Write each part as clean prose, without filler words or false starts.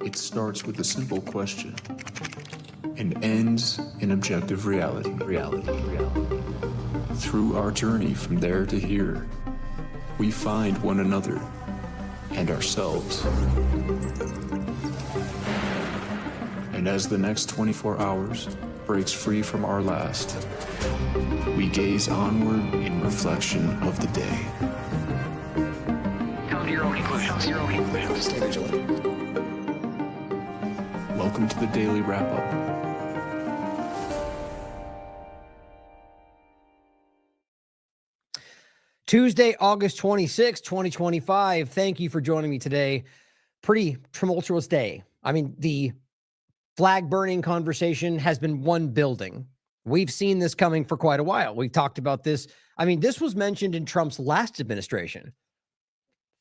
It starts with a simple question and ends in objective reality. Through our journey from there to here, we find one another and ourselves. And as the next 24 hours breaks free from our last, we gaze onward in reflection of the day. Come to your own conclusions. Stay vigilant. Welcome to the Daily Wrap-Up. Tuesday, August 26, 2025. Thank you for joining me today. Pretty tumultuous day. I mean, the flag burning conversation has been one building. We've seen this coming for quite a while. We've talked about this. I mean, this was mentioned in Trump's last administration.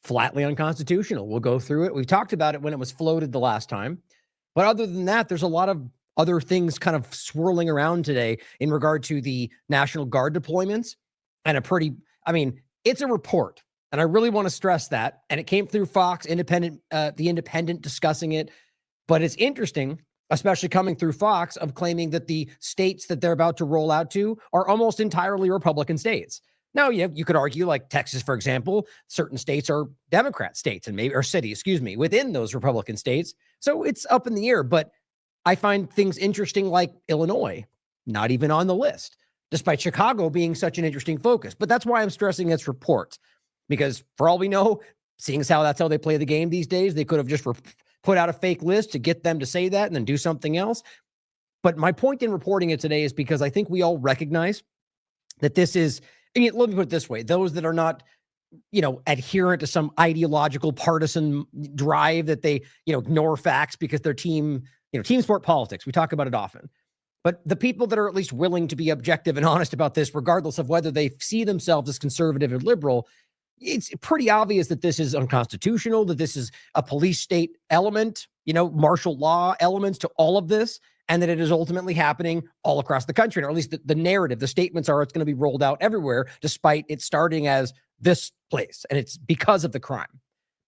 Flatly unconstitutional. We'll go through it. We've talked about it when it was floated the last time. But other than that, there's a lot of other things kind of swirling around today in regard to the National Guard deployments and it's a report. And I really want to stress that. And it came through Fox, the Independent discussing it. But it's interesting, especially coming through Fox, of claiming that the states that they're about to roll out to are almost entirely Republican states. Now, you could argue, like Texas, for example, certain states are Democrat states or cities, within those Republican states. So it's up in the air. But I find things interesting like Illinois, not even on the list, despite Chicago being such an interesting focus. But that's why I'm stressing its report, because for all we know, seeing as how that's how they play the game these days, they could have just put out a fake list to get them to say that and then do something else. But my point in reporting it today is because I think we all recognize that this is, let me put it this way, those that are not, adherent to some ideological partisan drive that they, ignore facts because they're team sport politics. We talk about it often. But the people that are at least willing to be objective and honest about this, regardless of whether they see themselves as conservative or liberal, it's pretty obvious that this is unconstitutional, that this is a police state element, martial law elements to all of this, and that it is ultimately happening all across the country, or at least the narrative, the statements are it's going to be rolled out everywhere, despite it starting as this place, and it's because of the crime.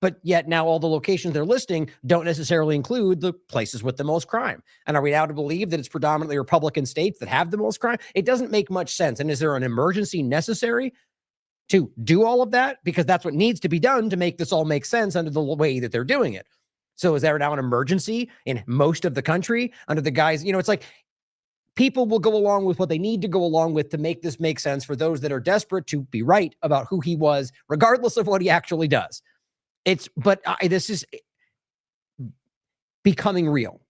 But yet now all the locations they're listing don't necessarily include the places with the most crime. And are we now to believe that it's predominantly Republican states that have the most crime? It doesn't make much sense. And is there an emergency necessary to do all of that? Because that's what needs to be done to make this all make sense under the way that they're doing it. So is there now an emergency in most of the country under the guise, it's like people will go along with what they need to go along with to make this make sense for those that are desperate to be right about who he was, regardless of what he actually does. This is becoming real.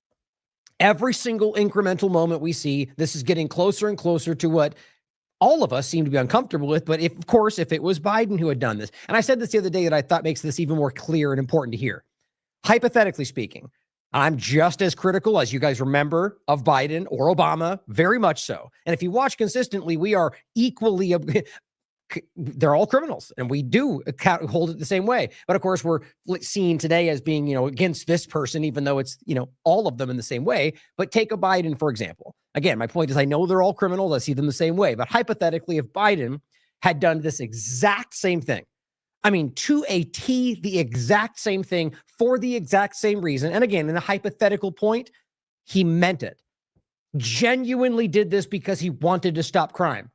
Every single incremental moment we see, this is getting closer and closer to what all of us seem to be uncomfortable with. But if it was Biden who had done this, and I said this the other day that I thought makes this even more clear and important to hear. Hypothetically speaking, I'm just as critical as you guys remember of Biden or Obama, very much so. And if you watch consistently, we are equally they're all criminals, and we do hold it the same way. But of course, we're seen today as being, against this person, even though it's, all of them in the same way. But take a Biden, for example. Again, my point is, I know they're all criminals. I see them the same way. But hypothetically, if Biden had done this exact same thing, to a T, the exact same thing for the exact same reason. And again, in a hypothetical point, he meant it. Genuinely did this because he wanted to stop crime.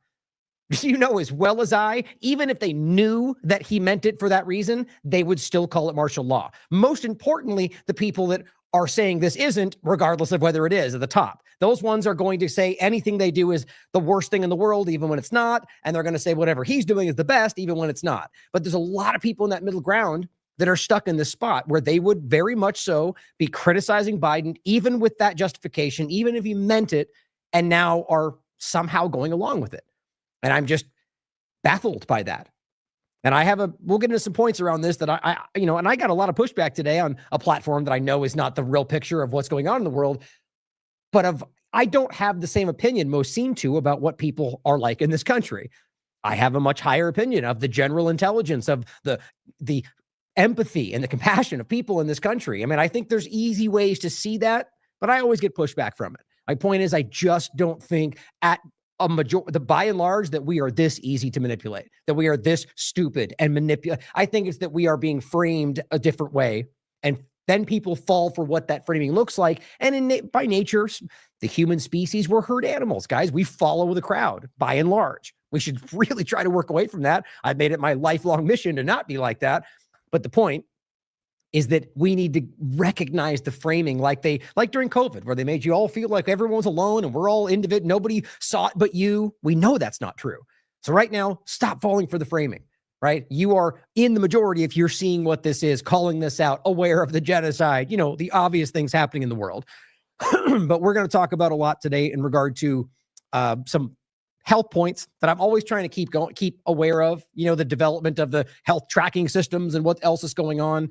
As well as I, even if they knew that he meant it for that reason, they would still call it martial law. Most importantly, the people that are saying this isn't, regardless of whether it is at the top, those ones are going to say anything they do is the worst thing in the world, even when it's not. And they're going to say whatever he's doing is the best, even when it's not. But there's a lot of people in that middle ground that are stuck in this spot where they would very much so be criticizing Biden, even with that justification, even if he meant it, and now are somehow going along with it. And I'm just baffled by that. And we'll get into some points around this that and I got a lot of pushback today on a platform that I know is not the real picture of what's going on in the world, but I don't have the same opinion most seem to about what people are like in this country. I have a much higher opinion of the general intelligence, of the empathy and the compassion of people in this country. I think there's easy ways to see that, but I always get pushback from it. My point is, I just don't think by and large, that we are this easy to manipulate, that we are this stupid and manipulate. I think it's that we are being framed a different way and then people fall for what that framing looks like. And by nature, the human species, we're herd animals, guys. We follow the crowd by and large. We should really try to work away from that. I've made it my lifelong mission to not be like that. But the point is that we need to recognize the framing like during COVID, where they made you all feel like everyone's alone and we're all individual. Nobody saw it but you. We know that's not true. So right now, stop falling for the framing, right? You are in the majority if you're seeing what this is, calling this out, aware of the genocide, the obvious things happening in the world. But we're going to talk about a lot today in regard to some health points that I'm always trying to keep aware of, the development of the health tracking systems and what else is going on.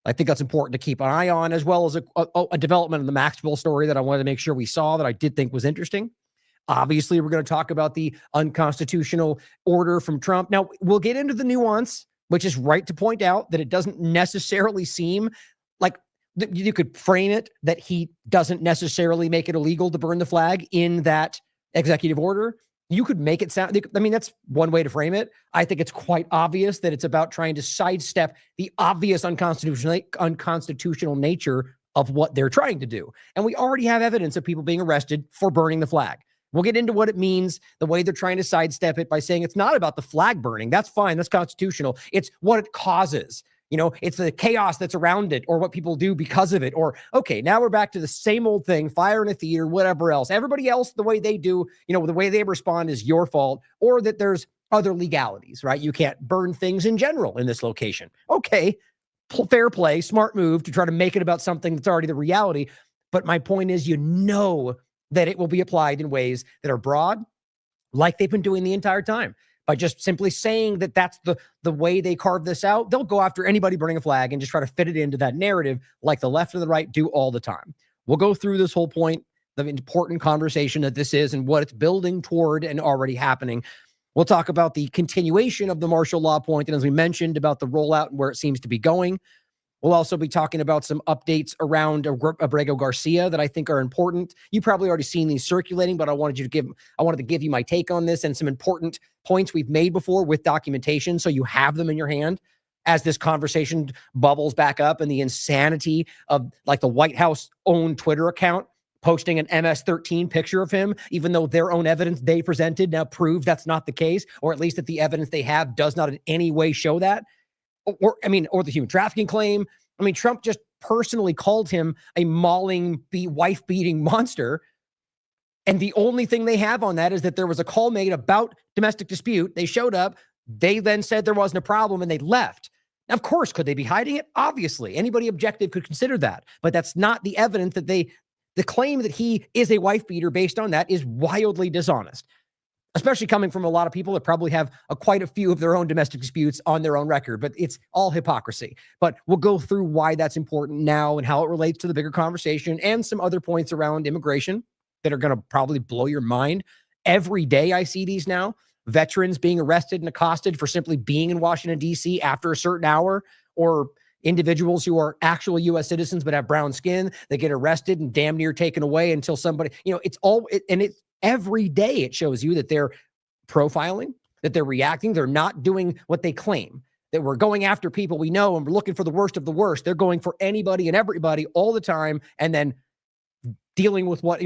I think that's important to keep an eye on, as well as a development in the Maxwell story that I wanted to make sure we saw that I did think was interesting. Obviously, we're going to talk about the unconstitutional order from Trump. Now, we'll get into the nuance, which is right to point out that it doesn't necessarily seem like you could frame it that he doesn't necessarily make it illegal to burn the flag in that executive order. You could make it sound, that's one way to frame it. I think it's quite obvious that it's about trying to sidestep the obvious unconstitutional nature of what they're trying to do. And we already have evidence of people being arrested for burning the flag. We'll get into what it means, the way they're trying to sidestep it by saying it's not about the flag burning. That's fine. That's constitutional. It's what it causes. It's the chaos that's around it or what people do because of it. Or, okay, now we're back to the same old thing, fire in a theater, whatever else. Everybody else, the way they do, the way they respond is your fault, or that there's other legalities, right? You can't burn things in general in this location. Okay, fair play, smart move to try to make it about something that's already the reality. But my point is, that it will be applied in ways that are broad, like they've been doing the entire time. By just simply saying that that's the way they carve this out, they'll go after anybody burning a flag and just try to fit it into that narrative like the left and the right do all the time. We'll go through this whole point, the important conversation that this is and what it's building toward and already happening. We'll talk about the continuation of the martial law point, and as we mentioned, about the rollout and where it seems to be going. We'll also be talking about some updates around Abrego Garcia that I think are important. You probably already seen these circulating, but I wanted to give you my take on this and some important points we've made before with documentation, so you have them in your hand as this conversation bubbles back up, and the insanity of like the White House own Twitter account posting an MS-13 picture of him, even though their own evidence they presented now proves that's not the case, or at least that the evidence they have does not in any way show that. Or the human trafficking claim. Trump just personally called him a mauling, wife-beating monster. And the only thing they have on that is that there was a call made about domestic dispute. They showed up. They then said there wasn't a problem and they left. Now, of course, could they be hiding it? Obviously. Anybody objective could consider that. But that's not the evidence that the claim that he is a wife-beater based on that is wildly dishonest. Especially coming from a lot of people that probably have quite a few of their own domestic disputes on their own record, but it's all hypocrisy. But we'll go through why that's important now and how it relates to the bigger conversation and some other points around immigration that are going to probably blow your mind. Every day I see these now, veterans being arrested and accosted for simply being in Washington, D.C. after a certain hour, or individuals who are actual U.S. citizens but have brown skin that get arrested and damn near taken away until somebody, every day it shows you that they're profiling, that they're reacting. They're not doing what they claim, that we're going after people we know and we're looking for the worst of the worst. They're going for anybody and everybody all the time, and then dealing with what,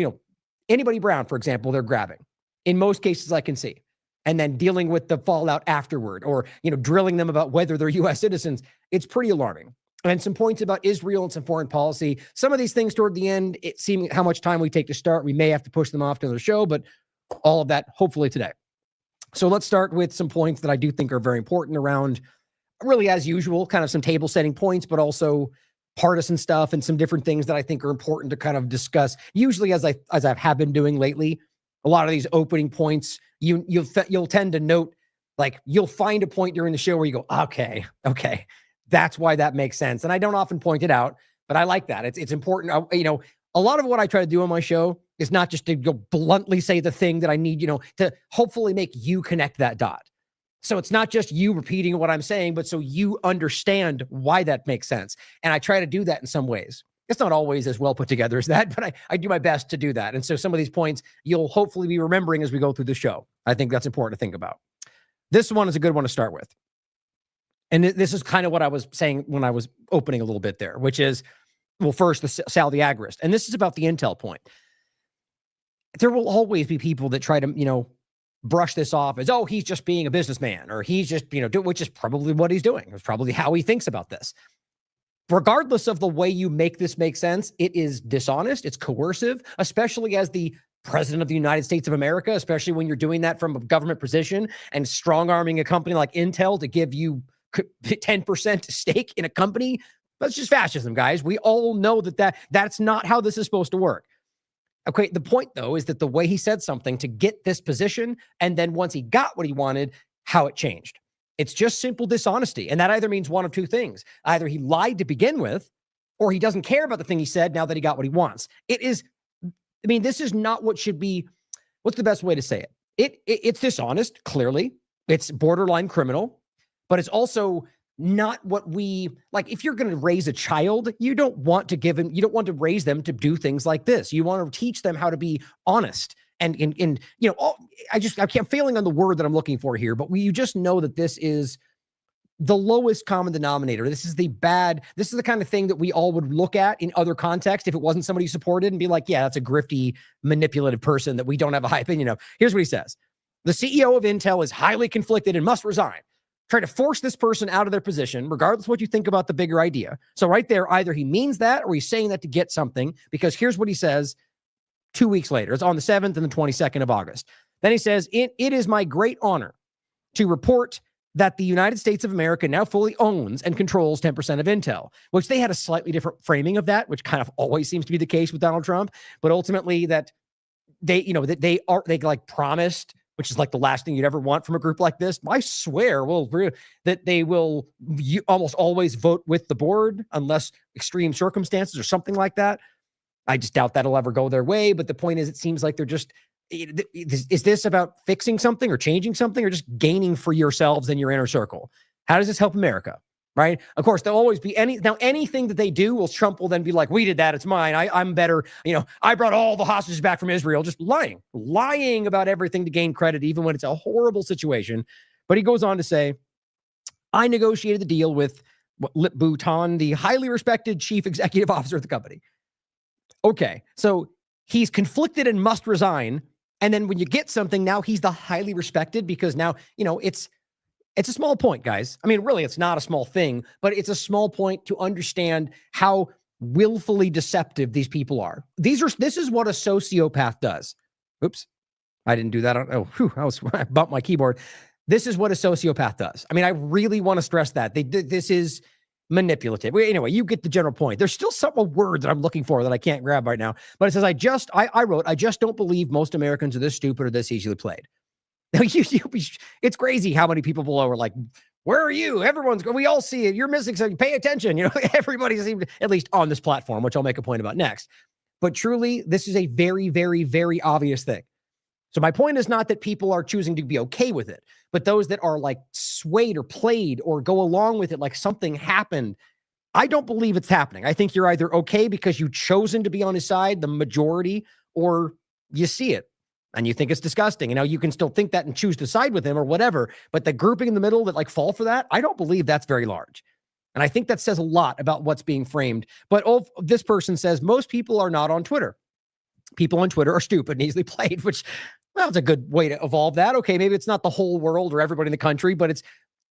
anybody brown, for example, they're grabbing. In most cases I can see. And then dealing with the fallout afterward, or, drilling them about whether they're U.S. citizens. It's pretty alarming. And some points about Israel and some foreign policy. Some of these things toward the end, it seemed how much time we take to start. We may have to push them off to another show, but all of that hopefully today. So let's start with some points that I do think are very important around, really as usual, kind of some table setting points, but also partisan stuff and some different things that I think are important to kind of discuss. Usually, as I have been doing lately, a lot of these opening points, you'll tend to note, like you'll find a point during the show where you go, okay. That's why that makes sense. And I don't often point it out, but I like that. It's important. A lot of what I try to do on my show is not just to go bluntly say the thing that I need, to hopefully make you connect that dot. So it's not just you repeating what I'm saying, but so you understand why that makes sense. And I try to do that in some ways. It's not always as well put together as that, but I do my best to do that. And so some of these points you'll hopefully be remembering as we go through the show. I think that's important to think about. This one is a good one to start with. And this is kind of what I was saying when I was opening a little bit there, which is Well, first, the Sal the agorist. And this is about the intel point. There will always be people that try to, brush this off as, oh, he's just being a businessman, or he's just, which is probably what he's doing. It's probably how he thinks about this. Regardless of the way you make this make sense, it is dishonest. It's coercive, especially as the president of the United States of America, especially when you're doing that from a government position and strong-arming a company like Intel to give you 10% stake in a company. That's just fascism, guys. We all know that's not how this is supposed to work. Okay, the point, though, is that the way he said something to get this position, and then once he got what he wanted, how it changed. It's just simple dishonesty. And that either means one of two things. Either he lied to begin with, or he doesn't care about the thing he said now that he got what he wants. This is not what should be, what's the best way to say it? It's dishonest, clearly. It's borderline criminal, but it's also not what we like. If you're going to raise a child, you don't want to raise them to do things like this. You want to teach them how to be honest. I'm failing on the word that I'm looking for here, but you just know that this is the lowest common denominator. This is the kind of thing that we all would look at in other contexts if it wasn't somebody you supported and be like, yeah, that's a grifty, manipulative person that we don't have a high opinion of. Here's what he says. The CEO of Intel is highly conflicted and must resign. Try to force this person out of their position, regardless of what you think about the bigger idea. So right there, either he means that or he's saying that to get something, because here's what he says 2 weeks later. It's on the 7th and the 22nd of August. Then he says, it is my great honor to report that the United States of America now fully owns and controls 10% of Intel, which they had a slightly different framing of that, which kind of always seems to be the case with Donald Trump. But ultimately that they promised, which is like the last thing you'd ever want from a group like this. I swear that they will almost always vote with the board unless extreme circumstances or something like that. I just doubt that'll ever go their way. But the point is, it seems like they're just, is this about fixing something or changing something or just gaining for yourselves in your inner circle? How does this help America? Right? Of course, there'll always be anything that they do, Trump will then be like, we did that. It's mine. I'm better. I brought all the hostages back from Israel, just lying about everything to gain credit, even when it's a horrible situation. But he goes on to say, I negotiated the deal with Lip Bhutan, the highly respected chief executive officer of the company. Okay. So he's conflicted and must resign. And then when you get something, now he's the highly respected because now, it's a small point, guys. I mean, really, it's not a small thing, but it's a small point to understand how willfully deceptive these people are. This is what a sociopath does. Oops, I didn't do that. I bumped my keyboard. This is what a sociopath does. I mean, I really want to stress that. This is manipulative. Anyway, you get the general point. There's still a word that I'm looking for that I can't grab right now, but it says, I wrote, I just don't believe most Americans are this stupid or this easily played. It's crazy how many people below are like, where are you? We all see it. You're missing something. Pay attention. Everybody seems, at least on this platform, which I'll make a point about next. But truly, this is a very, very, very obvious thing. So my point is not that people are choosing to be okay with it, but those that are like swayed or played or go along with it like something happened. I don't believe it's happening. I think you're either okay because you've chosen to be on his side, the majority, or you see it and you think it's disgusting. You can still think that and choose to side with him or whatever. But the grouping in the middle that fall for that, I don't believe that's very large. And I think that says a lot about what's being framed. But this person says most people are not on Twitter. People on Twitter are stupid and easily played, which, well, it's a good way to evolve that. Okay, maybe it's not the whole world or everybody in the country, but it's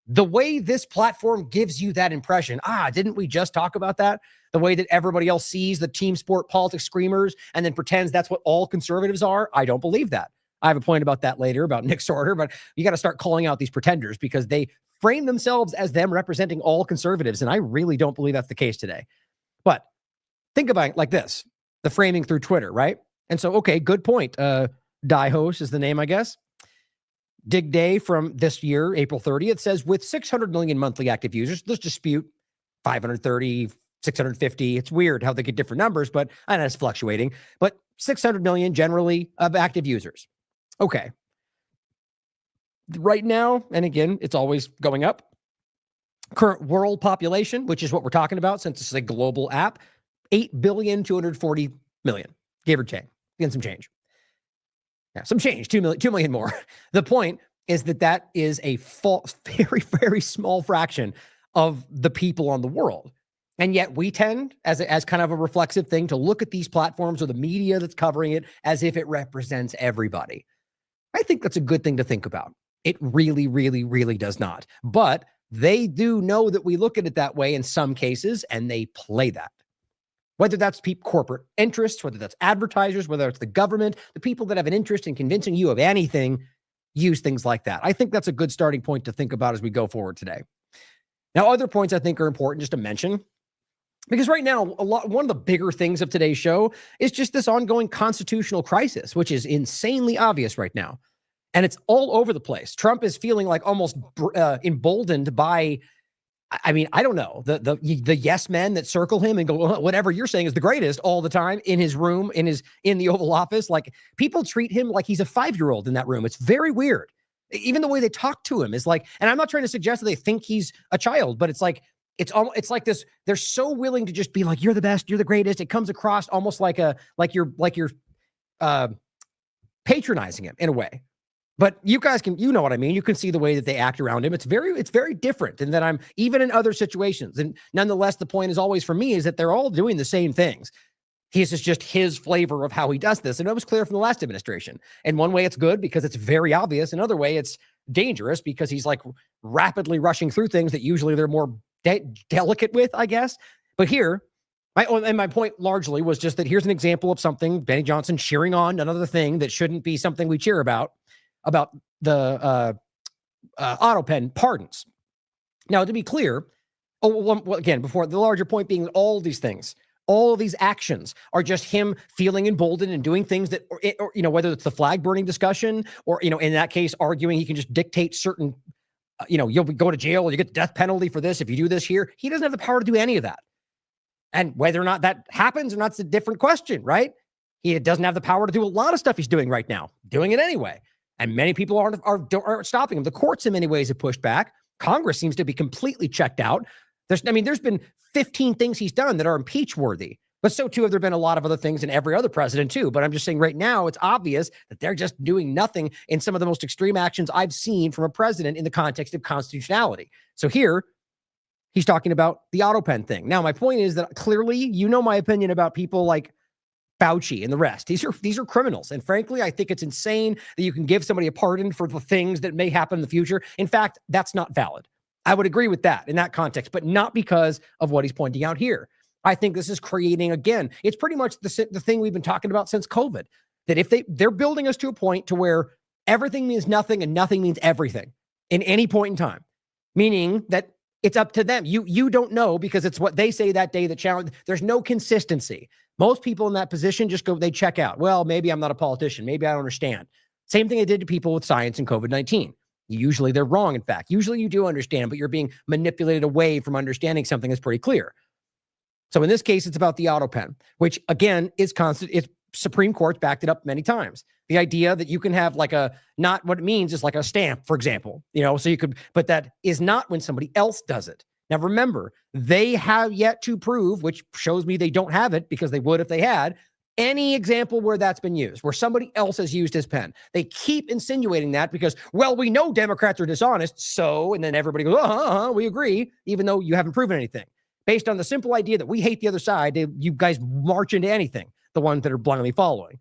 the way this platform gives you that impression. Didn't we just talk about that? The way that everybody else sees the team sport politics screamers and then pretends that's what all conservatives are. I don't believe that. I have a point about that later about Nick Sorter, but you got to start calling out these pretenders because they frame themselves as them representing all conservatives. And I really don't believe that's the case today. But think about it like this, the framing through Twitter, right? And so, okay, good point. Die Host is the name, I guess. Dig Day from this year, April 30th, says with 600 million monthly active users, let's dispute 530, 650. It's weird how they get different numbers, but I know it's fluctuating. But 600 million generally of active users. Okay. Right now, and again, it's always going up. Current world population, which is what we're talking about since it's a global app, 8,240,000,000, give or take. Again, some change. Yeah, some change, 2 million more. The point is that is a very, very small fraction of the people on the world. And yet we tend, as kind of a reflexive thing, to look at these platforms or the media that's covering it as if it represents everybody. I think that's a good thing to think about. It really, really, really does not. But they do know that we look at it that way in some cases, and they play that. Whether that's corporate interests, whether that's advertisers, whether it's the government, the people that have an interest in convincing you of anything, use things like that. I think that's a good starting point to think about as we go forward today. Now, other points I think are important just to mention, because right now, one of the bigger things of today's show is just this ongoing constitutional crisis, which is insanely obvious right now. And it's all over the place. Trump is feeling like almost emboldened by, I mean, I don't know, the yes men that circle him and go, whatever you're saying is the greatest all the time in his room, in the Oval Office. Like, people treat him like he's a 5-year-old in that room. It's very weird. Even the way they talk to him is like, and I'm not trying to suggest that they think he's a child, but it's like, it's like this. They're so willing to just be like, you're the best, you're the greatest. It comes across almost like you're patronizing him in a way. But you guys you know what I mean. You can see the way that they act around him. It's very different than that. I'm even in other situations. And nonetheless, the point is always for me is that they're all doing the same things. This is just his flavor of how he does this. And it was clear from the last administration. In one way, it's good because it's very obvious. Another way, it's dangerous because he's like rapidly rushing through things that usually they're more delicate with, I guess. But here, my point largely was just that here's an example of something, Benny Johnson cheering on another thing that shouldn't be something we cheer about the auto pen pardons. Now, to be clear, again, before the larger point being all these things, all of these actions are just him feeling emboldened and doing things that, or, whether it's the flag burning discussion or, in that case, arguing he can just dictate certain, you'll go to jail or you get the death penalty for this if you do this here. He doesn't have the power to do any of that. And whether or not that happens or not's a different question, right? He doesn't have the power to do a lot of stuff he's doing right now, doing it anyway. And many people aren't stopping him. The courts in many ways have pushed back. Congress seems to be completely checked out. There's been 15 things he's done that are impeach worthy, but so too have there been a lot of other things in every other president too. But I'm just saying right now, it's obvious that they're just doing nothing in some of the most extreme actions I've seen from a president in the context of constitutionality. So here, he's talking about the auto pen thing. Now, my point is that clearly, my opinion about people like Fauci and the rest. These are criminals. And frankly, I think it's insane that you can give somebody a pardon for the things that may happen in the future. In fact, that's not valid. I would agree with that in that context, but not because of what he's pointing out here. I think this is creating, again, it's pretty much the thing we've been talking about since COVID, that if they're building us to a point to where everything means nothing and nothing means everything in any point in time, meaning that it's up to them. You don't know because it's what they say that day that challenge. There's no consistency. Most people in that position just they check out. Well, maybe I'm not a politician. Maybe I don't understand. Same thing I did to people with science and COVID-19. Usually they're wrong, in fact. Usually you do understand, but you're being manipulated away from understanding something that's pretty clear. So in this case, it's about the auto pen, which again is constant. It's Supreme Court's backed it up many times. The idea that you can have not what it means is like a stamp, for example, so you could, but that is not when somebody else does it. Now, remember, they have yet to prove, which shows me they don't have it because they would if they had, any example where that's been used, where somebody else has used his pen. They keep insinuating that because, well, we know Democrats are dishonest, so, and then everybody goes, we agree, even though you haven't proven anything. Based on the simple idea that we hate the other side, you guys march into anything, the ones that are blindly following.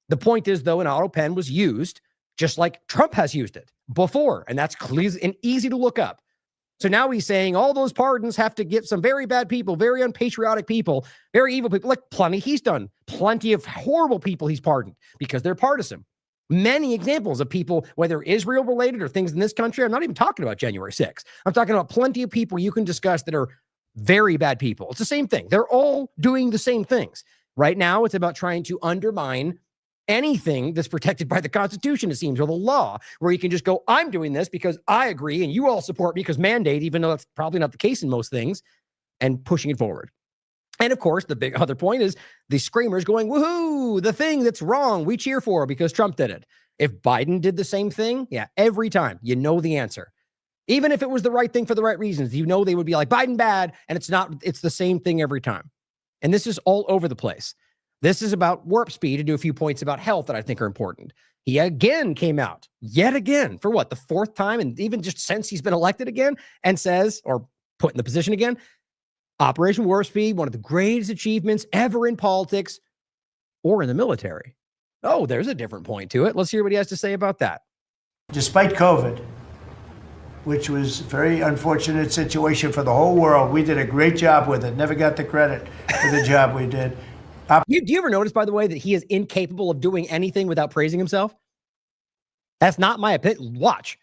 The point is, though, an auto pen was used just like Trump has used it before, and that's clear and easy to look up. So now he's saying all those pardons have to get some very bad people, very unpatriotic people, very evil people, like plenty he's done. Plenty of horrible people he's pardoned because they're partisan. Many examples of people, whether Israel related or things in this country. I'm not even talking about January 6th. I'm talking about plenty of people you can discuss that are very bad people. It's the same thing. They're all doing the same things. Right now, it's about trying to undermine anything that's protected by the Constitution, it seems, or the law, where you can just go, I'm doing this because I agree and you all support me because mandate, even though that's probably not the case in most things, and pushing it forward. And of course, the big other point is the screamers going, woohoo, the thing that's wrong, we cheer for because Trump did it. If Biden did the same thing, every time, the answer. Even if it was the right thing for the right reasons, they would be like, Biden bad, and it's not, it's the same thing every time. And this is all over the place. This is about warp speed to do a few points about health that I think are important. He again came out, yet again, for what, the fourth time, and even just since he's been elected again, and says, or put in the position again, Operation Warp Speed, one of the greatest achievements ever in politics or in the military. Oh, there's a different point to it. Let's hear what he has to say about that. Despite COVID, which was a very unfortunate situation for the whole world, we did a great job with it. Never got the credit for the job we did. Do you ever notice, by the way, that he is incapable of doing anything without praising himself? That's not my opinion. Watch.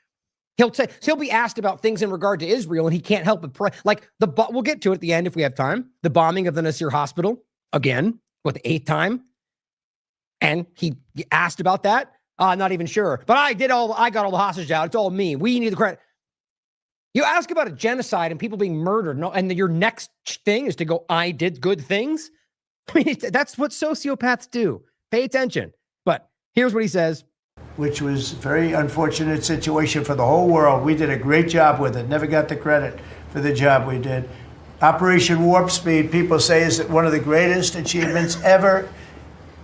He'll be asked about things in regard to Israel, and he can't help but pray. Like we'll get to it at the end if we have time. The bombing of the Nasir hospital again, the 8th time, and he asked about that. I'm not even sure, but I got all the hostages out. It's all me. We need the credit. You ask about a genocide and people being murdered, and your next thing is to go, I did good things. I mean, that's what sociopaths do. Pay attention. But here's what he says. Which was a very unfortunate situation for the whole world. We did a great job with it. Never got the credit for the job we did. Operation Warp Speed, people say, is one of the greatest achievements ever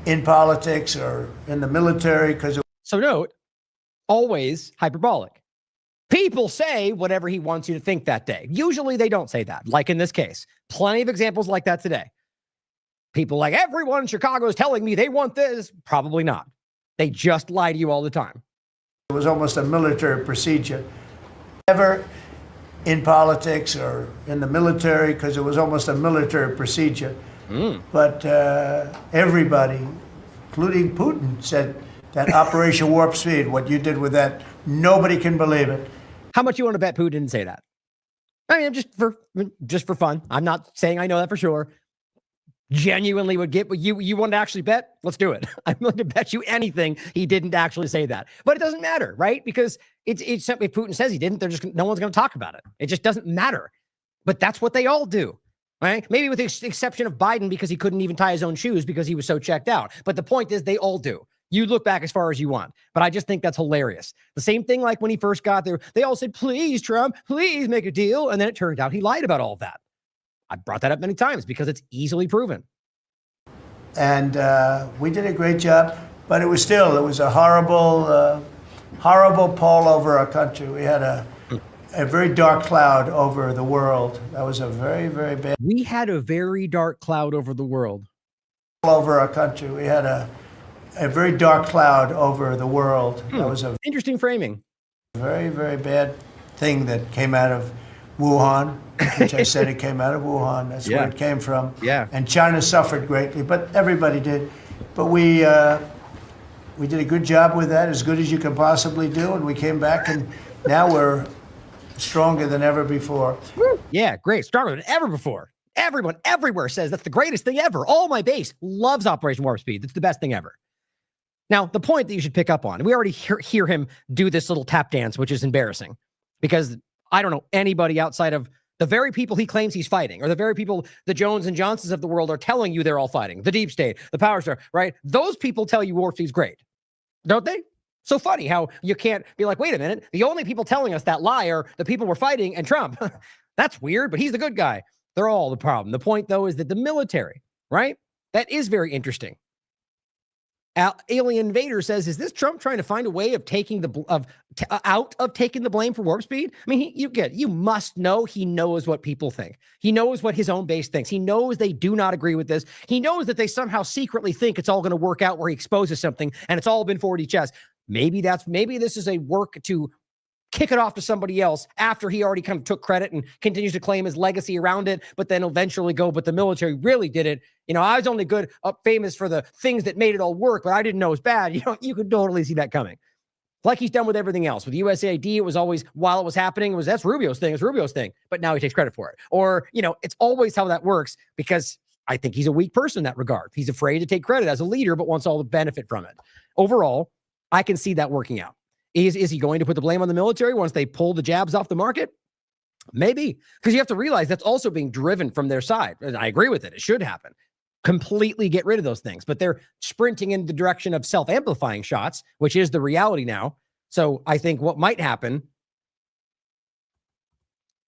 in politics or in the military. So note, always hyperbolic. People say whatever he wants you to think that day. Usually they don't say that, like in this case. Plenty of examples like that today. People like, everyone in Chicago is telling me they want this. Probably not. They just lie to you all the time. It was almost a military procedure. Never in politics or in the military, because it was almost a military procedure. But everybody, including Putin, said that Operation Warp Speed, what you did with that, nobody can believe it. How much you want to bet Putin didn't say that? I mean, just for fun. I'm not saying I know that for sure. Genuinely would get what you want to actually bet. Let's do it. I'm willing to bet you anything he didn't actually say that. But it doesn't matter, right? Because it's simply, if Putin says he didn't, no one's going to talk about it. It just doesn't matter. But that's what they all do, right? Maybe with the exception of Biden, because he couldn't even tie his own shoes because he was so checked out. But the point is, they all do. You look back as far as you want. But I just think that's hilarious. The same thing like when he first got there, they all said, please, Trump, please make a deal. And then it turned out he lied about all of that. I brought that up many times because it's easily proven. And we did a great job, but it was a horrible, horrible pall over our country. We had a very dark cloud over the world. That was a very, very bad. We had a very dark cloud over the world. All over our country. We had a very dark cloud over the world. That was a interesting framing. Very, very bad thing that came out of Wuhan, which I said it came out of Wuhan. That's where it came from. Yeah. And China suffered greatly, but everybody did. But we did a good job with that, as good as you can possibly do, and we came back, and now we're stronger than ever before. Yeah, great. Stronger than ever before. Everyone everywhere says that's the greatest thing ever. All my base loves Operation Warp Speed. That's the best thing ever. Now, the point that you should pick up on, we already hear him do this little tap dance, which is embarrassing, because I don't know anybody outside of the very people he claims he's fighting, or the very people the Jones and Johnsons of the world are telling you they're all fighting, the deep state, the power star, right? Those people tell you Warp Speed's great, don't they? So funny how you can't be like, wait a minute, the only people telling us that lie are the people we're fighting and Trump. That's weird, but he's the good guy. They're all the problem. The point, though, is that the military, right? That is very interesting. Alien Invader says, is this Trump trying to find a way of taking taking the blame for Warp Speed? I mean, you must know he knows what people think. He knows what his own base thinks. He knows they do not agree with this. He knows that they somehow secretly think it's all going to work out where he exposes something and it's all been 4D chess. Maybe this is a work to kick it off to somebody else after he already kind of took credit and continues to claim his legacy around it, but then eventually go, but the military really did it. You know, I was only famous for the things that made it all work, but I didn't know it was bad. You could totally see that coming. Like he's done with everything else. With USAID, it was always, while it was happening, that's Rubio's thing, it's Rubio's thing, but now he takes credit for it. Or, it's always how that works, because I think he's a weak person in that regard. He's afraid to take credit as a leader, but wants all the benefit from it. Overall, I can see that working out. Is he going to put the blame on the military once they pull the jabs off the market? Maybe, because you have to realize that's also being driven from their side. And I agree with it. It should happen. Completely get rid of those things. But they're sprinting in the direction of self-amplifying shots, which is the reality now. So I think what might happen,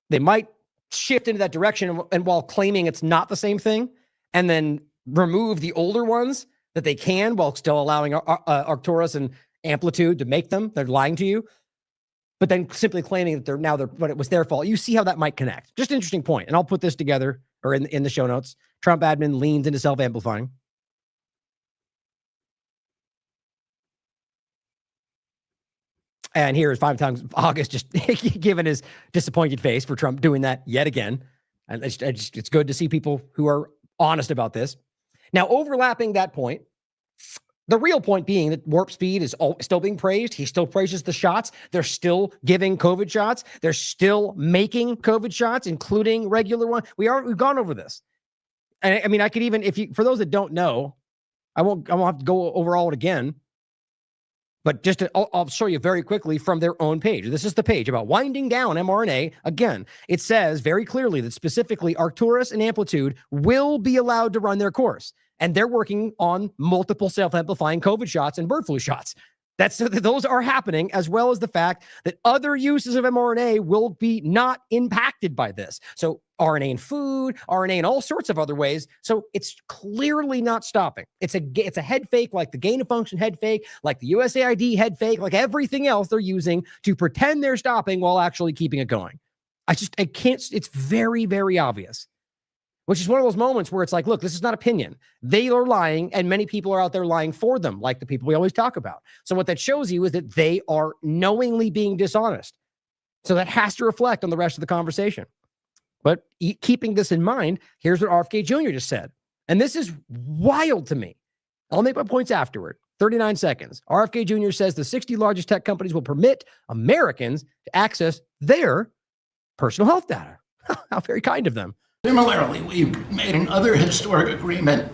they might shift into that direction, and while claiming it's not the same thing, and then remove the older ones that they can while still allowing Arcturus and Amplitude to make them. They're lying to you, but then simply claiming that but it was their fault. You see how that might connect. Just an interesting point. And I'll put this together, or in the show notes. Trump admin leans into self-amplifying. And here is 5 times August just giving his disappointed face for Trump doing that yet again. And it's good to see people who are honest about this. Now, overlapping that point, the real point being that Warp Speed is still being praised. He still praises the shots. They're still giving COVID shots. They're still making COVID shots, including regular one. We've gone over this. And I mean, I could even, for those that don't know, I won't have to go over all it again. But I'll show you very quickly from their own page. This is the page about winding down mRNA. Again, it says very clearly that specifically Arcturus and Amplitude will be allowed to run their course. And they're working on multiple self-amplifying COVID shots and bird flu shots. Those are happening, as well as the fact that other uses of mRNA will be not impacted by this. So RNA in food, RNA in all sorts of other ways. So it's clearly not stopping. It's a head fake, like the gain of function head fake, like the USAID head fake, like everything else they're using to pretend they're stopping while actually keeping it going. I can't, it's very, very obvious. Which is one of those moments where it's like, look, this is not opinion. They are lying, and many people are out there lying for them, like the people we always talk about. So what that shows you is that they are knowingly being dishonest. So that has to reflect on the rest of the conversation. But keeping this in mind, here's what RFK Jr. just said. And this is wild to me. I'll make my points afterward. 39 seconds. RFK Jr. says the 60 largest tech companies will permit Americans to access their personal health data. How very kind of them. Similarly, we've made another historic agreement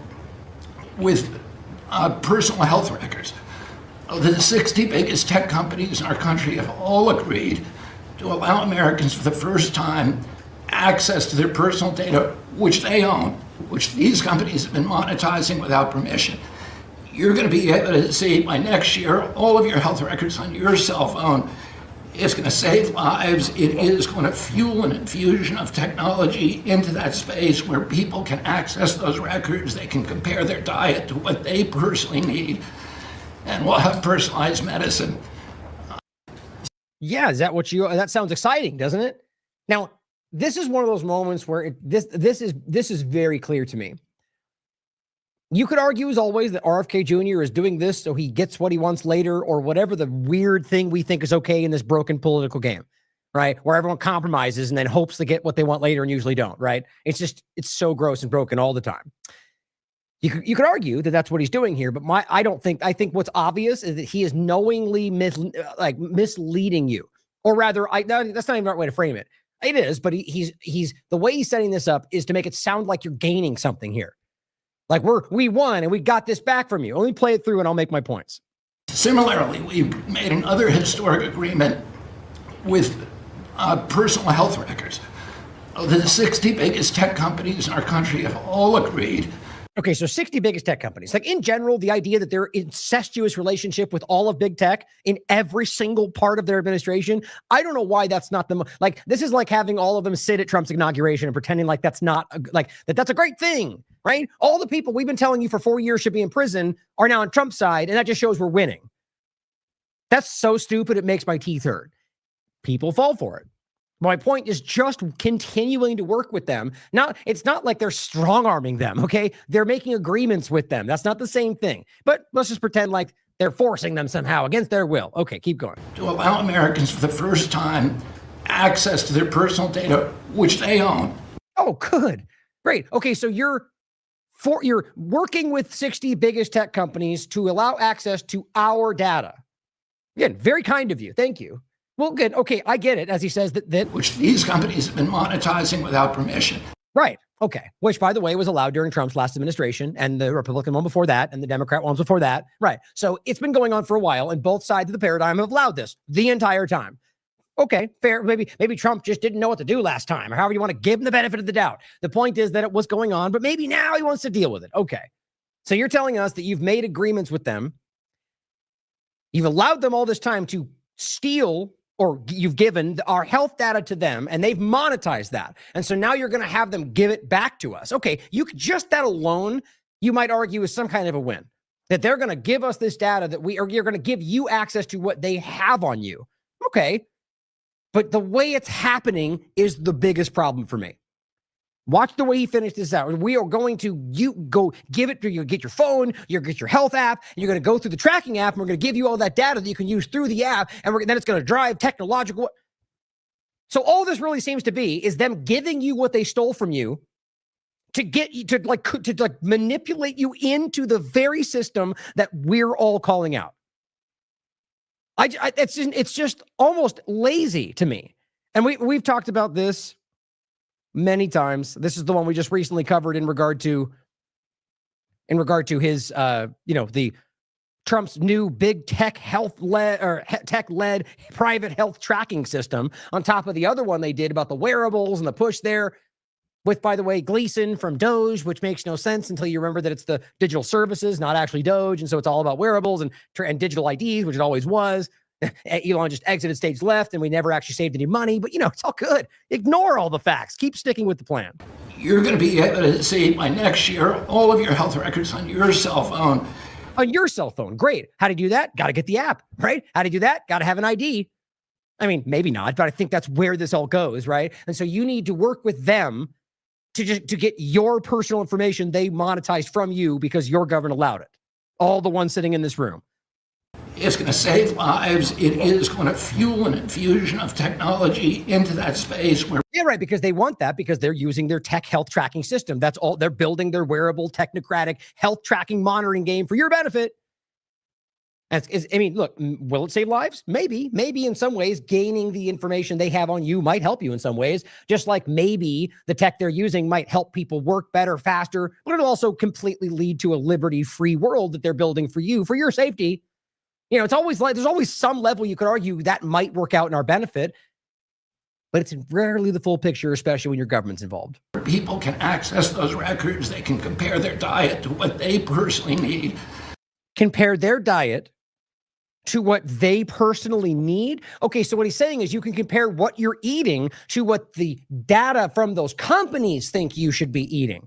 with personal health records. The 60 biggest tech companies in our country have all agreed to allow Americans for the first time access to their personal data, which they own, which these companies have been monetizing without permission. You're going to be able to see by next year all of your health records on your cell phone. It's going to save lives. It is going to fuel an infusion of technology into that space where people can access those records. They can compare their diet to what they personally need, and we'll have personalized medicine. Yeah, that sounds exciting, doesn't it? Now, this is one of those moments where this is very clear to me. You could argue, as always, that RFK Jr. is doing this so he gets what he wants later, or whatever the weird thing we think is okay in this broken political game, right? Where everyone compromises and then hopes to get what they want later and usually don't, right? It's so gross and broken all the time. You could argue that that's what he's doing here, but I think what's obvious is that he is knowingly misleading you, or rather, that's not even the right way to frame it. It is, but he's the way he's setting this up is to make it sound like you're gaining something here. Like we won and we got this back from you. Let me play it through and I'll make my points. Similarly, we've made another historic agreement with personal health records. The 60 biggest tech companies in our country have all agreed. Okay, so 60 biggest tech companies. Like in general, the idea that they're incestuous relationship with all of big tech in every single part of their administration, I don't know why that's not this is like having all of them sit at Trump's inauguration and pretending like that's not that's a great thing, right? All the people we've been telling you for 4 years should be in prison are now on Trump's side, and that just shows we're winning. That's so stupid, it makes my teeth hurt. People fall for it. My point is just continuing to work with them. It's not like they're strong-arming them, okay? They're making agreements with them. That's not the same thing. But let's just pretend like they're forcing them somehow against their will. Okay, keep going. To allow Americans for the first time access to their personal data, which they own. Oh, good. Great. Okay, so you're working with 60 biggest tech companies to allow access to our data. Again, very kind of you. Thank you. Well, good. Okay, I get it. As he says that which these companies have been monetizing without permission. Right. Okay. Which, by the way, was allowed during Trump's last administration and the Republican one before that and the Democrat ones before that. Right. So it's been going on for a while, and both sides of the paradigm have allowed this the entire time. Okay, fair. Maybe Trump just didn't know what to do last time, or however you want to give him the benefit of the doubt. The point is that it was going on, but maybe now he wants to deal with it. Okay. So you're telling us that you've made agreements with them. You've allowed them all this time to steal, or you've given our health data to them, and they've monetized that. And so now you're going to have them give it back to us. Okay, just that alone, you might argue is some kind of a win. That they're going to give us this data you're going to give you access to what they have on you. Okay, but the way it's happening is the biggest problem for me. Watch the way he finished this out. We are going to go give it to you. Get your phone, you get your health app, and you're going to go through the tracking app, and we're going to give you all that data that you can use through the app, and then it's going to drive technological. So all this really seems to be is them giving you what they stole from you to get you to manipulate you into the very system that we're all calling out. It's just almost lazy to me. And we've talked about this many times. This is the one we just recently covered in regard to his the Trump's new big tech-led private health tracking system on top of the other one they did about the wearables and the push there with, by the way, Gleason from Doge, which makes no sense until you remember that it's the digital services, not actually Doge. And so it's all about wearables and digital IDs, which it always was. Elon just exited stage left and we never actually saved any money, but it's all good. Ignore all the facts. Keep sticking with the plan. You're going to be able to see by next year all of your health records on your cell phone. On your cell phone. Great. How to do that? Got to get the app, right? How to do that? Got to have an ID. I mean, maybe not, but I think that's where this all goes, right? And so you need to work with them to get your personal information they monetized from you because your government allowed it. All the ones sitting in this room. It's going to save lives. It is going to fuel an infusion of technology into that space where. Yeah, right. Because they want that because they're using their tech health tracking system. That's all. They're building their wearable technocratic health tracking monitoring game for your benefit. Look, will it save lives? Maybe in some ways, gaining the information they have on you might help you in some ways, just like maybe the tech they're using might help people work better, faster, but it'll also completely lead to a liberty-free world that they're building for you, for your safety. It's always like there's always some level you could argue that might work out in our benefit, but it's rarely the full picture, especially when your government's involved. People can access those records. They can compare their diet to what they personally need. Compare their diet to what they personally need? Okay, so what he's saying is you can compare what you're eating to what the data from those companies think you should be eating.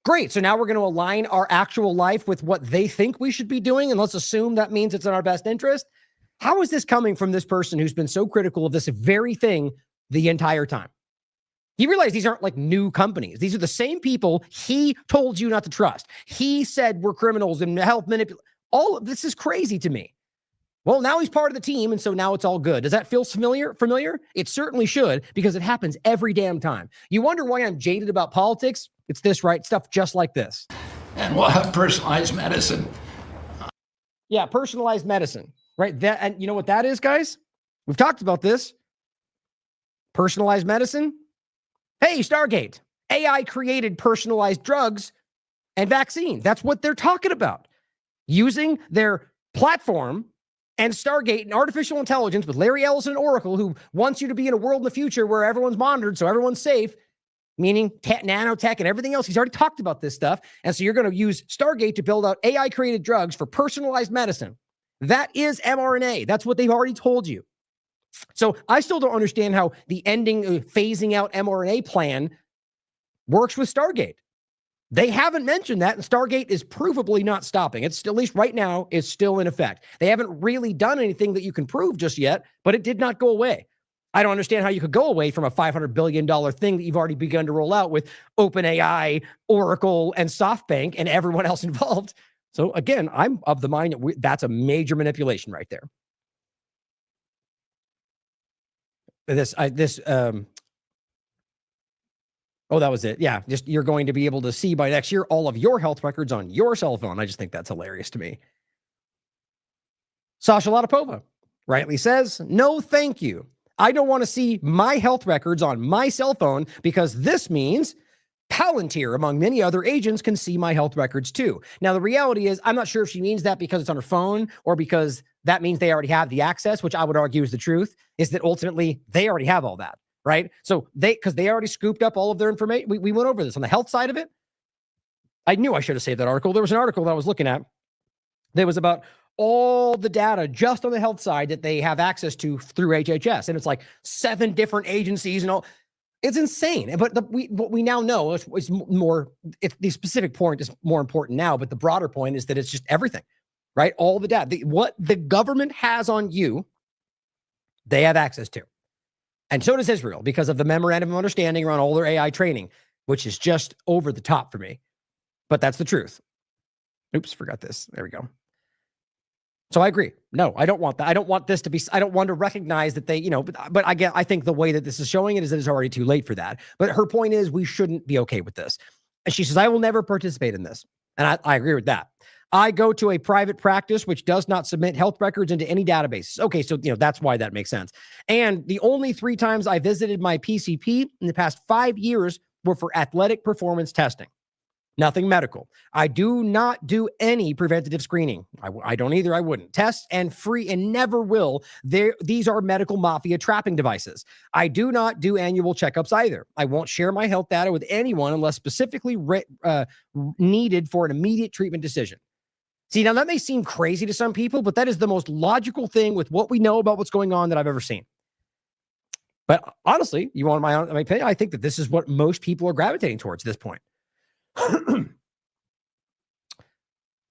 Great. So now we're going to align our actual life with what they think we should be doing. And let's assume that means it's in our best interest. How is this coming from this person who's been so critical of this very thing the entire time? You realize these aren't like new companies. These are the same people he told you not to trust. He said we're criminals and health manipulation. All of this is crazy to me. Well, now he's part of the team, and so now it's all good. Does that feel familiar? It certainly should, because it happens every damn time. You wonder why I'm jaded about politics? It's this, right? Stuff just like this. And we'll have personalized medicine. Yeah, personalized medicine, right? That, and you know what that is, guys? We've talked about this. Personalized medicine. Hey, Stargate. AI-created personalized drugs and vaccines. That's what they're talking about. Using their platform and Stargate and artificial intelligence with Larry Ellison and Oracle, who wants you to be in a world in the future where everyone's monitored, so everyone's safe, meaning nanotech and everything else. He's already talked about this stuff. And so you're going to use Stargate to build out AI-created drugs for personalized medicine. That is mRNA. That's what they've already told you. So I still don't understand how the ending, phasing out mRNA plan works with Stargate. They haven't mentioned that, and Stargate is provably not stopping. It's still, at least right now, it's still in effect. They haven't really done anything that you can prove just yet, but it did not go away. I don't understand how you could go away from a $500 billion thing that you've already begun to roll out with OpenAI, Oracle, and SoftBank, and everyone else involved. So again, I'm of the mind that that's a major manipulation right there. Oh, that was it. Yeah, just you're going to be able to see by next year all of your health records on your cell phone. I just think that's hilarious to me. Sasha Latapova rightly says, no, thank you. I don't want to see my health records on my cell phone because this means Palantir, among many other agents, can see my health records too. Now, the reality is, I'm not sure if she means that because it's on her phone or because that means they already have the access, which I would argue is the truth, is that ultimately they already have all that. Right? So because they already scooped up all of their information. We went over this on the health side of it. I knew I should have saved that article. There was an article that I was looking at that was about all the data just on the health side that they have access to through HHS. And it's like 7 different agencies and all. It's insane. But what we now know is more, the specific point is more important now, but the broader point is that it's just everything, right? All the data. What the government has on you, they have access to. And so does Israel because of the memorandum of understanding around all their AI training. which is just over the top for me. But that's the truth. Oops, forgot this. There we go. So I agree. No, I don't want that. I don't want this to be, I don't want to recognize that they, but I think the way that this is showing it is that it's already too late for that. But her point is we shouldn't be okay with this. And she says, I will never participate in this. And I agree with that. I go to a private practice which does not submit health records into any databases. Okay, so that's why that makes sense. And the only 3 times I visited my PCP in the past 5 years were for athletic performance testing. Nothing medical. I do not do any preventative screening. I don't either. I wouldn't. Tests and free and never will. These are medical mafia trapping devices. I do not do annual checkups either. I won't share my health data with anyone unless specifically needed for an immediate treatment decision. See, now that may seem crazy to some people, but that is the most logical thing with what we know about what's going on that I've ever seen. But honestly, you want my opinion? I think that this is what most people are gravitating towards at this point.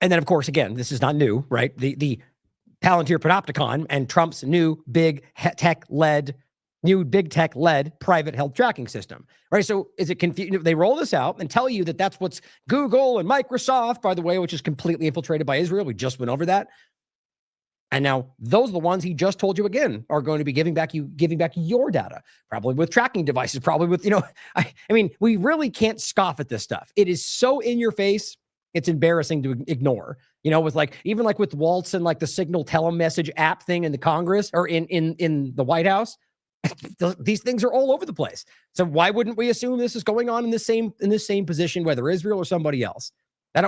And then, of course, again, this is not new, right? The Palantir Panopticon and Trump's new big tech-led private health tracking system, right? So is it confusing? They roll this out and tell you that that's what's Google and Microsoft, by the way, which is completely infiltrated by Israel. We just went over that. And now those are the ones he just told you again are going to be giving back your data, probably with tracking devices, probably with, I mean, we really can't scoff at this stuff. It is so in your face. It's embarrassing to ignore, with even with Waltz and the Signal telemessage app thing in the Congress or in the White House. These things are all over the place. So why wouldn't we assume this is going on in this same position, whether Israel or somebody else?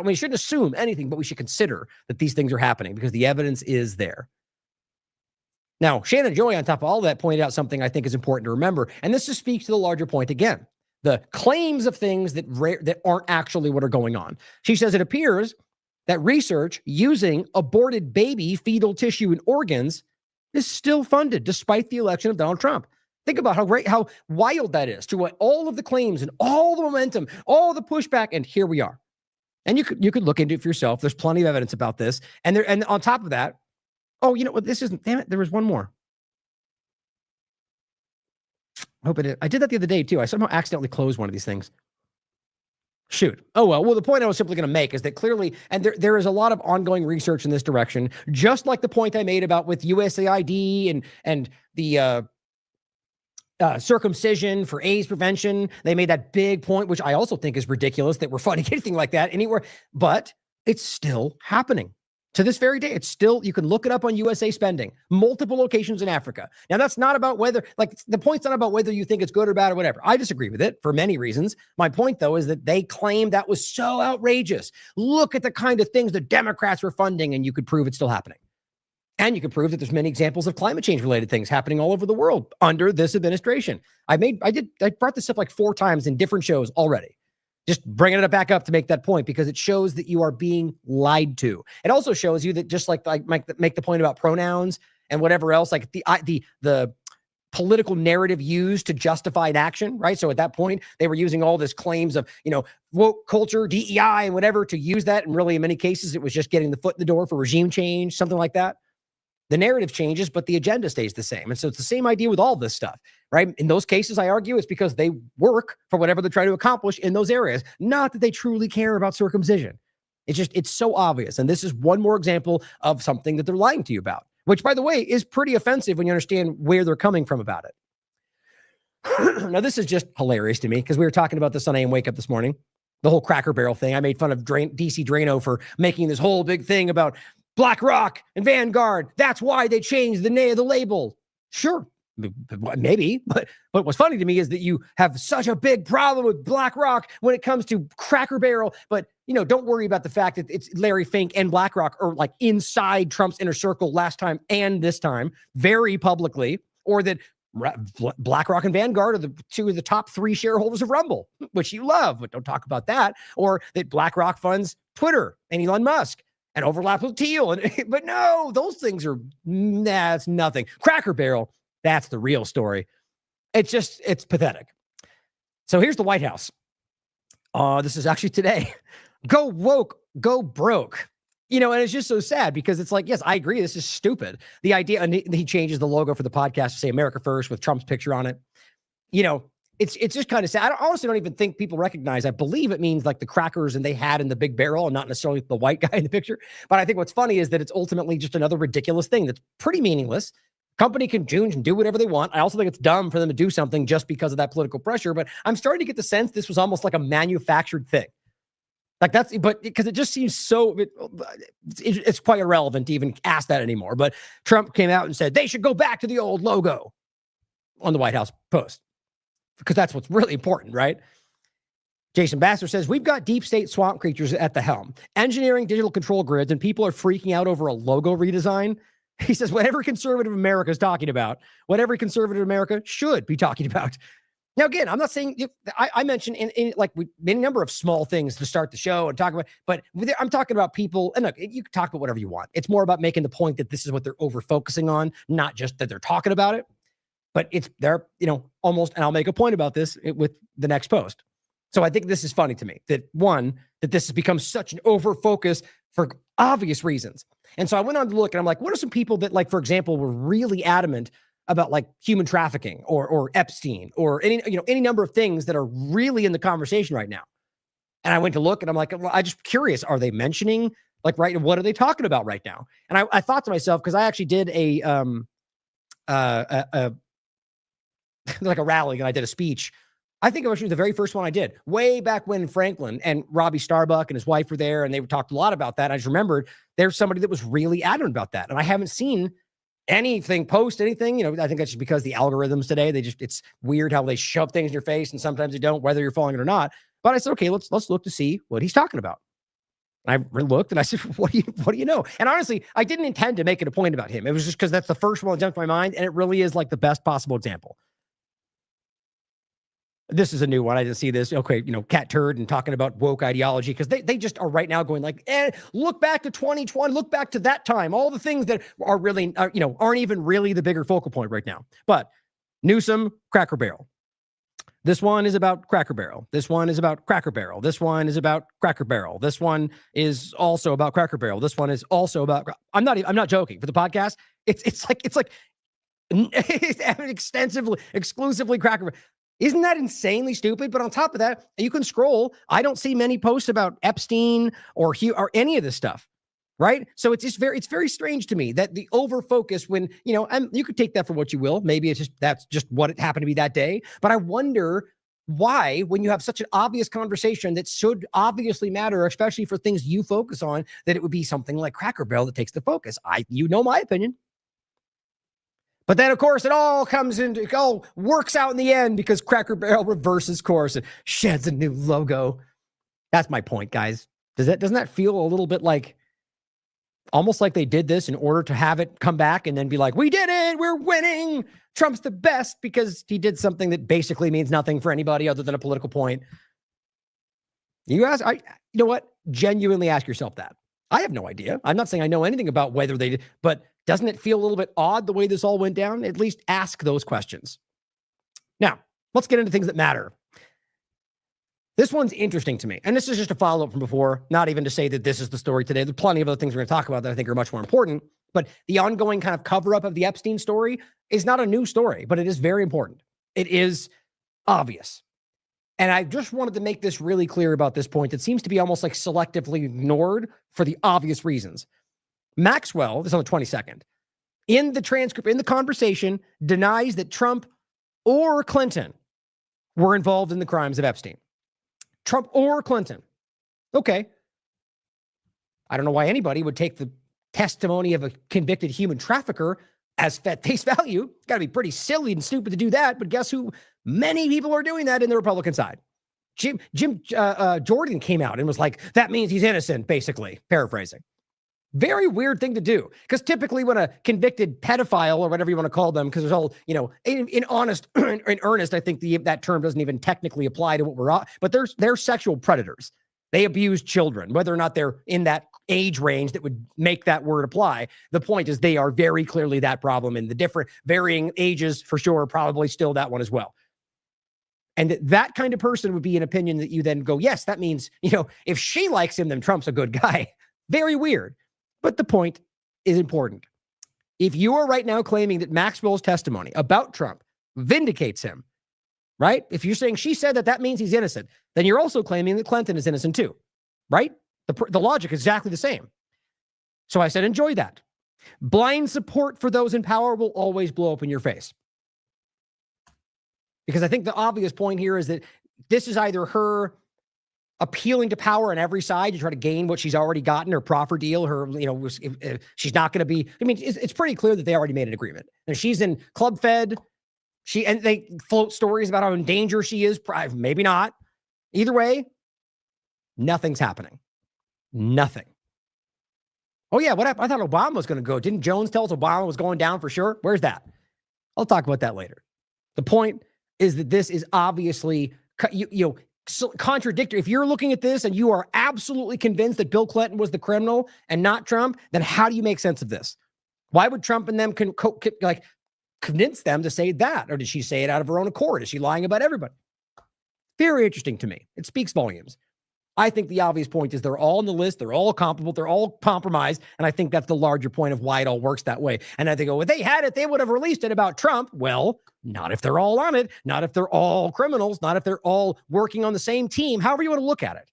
We shouldn't assume anything, but we should consider that these things are happening because the evidence is there. Now, Shannon Joy, on top of all that, pointed out something I think is important to remember, and this just speaks to the larger point again. The claims of things that aren't actually what are going on. She says it appears that research using aborted baby fetal tissue and organs is still funded despite the election of Donald Trump. Think about how wild that is to what all of the claims and all the momentum, all the pushback, and here we are. And you could look into it for yourself. There's plenty of evidence about this. And on top of that, this isn't, damn it, there was one more. I did that the other day too. I somehow accidentally closed one of these things. Shoot. Oh, well, the point I was simply going to make is that clearly, and there is a lot of ongoing research in this direction, just like the point I made about with USAID and the circumcision for AIDS prevention. They made that big point, which I also think is ridiculous that we're funding anything like that anywhere, but it's still happening. To this very day, it's still, you can look it up on USA Spending, multiple locations in Africa. Now, that's not about whether, the point's not about whether you think it's good or bad or whatever. I disagree with it for many reasons. My point, though, is that they claim that was so outrageous. Look at the kind of things the Democrats were funding, and you could prove it's still happening. And you can prove that there's many examples of climate change related things happening all over the world under this administration. I brought this up 4 times in different shows already. Just bringing it back up to make that point because it shows that you are being lied to. It also shows you that just like make the point about pronouns and whatever else, the political narrative used to justify an action, right? So at that point, they were using all this claims of, woke culture, DEI, and whatever to use that. And really, in many cases, it was just getting the foot in the door for regime change, something like that. The narrative changes, but the agenda stays the same. And so it's the same idea with all this stuff, right? In those cases, I argue it's because they work for whatever they're trying to accomplish in those areas, not that they truly care about circumcision. It's so obvious. And this is one more example of something that they're lying to you about, which, by the way, is pretty offensive when you understand where they're coming from about it. Now, this is just hilarious to me because we were talking about this on AM Wake Up this morning, the whole Cracker Barrel thing. I made fun of DC Drano for making this whole big thing about BlackRock and Vanguard. That's why they changed the name of the label. Sure, maybe. But what's funny to me is that you have such a big problem with BlackRock when it comes to Cracker Barrel. But, don't worry about the fact that it's Larry Fink and BlackRock are inside Trump's inner circle last time and this time very publicly, or that BlackRock and Vanguard are two of the top 3 shareholders of Rumble, which you love, but don't talk about that. Or that BlackRock funds Twitter and Elon Musk and overlap with Teal. But no, those things are, it's nothing. Cracker Barrel, that's the real story. It's pathetic. So here's the White House. This is actually today. Go woke, go broke. And it's just so sad because it's yes, I agree. This is stupid. The idea, and he changes the logo for the podcast to say America First with Trump's picture on it. it's just kind of sad. I honestly don't even think people recognize. I believe it means like the crackers and they had in the big barrel and not necessarily the white guy in the picture. But I think what's funny is that it's ultimately just another ridiculous thing that's pretty meaningless. Company can change and do whatever they want. I also think it's dumb for them to do something just because of that political pressure. But I'm starting to get the sense this was almost like a manufactured thing. Like that's, but because it just seems so, it's quite irrelevant to even ask that anymore. But Trump came out and said they should go back to the old logo on the White House Post, because that's what's really important, right? Jason Bassler says, we've got deep state swamp creatures at the helm, engineering digital control grids, and people are freaking out over a logo redesign. He says, whatever conservative America is talking about, what every conservative America should be talking about. Now, again, I'm not saying, I mentioned in like we made a number of small things to start the show and talk about, but I'm talking about people, and look, you can talk about whatever you want. It's more about making the point that this is what they're over focusing on, not just that they're talking about it, but it's they're, almost, and I'll make a point about this with the next post. So I think this is funny to me that this has become such an over focus for obvious reasons. And so I went on to look and I'm like, what are some people that, like, for example, were really adamant about like human trafficking or Epstein or any number of things that are really in the conversation right now. And I went to look and I'm like, well, I'm just curious. Are they mentioning like, right? What are they talking about right now? And I thought to myself, because I actually did like a rally and I did a speech. I think it was the very first one I did way back when Franklin and Robbie Starbuck and his wife were there. And they talked a lot about that. I just remembered there's somebody that was really adamant about that. And I haven't seen anything post anything, I think that's just because the algorithms today, it's weird how they shove things in your face and sometimes they don't, whether you're following it or not. But I said, okay, let's look to see what he's talking about. And I looked and I said, what do you know? And honestly, I didn't intend to make it a point about him. It was just because that's the first one that jumped to my mind. And it really is like the best possible example. This is a new one. I didn't see this. Okay, Cat Turd and talking about woke ideology, because they just are right now going like, look back to 2020, look back to that time, all the things that are really, aren't even really the bigger focal point right now. But Newsom, Cracker Barrel. This one is about Cracker Barrel. This one is about Cracker Barrel. This one is about Cracker Barrel. This one is also about Cracker Barrel. This one is also about. I'm not joking. For the podcast, it's like exclusively Cracker Barrel. Isn't that insanely stupid? But on top of that, you can scroll. I don't see many posts about Epstein or any of this stuff, right? So it's just it's very strange to me that the over focus when, and you could take that for what you will. Maybe that's just what it happened to be that day. But I wonder why, when you have such an obvious conversation that should obviously matter, especially for things you focus on, that it would be something like Cracker Barrel that takes the focus. My opinion. But then, of course, it all works out in the end because Cracker Barrel reverses course and sheds a new logo. That's my point, guys. Doesn't that feel a little bit like, almost like they did this in order to have it come back and then be like, we did it, we're winning, Trump's the best, because he did something that basically means nothing for anybody other than a political point. You know what? Genuinely ask yourself that. I have no idea. I'm not saying I know anything about whether they did, but doesn't it feel a little bit odd the way this all went down? At least ask those questions. Now, let's get into things that matter. This one's interesting to me. And this is just a follow-up from before, not even to say that this is the story today. There's plenty of other things we're going to talk about that I think are much more important. But the ongoing kind of cover-up of the Epstein story is not a new story, but it is very important. It is obvious. And I just wanted to make this really clear about this point. It seems to be almost like selectively ignored for the obvious reasons. Maxwell, this is on the 22nd, in the transcript, in the conversation, denies that Trump or Clinton were involved in the crimes of Epstein. Trump or Clinton. Okay. I don't know why anybody would take the testimony of a convicted human trafficker as face value. It's got to be pretty silly and stupid to do that. But guess who? Many people are doing that in the Republican side. Jim Jordan came out and was like, that means he's innocent, basically, paraphrasing. Very weird thing to do, because typically when a convicted pedophile or whatever you want to call them, because there's all, in earnest, I think that term doesn't even technically apply to what we're on, but they're sexual predators. They abuse children, whether or not they're in that age range that would make that word apply. The point is they are very clearly that problem in the different varying ages, for sure, probably still that one as well. And that kind of person would be an opinion that you then go, yes, that means, if she likes him, then Trump's a good guy. Very weird. But the point is important. If you are right now claiming that Maxwell's testimony about Trump vindicates him, right? If you're saying she said that, that means he's innocent, then you're also claiming that Clinton is innocent too, right? The logic is exactly the same. So I said, enjoy that. Blind support for those in power will always blow up in your face. Because I think the obvious point here is that this is either her appealing to power on every side to try to gain what she's already gotten, her proffer deal, her, if she's not going to be, I mean, it's pretty clear that they already made an agreement. And she's in Club Fed. And they float stories about how in danger she is. Maybe not. Either way, nothing's happening. Nothing. Oh, yeah. What happened? I thought Obama was going to go. Didn't Jones tell us Obama was going down for sure? Where's that? I'll talk about that later. The point is that this is obviously, contradictory. If you're looking at this and you are absolutely convinced that Bill Clinton was the criminal and not Trump, then how do you make sense of this? Why would Trump and them convince them to say that? Or did she say it out of her own accord? Is she lying about everybody? Very interesting to me. It speaks volumes. I think the obvious point is they're all on the list. They're all comparable. They're all compromised. And I think that's the larger point of why it all works that way. And I think, if they had it, they would have released it about Trump. Well, not if they're all on it. Not if they're all criminals. Not if they're all working on the same team. However you want to look at it.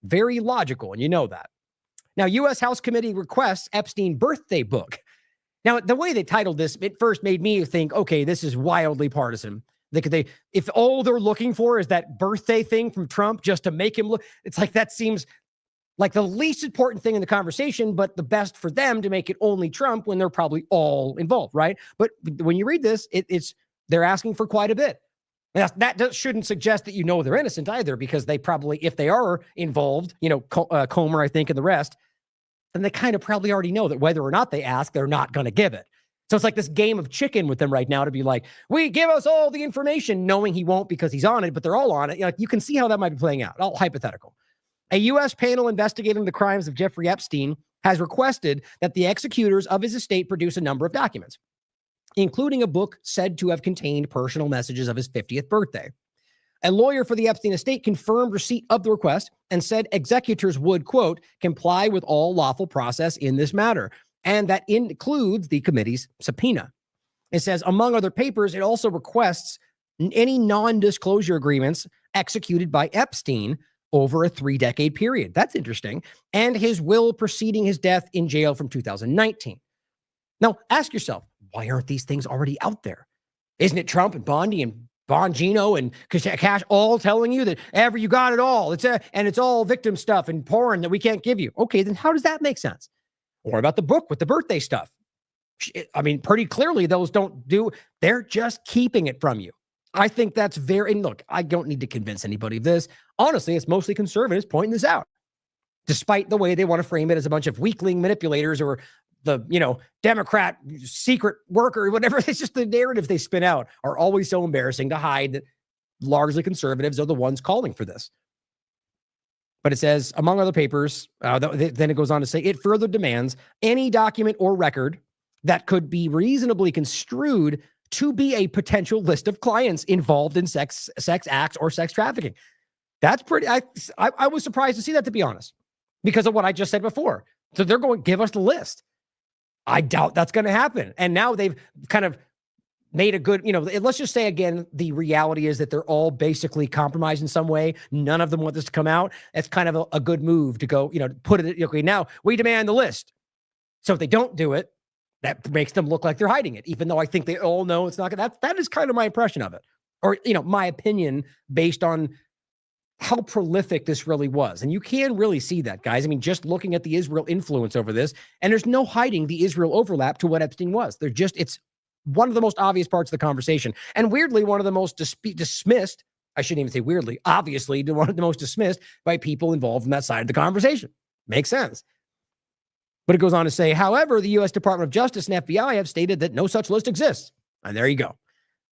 Very logical. And you know that. Now, U.S. House Committee requests Epstein birthday book. Now, the way they titled this, it first made me think, okay, this is wildly partisan. If all they're looking for is that birthday thing from Trump just to make him look, it's like that seems like the least important thing in the conversation, but the best for them to make it only Trump when they're probably all involved, right? But when you read this, they're asking for quite a bit. And that shouldn't suggest that they're innocent either, because they probably, if they are involved, Comer, I think, and the rest, then they kind of probably already know that whether or not they ask, they're not going to give it. So it's like this game of chicken with them right now to be like, we give us all the information, knowing he won't because he's on it, but they're all on it. You can see how that might be playing out. All hypothetical. A U.S. panel investigating the crimes of Jeffrey Epstein has requested that the executors of his estate produce a number of documents, including a book said to have contained personal messages of his 50th birthday. A lawyer for the Epstein estate confirmed receipt of the request and said executors would, quote, comply with all lawful process in this matter. And that includes the committee's subpoena. It says, among other papers, it also requests any non-disclosure agreements executed by Epstein over a 3-decade period. That's interesting. And his will preceding his death in jail from 2019. Now, ask yourself, why aren't these things already out there? Isn't it Trump and Bondi and Bongino and Cash all telling you that you got it all? And it's all victim stuff and porn that we can't give you. Okay, then how does that make sense? Or about the book with the birthday stuff? I mean, pretty clearly those they're just keeping it from you. I think that's and look, I don't need to convince anybody of this. Honestly, it's mostly conservatives pointing this out, despite the way they want to frame it as a bunch of weakling manipulators or the, Democrat secret worker or whatever. It's just the narrative they spin out are always so embarrassing to hide that largely conservatives are the ones calling for this. But it says, among other papers, then it goes on to say, it further demands any document or record that could be reasonably construed to be a potential list of clients involved in sex acts or sex trafficking. That's pretty, I was surprised to see that, to be honest, because of what I just said before. So they're going to give us the list. I doubt that's going to happen. And now they've kind of made a good, let's just say again, the reality is that they're all basically compromised in some way. None of them want this to come out. It's kind of a good move to go, put it, okay, now we demand the list. So if they don't do it, that makes them look like they're hiding it, even though I think they all know it's not going to, that is kind of my impression of it. Or, my opinion based on how prolific this really was. And you can really see that, guys. I mean, just looking at the Israel influence over this, and there's no hiding the Israel overlap to what Epstein was. It's one of the most obvious parts of the conversation. And weirdly, one of the most dismissed, I shouldn't even say weirdly, obviously, one of the most dismissed by people involved in that side of the conversation. Makes sense. But it goes on to say, however, the U.S. Department of Justice and FBI have stated that no such list exists. And there you go.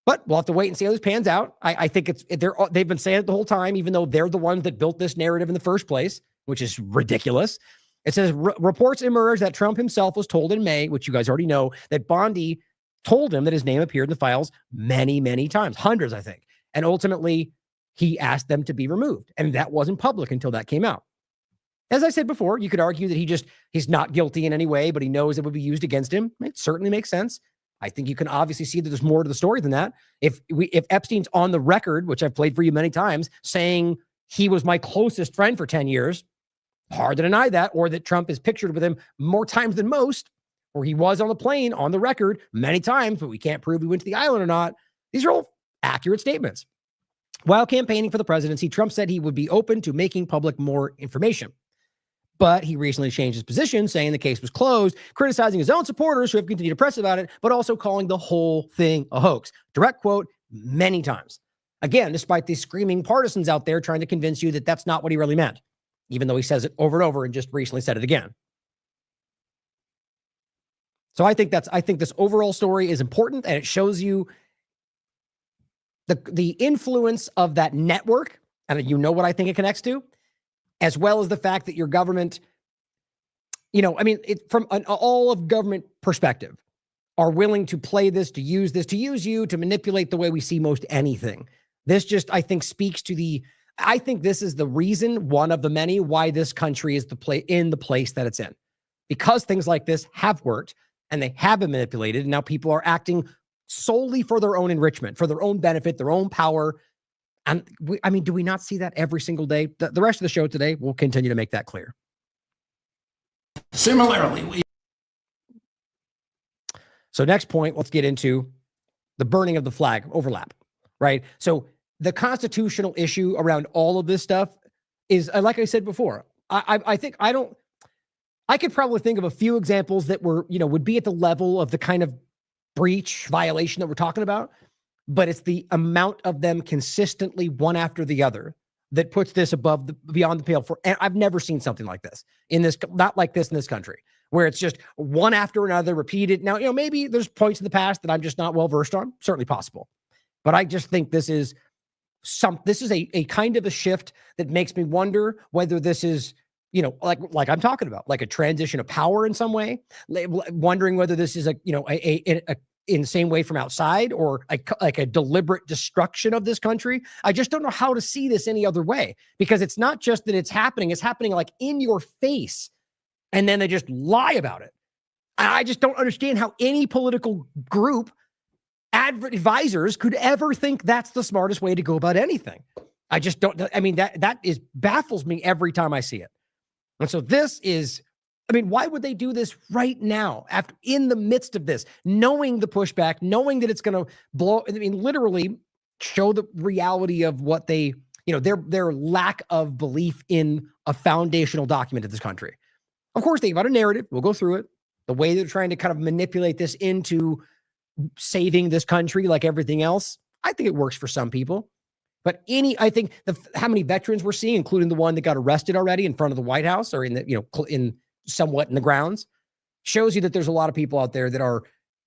But we'll have to wait and see how this pans out. I think they've been saying it the whole time, even though they're the ones that built this narrative in the first place, which is ridiculous. It says, reports emerged that Trump himself was told in May, which you guys already know, that Bondi told him that his name appeared in the files many, many times, hundreds, I think. And ultimately, he asked them to be removed. And that wasn't public until that came out. As I said before, you could argue that he's not guilty in any way, but he knows it would be used against him. It certainly makes sense. I think you can obviously see that there's more to the story than that. If Epstein's on the record, which I've played for you many times, saying he was my closest friend for 10 years, hard to deny that, or that Trump is pictured with him more times than most, or he was on the plane on the record many times, but we can't prove he went to the island or not. These are all accurate statements. While campaigning for the presidency, Trump said he would be open to making public more information. But he recently changed his position, saying the case was closed, criticizing his own supporters who have continued to press about it, but also calling the whole thing a hoax. Direct quote, many times. Again, despite these screaming partisans out there trying to convince you that that's not what he really meant, even though he says it over and over and just recently said it again. So I think this overall story is important, and it shows you the influence of that network, and you know what I think it connects to, as well as the fact that your government, from an all of government perspective, are willing to play this, to use you, to manipulate the way we see most anything. This just, I think, speaks to I think this is the reason, one of the many, why this country is in the place that it's in. Because things like this have worked and they have been manipulated, and now people are acting solely for their own enrichment, for their own benefit, their own power. And do we not see that every single day? The rest of the show today will continue to make that clear. Similarly, So next point, let's get into the burning of the flag overlap, right? So the constitutional issue around all of this stuff is, like I said before, I could probably think of a few examples that would be at the level of the kind of breach violation that we're talking about, but it's the amount of them consistently one after the other that puts this beyond the pale and I've never seen something like this not like this in this country, where it's just one after another repeated. Now, maybe there's points in the past that I'm just not well versed on, certainly possible, but I just think this is a kind of a shift that makes me wonder whether this is, like I'm talking about, like a transition of power in some way, wondering whether this is in the same way from outside, or like a deliberate destruction of this country. I just don't know how to see this any other way, because it's not just that it's happening like in your face, and then they just lie about it. I just don't understand how any political group, advisors, could ever think that's the smartest way to go about anything. I just don't. That baffles me every time I see it. And so this is, why would they do this right now, in the midst of this, knowing the pushback, knowing that it's going to blow, literally show the reality of what they, their lack of belief in a foundational document of this country. Of course, they've got a narrative. We'll go through it. The way they're trying to kind of manipulate this into saving this country, like everything else, I think it works for some people. But I think how many veterans we're seeing, including the one that got arrested already in front of the White House, or in somewhat in the grounds, shows you that there's a lot of people out there that are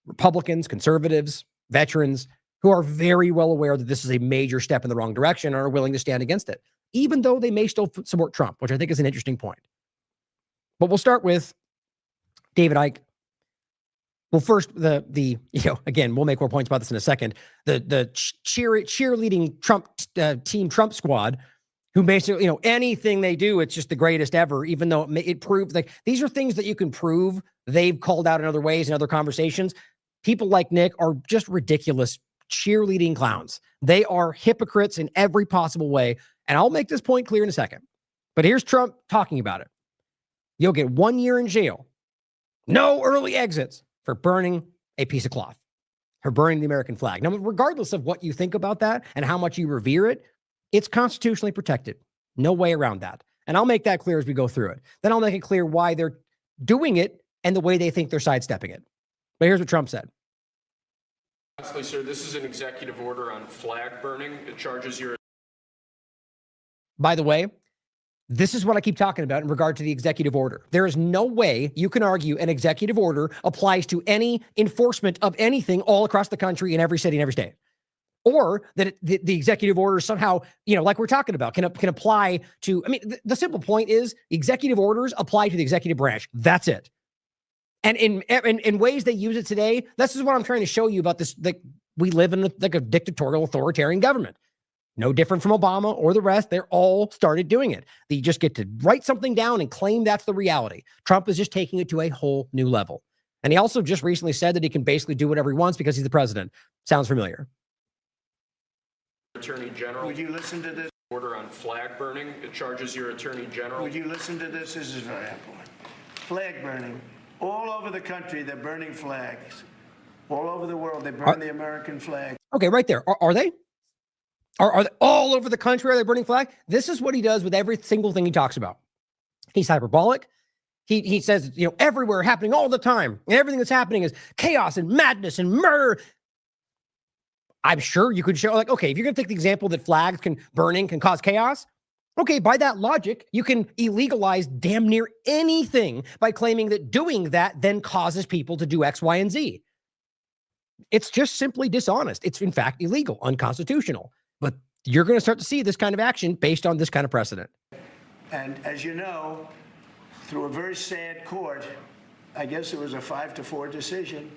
Republicans, conservatives, veterans, who are very well aware that this is a major step in the wrong direction and are willing to stand against it, even though they may still support Trump, which I think is an interesting point. But we'll start with David Icke. Well, first, again, we'll make more points about this in a second. The cheerleading Trump team Trump squad, who basically, anything they do, it's just the greatest ever, even though it proved, like, these are things that you can prove they've called out in other ways, in other conversations. People like Nick are just ridiculous cheerleading clowns. They are hypocrites in every possible way. And I'll make this point clear in a second. But here's Trump talking about it. You'll get 1 year in jail, no early exits, for burning a piece of cloth, for burning the American flag. Now, regardless of what you think about that and how much you revere it, it's constitutionally protected. No way around that. And I'll make that clear as we go through it. Then I'll make it clear why they're doing it and the way they think they're sidestepping it. But here's what Trump said. Lastly, sir, this is an executive order on flag burning. It charges your... By the way, this is what I keep talking about in regard to the executive order. There is no way you can argue an executive order applies to any enforcement of anything all across the country in every city and every state. Or that the executive order somehow, like we're talking about, can apply to, the simple point is executive orders apply to the executive branch. That's it. And in ways they use it today, this is what I'm trying to show you about this, that we live in a dictatorial, authoritarian government. No different from Obama or the rest. They're all started doing it. They just get to write something down and claim that's the reality. Trump is just taking it to a whole new level. And he also just recently said that he can basically do whatever he wants because he's the president. Sounds familiar. Attorney General. Would you listen to this? Order on flag burning. It charges your Attorney General. Would you listen to this? This is very important. Flag burning. All over the country, they're burning flags. All over the world, they burn the American flag. Okay, right there. Are they? Are they all over the country? Are they burning flag? This is what he does with every single thing he talks about. He's hyperbolic. He says, everywhere, happening all the time. And everything that's happening is chaos and madness and murder. I'm sure you could show, okay, if you're going to take the example that flags burning can cause chaos, okay, by that logic, you can illegalize damn near anything by claiming that doing that then causes people to do X, Y, and Z. It's just simply dishonest. It's, in fact, illegal, unconstitutional. But you're going to start to see this kind of action based on this kind of precedent. And as you know, through a very sad court, I guess it was a 5-4 decision,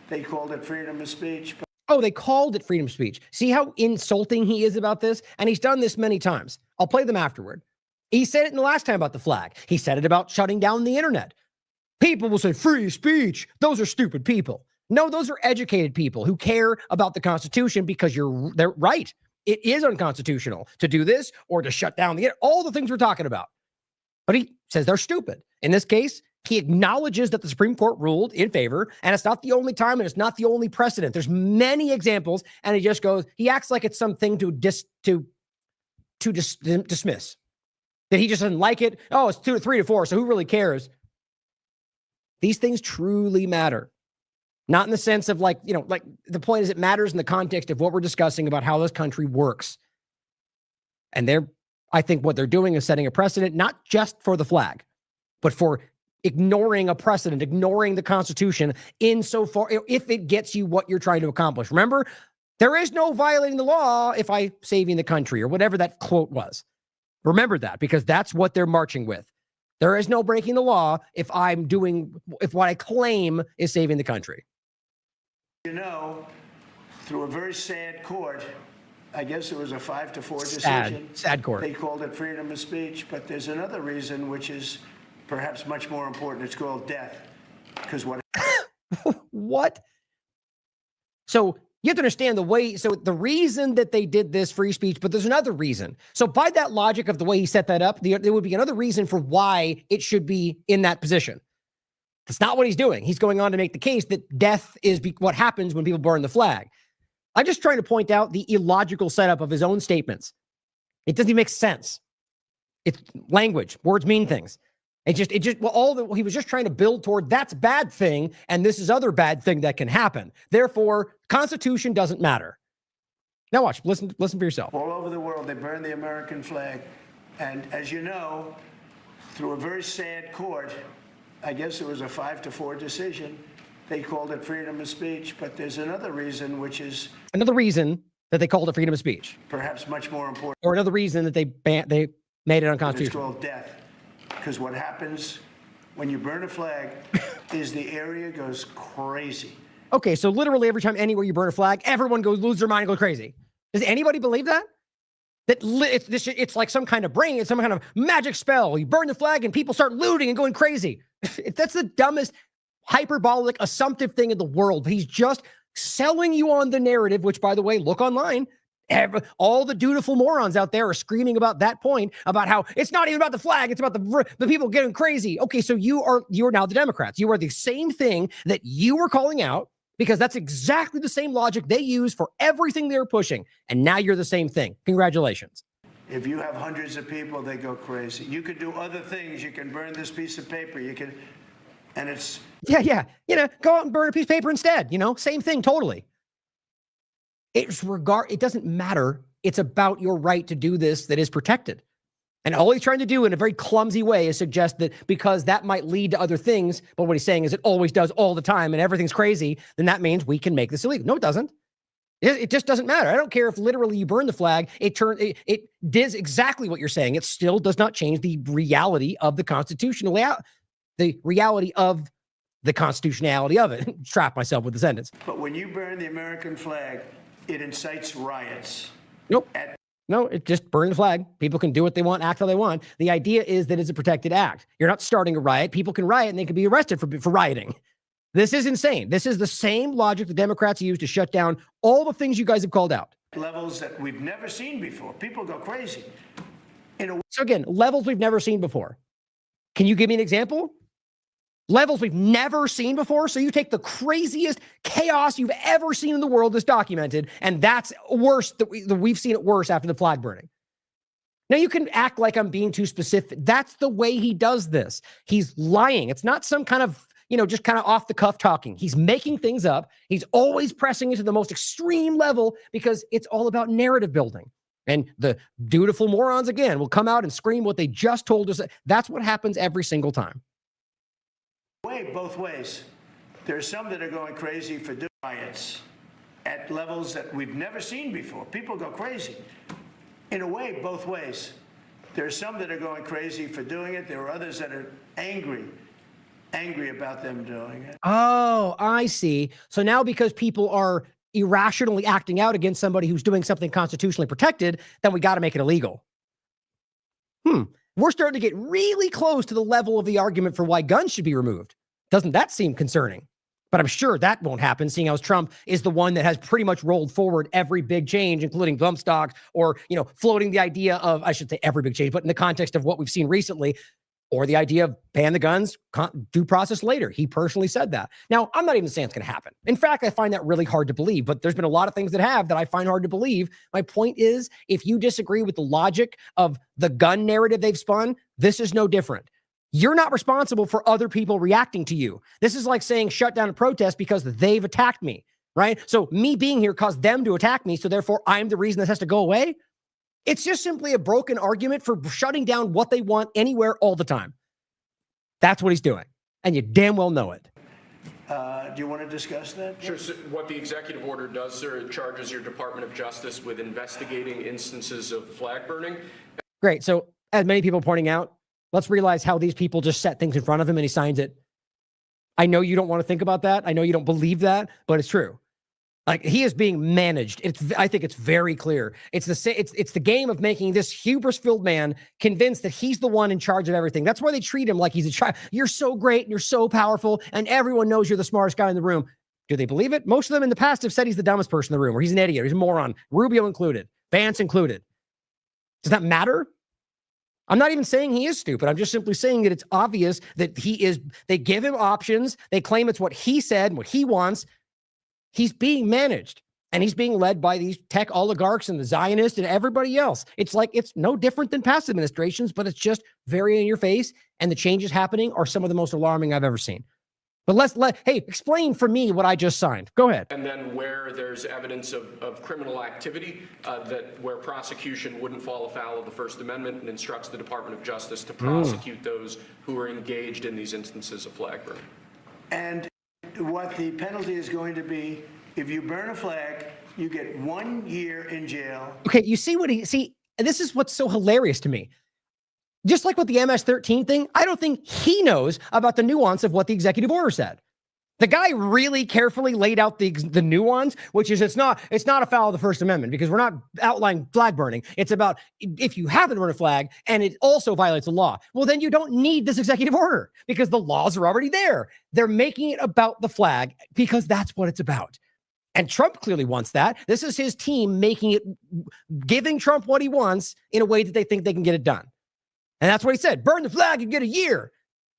they called it freedom of speech. Oh, they called it freedom of speech. See how insulting he is about this? And he's done this many times. I'll play them afterward. He said it in the last time about the flag. He said it about shutting down the internet. People will say free speech. Those are stupid people. No, those are educated people who care about the Constitution because they're right. It is unconstitutional to do this or to shut down the internet, all the things we're talking about. But he says they're stupid. In this case, he acknowledges that the Supreme Court ruled in favor, and it's not the only time, and it's not the only precedent. There's many examples, and he just goes, he acts like it's something to dismiss. That he just doesn't like it. Oh, it's 2 to 3 to 4, so who really cares? These things truly matter. Not in the sense of the point is it matters in the context of what we're discussing about how this country works. And I think what they're doing is setting a precedent, not just for the flag, but for ignoring a precedent, ignoring the Constitution insofar if it gets you what you're trying to accomplish. Remember, there is no violating the law if I'm saving the country or whatever that quote was. Remember that, because that's what they're marching with. There is no breaking the law if what I claim is saving the country. Through a very sad court, I guess it was a 5-4 decision. Sad court. They called it freedom of speech, but there's another reason which is perhaps much more important. It's called death. Because what? What? So you have to understand the reason that they did this free speech, but there's another reason. So by that logic of the way he set that up, there would be another reason for why it should be in that position. That's not what he's doing. He's going on to make the case that death is what happens when people burn the flag. I'm just trying to point out the illogical setup of his own statements. It doesn't even make sense. It's language. Words mean things. He was just trying to build toward that's bad thing, and this is other bad thing that can happen. Therefore, Constitution doesn't matter. Now watch. Listen for yourself. All over the world, they burn the American flag. And as you know, through a very sad court, I guess it was a 5-4 decision, they called it freedom of speech. But there's another reason, which is another reason that they called it freedom of speech, perhaps much more important, or another reason that they made it unconstitutional. It's called death. Because what happens when you burn a flag is the area goes crazy. Okay, so literally every time anywhere you burn a flag, everyone lose their mind and go crazy. Does anybody believe that? It's like some kind of brain, it's some kind of magic spell. You burn the flag and people start looting and going crazy. That's the dumbest, hyperbolic, assumptive thing in the world. He's just selling you on the narrative, which, by the way, look online. All the dutiful morons out there are screaming about that point, about how it's not even about the flag, it's about the people getting crazy. Okay, so you are now the Democrats. You are the same thing that you were calling out, because that's exactly the same logic they use for everything they're pushing. And now you're the same thing. Congratulations. If you have hundreds of people, they go crazy. You could do other things. You can burn this piece of paper. And it's... Yeah. Go out and burn a piece of paper instead. Same thing, totally. It doesn't matter. It's about your right to do this that is protected. And all he's trying to do in a very clumsy way is suggest that because that might lead to other things, but what he's saying is it always does all the time and everything's crazy, then that means we can make this illegal. No, it doesn't. It just doesn't matter. I don't care if literally you burn the flag. It does exactly what you're saying. It still does not change the reality of the the reality of the constitutionality of it. Trap myself with the sentence. But when you burn the American flag, it incites riots. Nope. No, it just burn the flag. People can do what they want, act how they want. The idea is that it's a protected act. You're not starting a riot. People can riot and they can be arrested for rioting. This is insane. This is the same logic the Democrats use to shut down all the things you guys have called out. Levels that we've never seen before. People go crazy. So again, levels we've never seen before. Can you give me an example? Levels we've never seen before. So you take the craziest chaos you've ever seen in the world that's documented, and that's worse, that we've seen it worse after the flag burning. Now, you can act like I'm being too specific. That's the way he does this. He's lying. It's not some kind of, just kind of off the cuff talking. He's making things up. He's always pressing it to the most extreme level because it's all about narrative building. And the dutiful morons, again, will come out and scream what they just told us. That's what happens every single time. Both ways. There's some that are going crazy for doing riots at levels that we've never seen before. People go crazy. In a way, both ways. There's some that are going crazy for doing it. There are others that are angry about them doing it. Oh, I see. So now because people are irrationally acting out against somebody who's doing something constitutionally protected, then we got to make it illegal. We're starting to get really close to the level of the argument for why guns should be removed. Doesn't that seem concerning? But I'm sure that won't happen, seeing as Trump is the one that has pretty much rolled forward every big change, including bump stocks, or, floating the idea of, I should say every big change, but in the context of what we've seen recently, or the idea of ban the guns, due process later. He personally said that. Now, I'm not even saying it's going to happen. In fact, I find that really hard to believe, but there's been a lot of things that I find hard to believe. My point is, if you disagree with the logic of the gun narrative they've spun, this is no different. You're not responsible for other people reacting to you. This is like saying shut down a protest because they've attacked me, right? So me being here caused them to attack me, so therefore I'm the reason this has to go away. It's just simply a broken argument for shutting down what they want anywhere all the time. That's what he's doing, and you damn well know it. Do you want to discuss that? Sure. So what the executive order does, sir, it charges your Department of Justice with investigating instances of flag burning. Great. So as many people are pointing out, let's realize how these people just set things in front of him and he signs it. I know you don't want to think about that. I know you don't believe that, but it's true. Like, he is being managed. I think it's very clear. It's the game of making this hubris-filled man convinced that he's the one in charge of everything. That's why they treat him like he's a child. You're so great and you're so powerful and everyone knows you're the smartest guy in the room. Do they believe it? Most of them in the past have said he's the dumbest person in the room, or he's an idiot, or he's a moron. Rubio included, Vance included. Does that matter? I'm not even saying he is stupid. I'm just simply saying that it's obvious that they give him options. They claim it's what he said and what he wants. He's being managed, and he's being led by these tech oligarchs and the Zionists and everybody else. It's like, it's no different than past administrations, but it's just very in your face, and the changes happening are some of the most alarming I've ever seen. But hey, explain for me what I just signed. Go ahead. And then where there's evidence of criminal activity, where prosecution wouldn't fall afoul of the First Amendment, and instructs the Department of Justice to prosecute those who are engaged in these instances of flag burning. And what the penalty is going to be, if you burn a flag, you get 1 year in jail. Okay, you see this is what's so hilarious to me. Just like with the MS-13 thing, I don't think he knows about the nuance of what the executive order said. The guy really carefully laid out the nuance, which is it's not afoul of the First Amendment, because we're not outlining flag burning. It's about if you happen to burn a flag and it also violates the law, well, then you don't need this executive order because the laws are already there. They're making it about the flag because that's what it's about. And Trump clearly wants that. This is his team making it, giving Trump what he wants in a way that they think they can get it done. And that's what he said. Burn the flag, you get a year.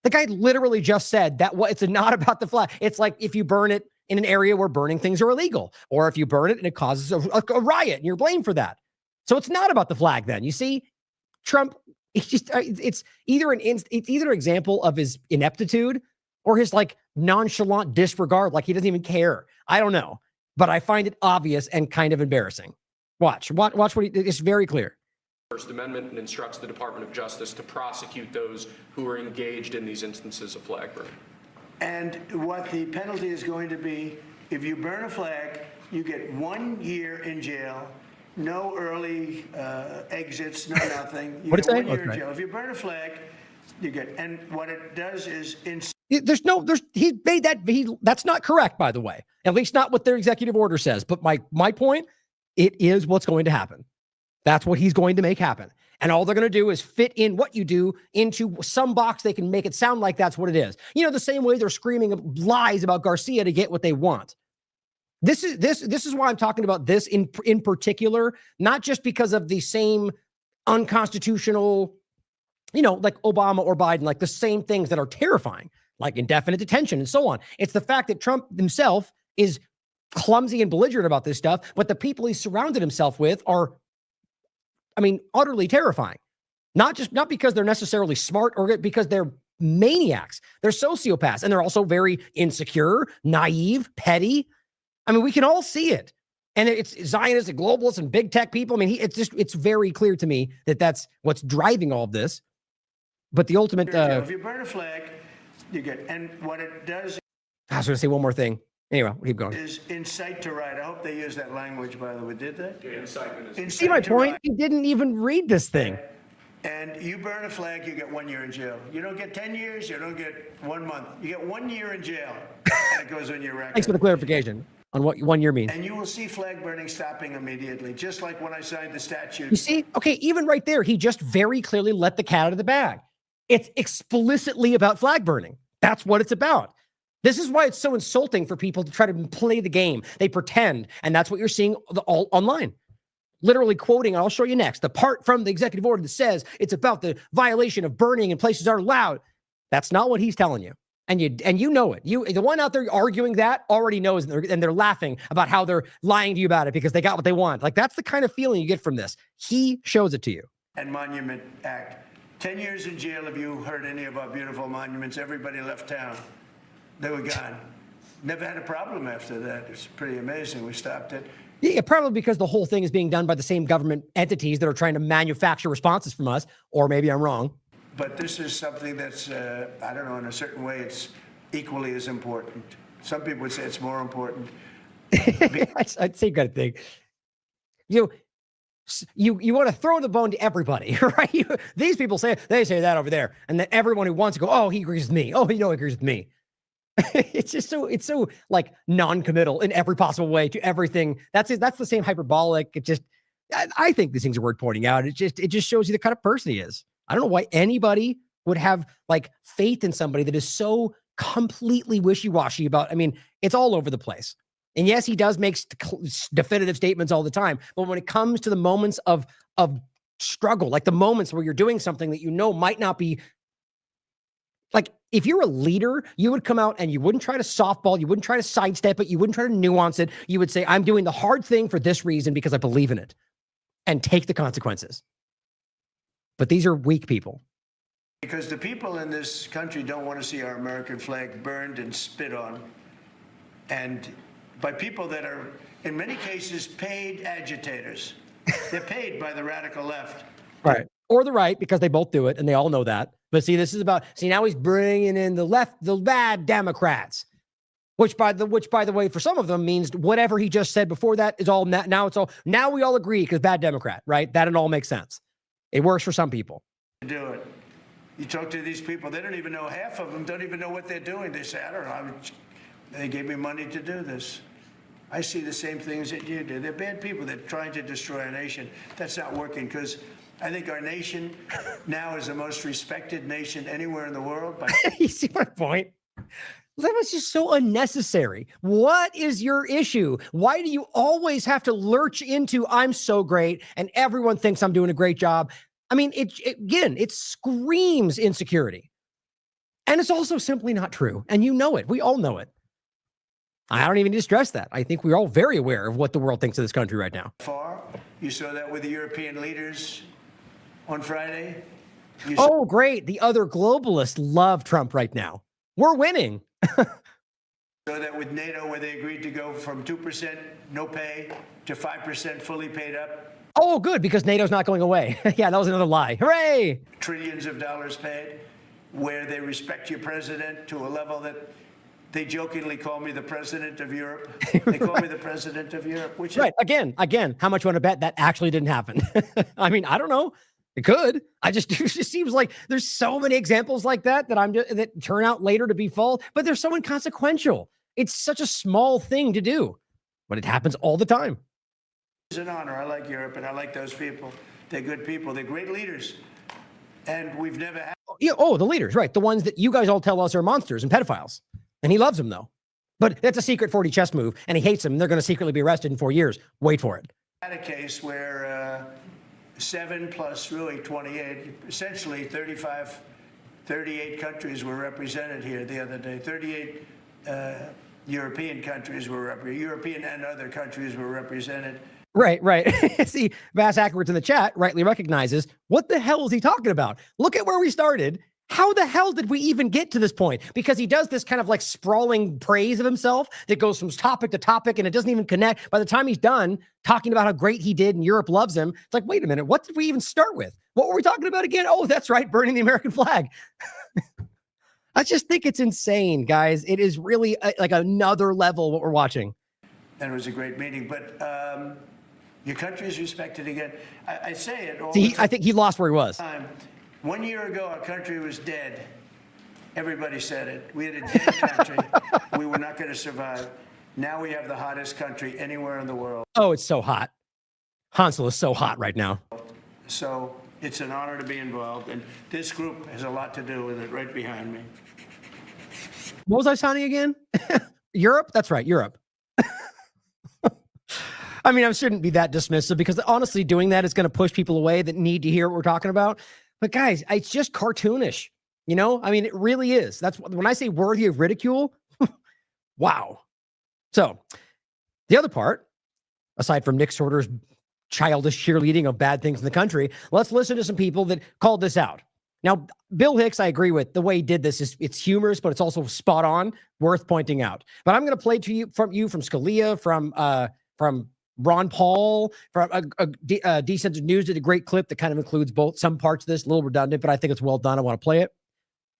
The guy literally just said that it's not about the flag. It's like if you burn it in an area where burning things are illegal, or if you burn it and it causes a riot and you're blamed for that. So it's not about the flag then. You see, Trump, it's either an example of his ineptitude or his like nonchalant disregard, like he doesn't even care. I don't know, but I find it obvious and kind of embarrassing. Watch what it's very clear. First Amendment, and instructs the Department of Justice to prosecute those who are engaged in these instances of flag burning. And what the penalty is going to be, if you burn a flag, you get 1 year in jail, no early exits, no nothing. You What get did it say? 1 year in Okay. jail. If you burn a flag, you get, and what it does is He made that, that's not correct, by the way, at least not what their executive order says. But my point, it is what's going to happen. That's what he's going to make happen. And all they're going to do is fit in what you do into some box they can make it sound like that's what it is. You know, the same way they're screaming lies about Garcia to get what they want. This is why I'm talking about this in particular, not just because of the same unconstitutional, you know, like Obama or Biden, like the same things that are terrifying, like indefinite detention and so on. It's the fact that Trump himself is clumsy and belligerent about this stuff, but the people he's surrounded himself with are, I mean, utterly terrifying. Not because they're necessarily smart or because they're maniacs. They're sociopaths, and they're also very insecure, naive, petty. I mean, we can all see it. And it's Zionists and globalists and big tech people. I mean, it's very clear to me that that's what's driving all of this. But the ultimate... if you burn a flag, you get... And what it does... I was going to say one more thing. Anyway, we'll keep going. ...is incite to riot. I hope they use that language, by the way. Did they? Yeah, incitement is... See my point? He didn't even read this thing. And you burn a flag, you get 1 year in jail. You don't get 10 years, you don't get 1 month. You get 1 year in jail. And it goes on your record. Thanks for the clarification on what 1 year means. And you will see flag burning stopping immediately, just like when I signed the statute. You see? Okay, even right there, he just very clearly let the cat out of the bag. It's explicitly about flag burning. That's what it's about. This is why it's so insulting for people to try to play the game. They pretend, and that's what you're seeing all online. Literally quoting, and I'll show you next, the part from the executive order that says it's about the violation of burning in places that are allowed. That's not what he's telling you. And you know it. The one out there arguing that already knows, and they're laughing about how they're lying to you about it because they got what they want. Like, that's the kind of feeling you get from this. He shows it to you. And Monument Act. 10 years in jail if you hurt any of our beautiful monuments. Everybody left town. They were gone. Never had a problem after that. It's pretty amazing. We stopped it. Yeah, probably because the whole thing is being done by the same government entities that are trying to manufacture responses from us, or maybe I'm wrong. But this is something that's, I don't know, in a certain way, it's equally as important. Some people would say it's more important. I'd say good thing. You want to throw the bone to everybody, right? These people say that over there, and then everyone who wants to go, oh, he agrees with me. Oh, he agrees with me. It's so like non-committal in every possible way to everything. That's the same hyperbolic. I think these things are worth pointing out. It just shows you the kind of person he is. I don't know why anybody would have like faith in somebody that is so completely wishy-washy about. I mean, it's all over the place. And yes, he does make definitive statements all the time. But when it comes to the moments of struggle, like the moments where you're doing something that you know might not be, like, if you're a leader, you would come out and you wouldn't try to softball, you wouldn't try to sidestep it, you wouldn't try to nuance it. You would say, I'm doing the hard thing for this reason because I believe in it, and take the consequences. But these are weak people. Because the people in this country don't want to see our American flag burned and spit on. And by people that are, in many cases, paid agitators. They're paid by the radical left. Right. Or the right, because they both do it, and they all know that. But see, this is about, now he's bringing in the left, the bad Democrats, which by the way, for some of them means whatever he just said before that is all, now we all agree because bad Democrat, right? That it all makes sense. It works for some people. Do it. You talk to these people, they don't even know, half of them don't even know what they're doing. They say, I don't know, they gave me money to do this. I see the same things that you do. They're bad people. They're trying to destroy our nation. That's not working, because I think our nation now is the most respected nation anywhere in the world. You see my point? That was just so unnecessary. What is your issue? Why do you always have to lurch into, I'm so great, and everyone thinks I'm doing a great job? I mean, it screams insecurity. And it's also simply not true. And you know it. We all know it. I don't even need to stress that. I think we're all very aware of what the world thinks of this country right now. You saw that with the European leaders on Friday. Oh, great. The other globalists love Trump right now. We're winning. So that with NATO, where they agreed to go from 2% no pay to 5% fully paid up. Oh, good, because NATO's not going away. Yeah, that was another lie. Hooray! Trillions of dollars paid, where they respect your president to a level that they jokingly call me the president of Europe. They call me the president of Europe, which right. Again, how much you want to bet that actually didn't happen? I mean, I don't know. It could. It just seems like there's so many examples like that that turn out later to be false, but they're so inconsequential. It's such a small thing to do, but it happens all the time. It's an honor. I like Europe, and I like those people. They're good people. They're great leaders. And we've never had. Yeah, oh, the leaders, right. The ones that you guys all tell us are monsters and pedophiles. And he loves them, though. But that's a secret 40 chess move, and he hates them. And they're going to secretly be arrested in 4 years. Wait for it. Had a case where 7 plus really 28, essentially 38 countries were represented here the other day. 38 European countries European and other countries were represented. Right, right. See, Vass Ackerwitz in the chat rightly recognizes, what the hell is he talking about? Look at where we started. How the hell did we even get to this point? Because he does this kind of like sprawling praise of himself that goes from topic to topic and it doesn't even connect. By the time he's done talking about how great he did and Europe loves him, it's like, wait a minute, what did we even start with? What were we talking about again? Oh, that's right, burning the American flag. I just think it's insane, guys. It is really like another level what we're watching. And it was a great meeting, but your country is respected again. I say it all. See, I think he lost where he was. 1 year ago, our country was dead. Everybody said it. We had a dead country. We were not going to survive. Now we have the hottest country anywhere in the world. Oh, it's so hot. Hansel is so hot right now. So it's an honor to be involved. And this group has a lot to do with it right behind me. What was I signing again? Europe? That's right, Europe. I mean, I shouldn't be that dismissive because honestly, doing that is going to push people away that need to hear what we're talking about. But guys, it's just cartoonish, you know? I mean, it really is. That's when I say worthy of ridicule. Wow. So the other part, aside from Nick Sorter's childish cheerleading of bad things in the country, let's listen to some people that called this out. Now, Bill Hicks, I agree with. The way he did this it's humorous, but it's also spot on, worth pointing out. But I'm going to play to you from Scalia, from Ron Paul, from Decentralized News did a great clip that kind of includes both some parts of this, a little redundant, but I think it's well done. I want to play it.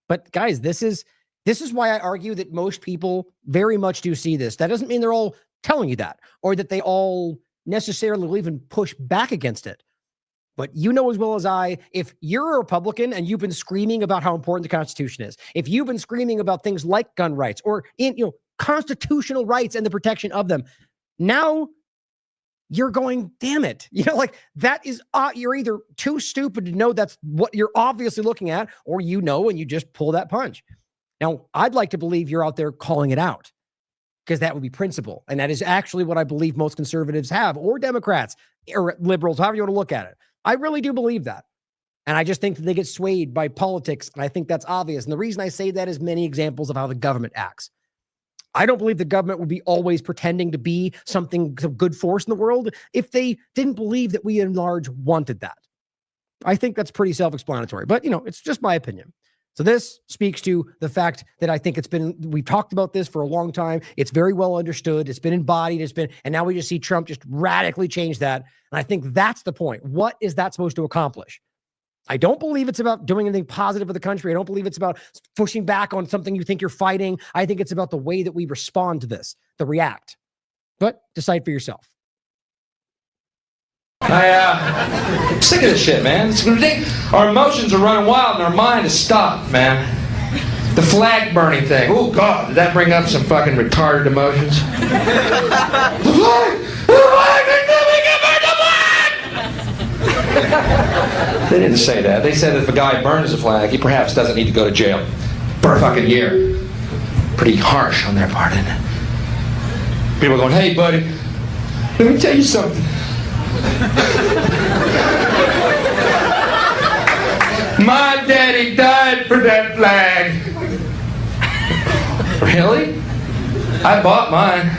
But guys, this is why I argue that most people very much do see this. That doesn't mean they're all telling you that, or that they all necessarily will even push back against it. But you know as well as I, if you're a Republican and you've been screaming about how important the Constitution is, if you've been screaming about things like gun rights or constitutional rights and the protection of them, now you're going, damn it. Like that is, you're either too stupid to know that's what you're obviously looking at, or and you just pull that punch. Now, I'd like to believe you're out there calling it out because that would be principle. And that is actually what I believe most conservatives have, or Democrats or liberals, however you want to look at it. I really do believe that. And I just think that they get swayed by politics. And I think that's obvious. And the reason I say that is many examples of how the government acts. I don't believe the government would be always pretending to be some good force in the world if they didn't believe that we in large wanted that. I think that's pretty self-explanatory, but it's just my opinion. So this speaks to the fact that I think we've talked about this for a long time. It's very well understood. It's been embodied. And now we just see Trump just radically change that. And I think that's the point. What is that supposed to accomplish? I don't believe it's about doing anything positive for the country. I don't believe it's about pushing back on something you think you're fighting. I think it's about the way that we respond to this, the react. But decide for yourself. I'm sick of this shit, man. It's ridiculous. Our emotions are running wild and our mind is stopped, man. The flag burning thing. Oh, God, did that bring up some fucking retarded emotions? The flag! The flag! They didn't say that. They said if a guy burns a flag, he perhaps doesn't need to go to jail for a fucking year. Pretty harsh on their part, isn't it? People are going, hey, buddy, let me tell you something. My daddy died for that flag. Really? I bought mine.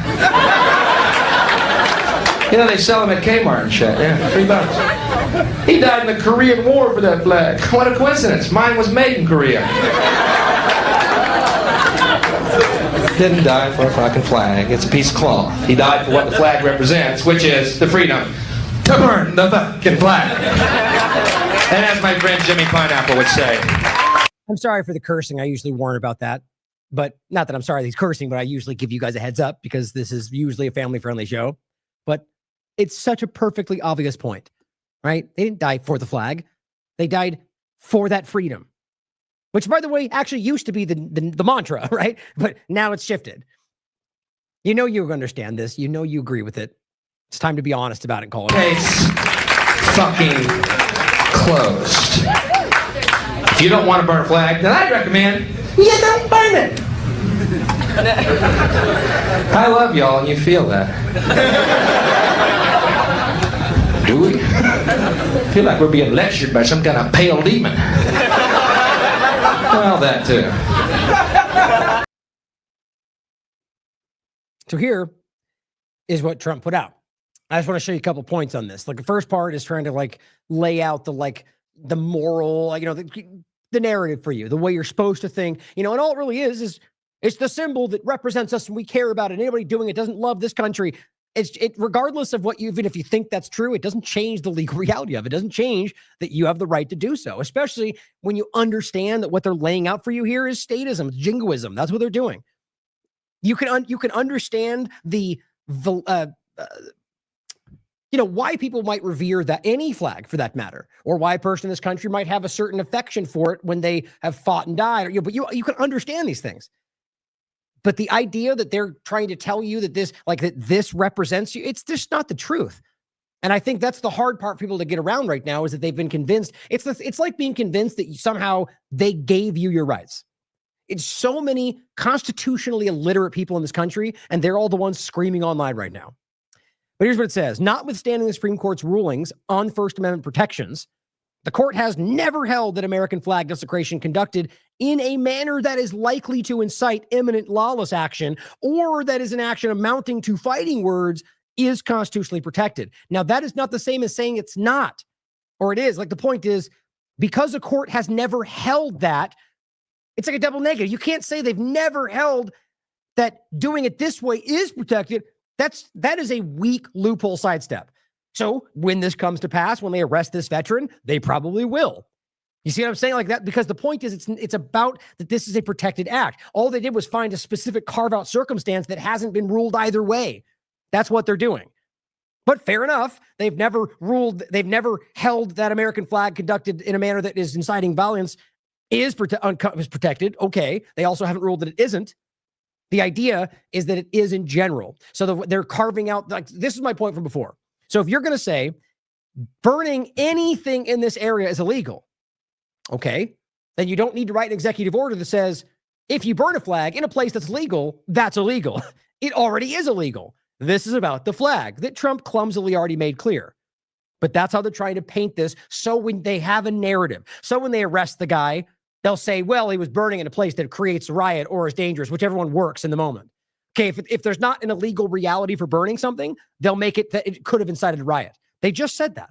They sell them at Kmart and shit. Yeah, $3. He died in the Korean War for that flag. What a coincidence. Mine was made in Korea. Didn't die for a fucking flag. It's a piece of cloth. He died for what the flag represents, which is the freedom to burn the fucking flag. And as my friend Jimmy Pineapple would say. I'm sorry for the cursing. I usually warn about that. But not that I'm sorry that he's cursing, but I usually give you guys a heads up because this is usually a family-friendly show. But it's such a perfectly obvious point, right? They didn't die for the flag. They died for that freedom, which, by the way, actually used to be the mantra, right? But now it's shifted. You understand this. You agree with it. It's time to be honest about it, Colin. Case fucking closed. If you don't want to burn a flag, then I'd recommend you don't burn it. I love y'all, and you feel that. Do we? I feel like we're being lectured by some kind of pale demon. Well, that too. So here is what Trump put out. I just want to show you a couple points on this. Like the first part is trying to like lay out the moral, like, the narrative for you, the way you're supposed to think, and all it really is it's the symbol that represents us and we care about it. Anybody doing it doesn't love this country. It regardless of what even if you think that's true, it doesn't change the legal reality of it. It doesn't change that you have the right to do so, especially when you understand that what they're laying out for you here is statism, it's jingoism. That's what they're doing. You can understand why people might revere that any flag for that matter, or why a person in this country might have a certain affection for it when they have fought and died. But you can understand these things. But the idea that they're trying to tell you that this represents you, it's just not the truth. And I think that's the hard part for people to get around right now is that they've been convinced. It's like being convinced that somehow they gave you your rights. It's so many constitutionally illiterate people in this country, and they're all the ones screaming online right now. But here's what it says. Notwithstanding the Supreme Court's rulings on First Amendment protections, the court has never held that American flag desecration conducted in a manner that is likely to incite imminent lawless action or that is an action amounting to fighting words is constitutionally protected. Now, that is not the same as saying it's not, or it is. Like the point is, because a court has never held that, it's like a double negative. You can't say they've never held that doing it this way is protected. That is a weak loophole sidestep. So when this comes to pass, when they arrest this veteran, they probably will. You see what I'm saying? Like that, because the point is it's about that this is a protected act. All they did was find a specific carve-out circumstance that hasn't been ruled either way. That's what they're doing. But fair enough, they've never held that American flag conducted in a manner that is inciting violence is protected. Okay. They also haven't ruled that it isn't. The idea is that it is in general. So they're carving out, like, this is my point from before. So if you're going to say burning anything in this area is illegal, okay, then you don't need to write an executive order that says, if you burn a flag in a place that's legal, that's illegal. It already is illegal. This is about the flag that Trump clumsily already made clear. But that's how they're trying to paint this. So when they have a narrative, so when they arrest the guy, they'll say, well, he was burning in a place that creates a riot or is dangerous, whichever one works in the moment. Okay, if there's not an illegal reality for burning something, they'll make it that it could have incited a riot. They just said that.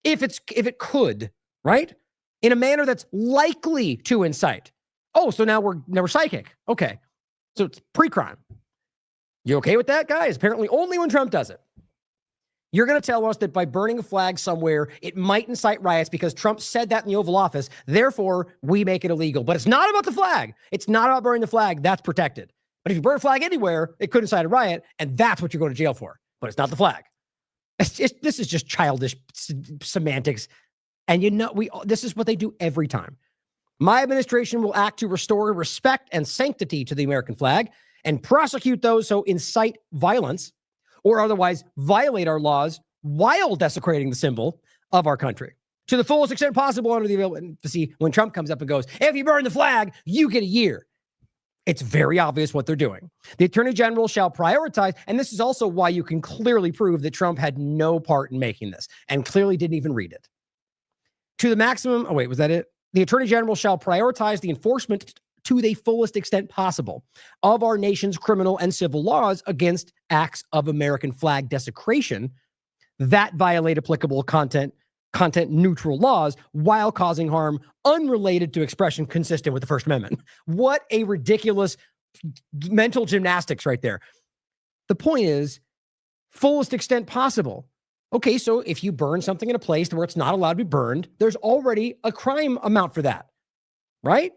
If it could, right? In a manner that's likely to incite. Oh, so now we're psychic. Okay. So it's pre-crime. You okay with that, guys? Apparently only when Trump does it. You're going to tell us that by burning a flag somewhere, it might incite riots because Trump said that in the Oval Office. Therefore, we make it illegal. But it's not about the flag. It's not about burning the flag. That's protected. But if you burn a flag anywhere, it could incite a riot, and that's what you're going to jail for. But it's not the flag. This is just childish semantics. And this is what they do every time. My administration will act to restore respect and sanctity to the American flag and prosecute those who incite violence or otherwise violate our laws while desecrating the symbol of our country to the fullest extent possible under the available. See, when Trump comes up and goes, if you burn the flag, you get a year. It's very obvious what they're doing. The Attorney General shall prioritize, and this is also why you can clearly prove that Trump had no part in making this and clearly didn't even read it. To the maximum, oh wait, was that it? The Attorney General shall prioritize the enforcement to the fullest extent possible of our nation's criminal and civil laws against acts of American flag desecration that violate applicable content neutral laws while causing harm unrelated to expression consistent with the First Amendment. What a ridiculous mental gymnastics right there. The point is, fullest extent possible. Okay, so if you burn something in a place where it's not allowed to be burned, there's already a crime amount for that, right?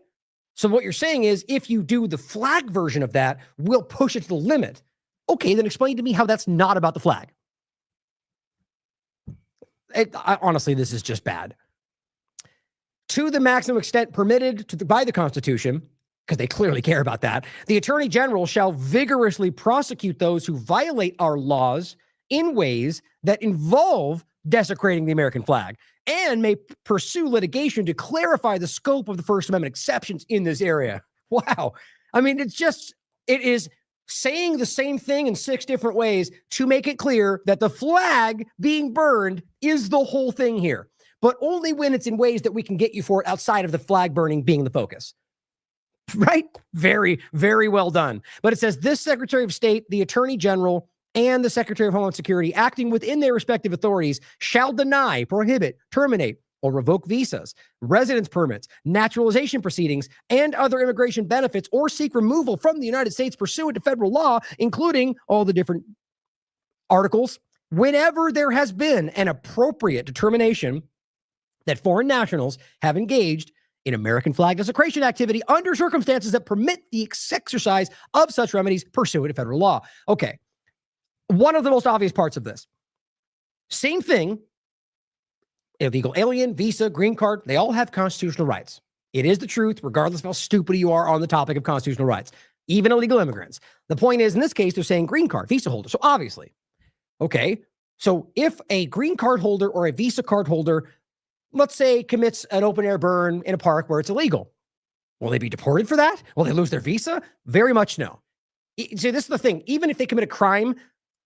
So what you're saying is, if you do the flag version of that, we'll push it to the limit. Okay, then explain to me how that's not about the flag. Honestly, this is just bad. To the maximum extent permitted by the Constitution, because they clearly care about that, the Attorney General shall vigorously prosecute those who violate our laws in ways that involve desecrating the American flag, and may pursue litigation to clarify the scope of the First Amendment exceptions in this area. Wow. I mean, it is saying the same thing in 6 different ways to make it clear that the flag being burned is the whole thing here, but only when it's in ways that we can get you for it outside of the flag burning being the focus. Right? Very, very well done. But it says this Secretary of State, the Attorney General, and the Secretary of Homeland Security, acting within their respective authorities, shall deny, prohibit, terminate, or revoke visas, residence permits, naturalization proceedings, and other immigration benefits, or seek removal from the United States pursuant to federal law, including all the different articles, whenever there has been an appropriate determination that foreign nationals have engaged in American flag desecration activity under circumstances that permit the exercise of such remedies pursuant to federal law. Okay. One of the most obvious parts of this. Same thing. Illegal alien, visa, green card, they all have constitutional rights. It is the truth, regardless of how stupid you are on the topic of constitutional rights, even illegal immigrants. The point is, in this case, they're saying green card, visa holder. So obviously, okay, so if a green card holder or a visa card holder, let's say, commits an open air burn in a park where it's illegal, will they be deported for that? Will they lose their visa? Very much no. So this is the thing. Even if they commit a crime,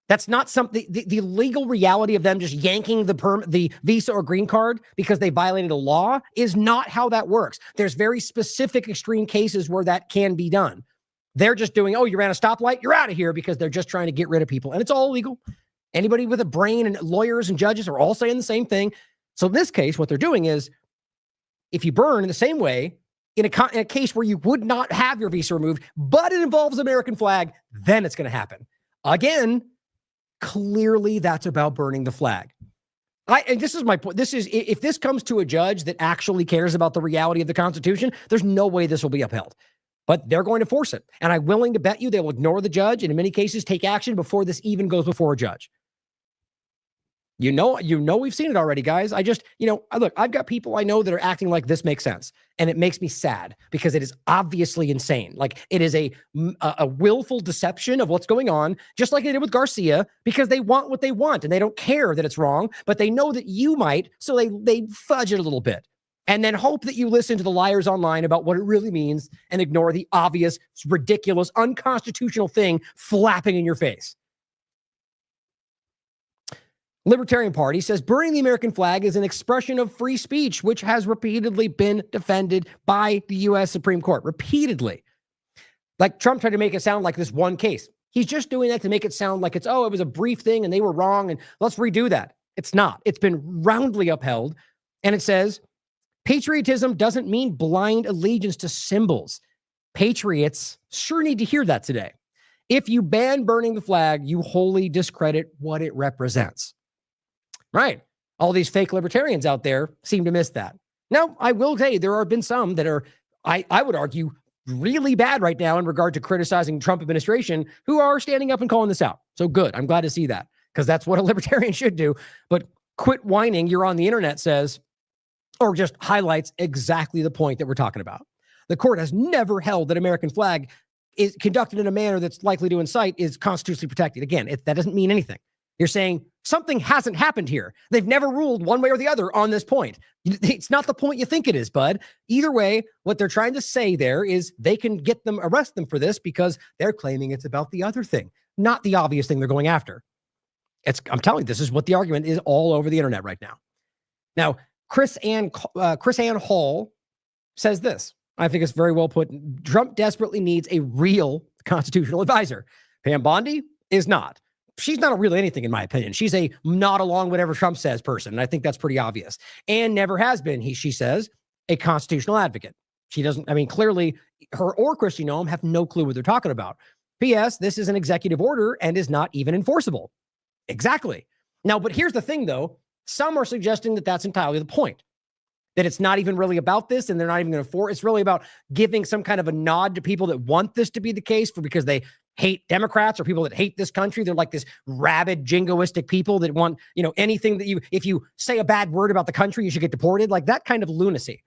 that's not something, the legal reality of them just yanking the visa or green card because they violated a law is not how that works. There's very specific extreme cases where that can be done. They're just doing, oh, you ran a stoplight, you're out of here, because they're just trying to get rid of people. And it's all illegal. Anybody with a brain, and lawyers and judges are all saying the same thing. So in this case, what they're doing is, if you burn in the same way, in a case where you would not have your visa removed, but it involves American flag, then it's going to happen. Again, clearly that's about burning the flag. And this is my point. If this comes to a judge that actually cares about the reality of the Constitution, there's no way this will be upheld. But they're going to force it. And I'm willing to bet you they will ignore the judge and in many cases take action before this even goes before a judge. You know, we've seen it already, guys. Look, I've got people I know that are acting like this makes sense. And it makes me sad because it is obviously insane. Like, it is a willful deception of what's going on, just like they did with Garcia, because they want what they want and they don't care that it's wrong, but they know that you might. So they fudge it a little bit and then hope that you listen to the liars online about what it really means and ignore the obvious, ridiculous, unconstitutional thing flapping in your face. Libertarian Party says burning the American flag is an expression of free speech, which has repeatedly been defended by the U.S. Supreme Court. Repeatedly. Like, Trump tried to make it sound like this one case. He's just doing that to make it sound like it was a brief thing and they were wrong and let's redo that. It's not. It's been roundly upheld. And it says, patriotism doesn't mean blind allegiance to symbols. Patriots sure need to hear that today. If you ban burning the flag, you wholly discredit what it represents. Right. All these fake libertarians out there seem to miss that. Now, I will say there have been some that are, I would argue, really bad right now in regard to criticizing Trump administration who are standing up and calling this out. So good. I'm glad to see that, because that's what a libertarian should do. But quit whining, you're on the internet says, or just highlights exactly the point that we're talking about. The court has never held that American flag is conducted in a manner that's likely to incite is constitutionally protected. Again, that doesn't mean anything. You're saying something hasn't happened here. They've never ruled one way or the other on this point. It's not the point you think it is, bud. Either way, what they're trying to say there is they can arrest them for this because they're claiming it's about the other thing, not the obvious thing they're going after. I'm telling you, this is what the argument is all over the internet right now. Now, Chris Ann Hall says this. I think it's very well put. Trump desperately needs a real constitutional advisor. Pam Bondi is not. She's not a real anything, in my opinion. She's a not along whatever Trump says person. And I think that's pretty obvious. And never has been, she says, a constitutional advocate. She doesn't, clearly her or Kristi Noem have no clue what they're talking about. P.S. This is an executive order and is not even enforceable. Exactly. Now, but here's the thing, though. Some are suggesting that that's entirely the point. That it's not even really about this and they're not even going to enforce. It's really about giving some kind of a nod to people that want this to be the case because they hate Democrats or people that hate this country. They're like this rabid, jingoistic people that want, anything that if you say a bad word about the country, you should get deported, like that kind of lunacy.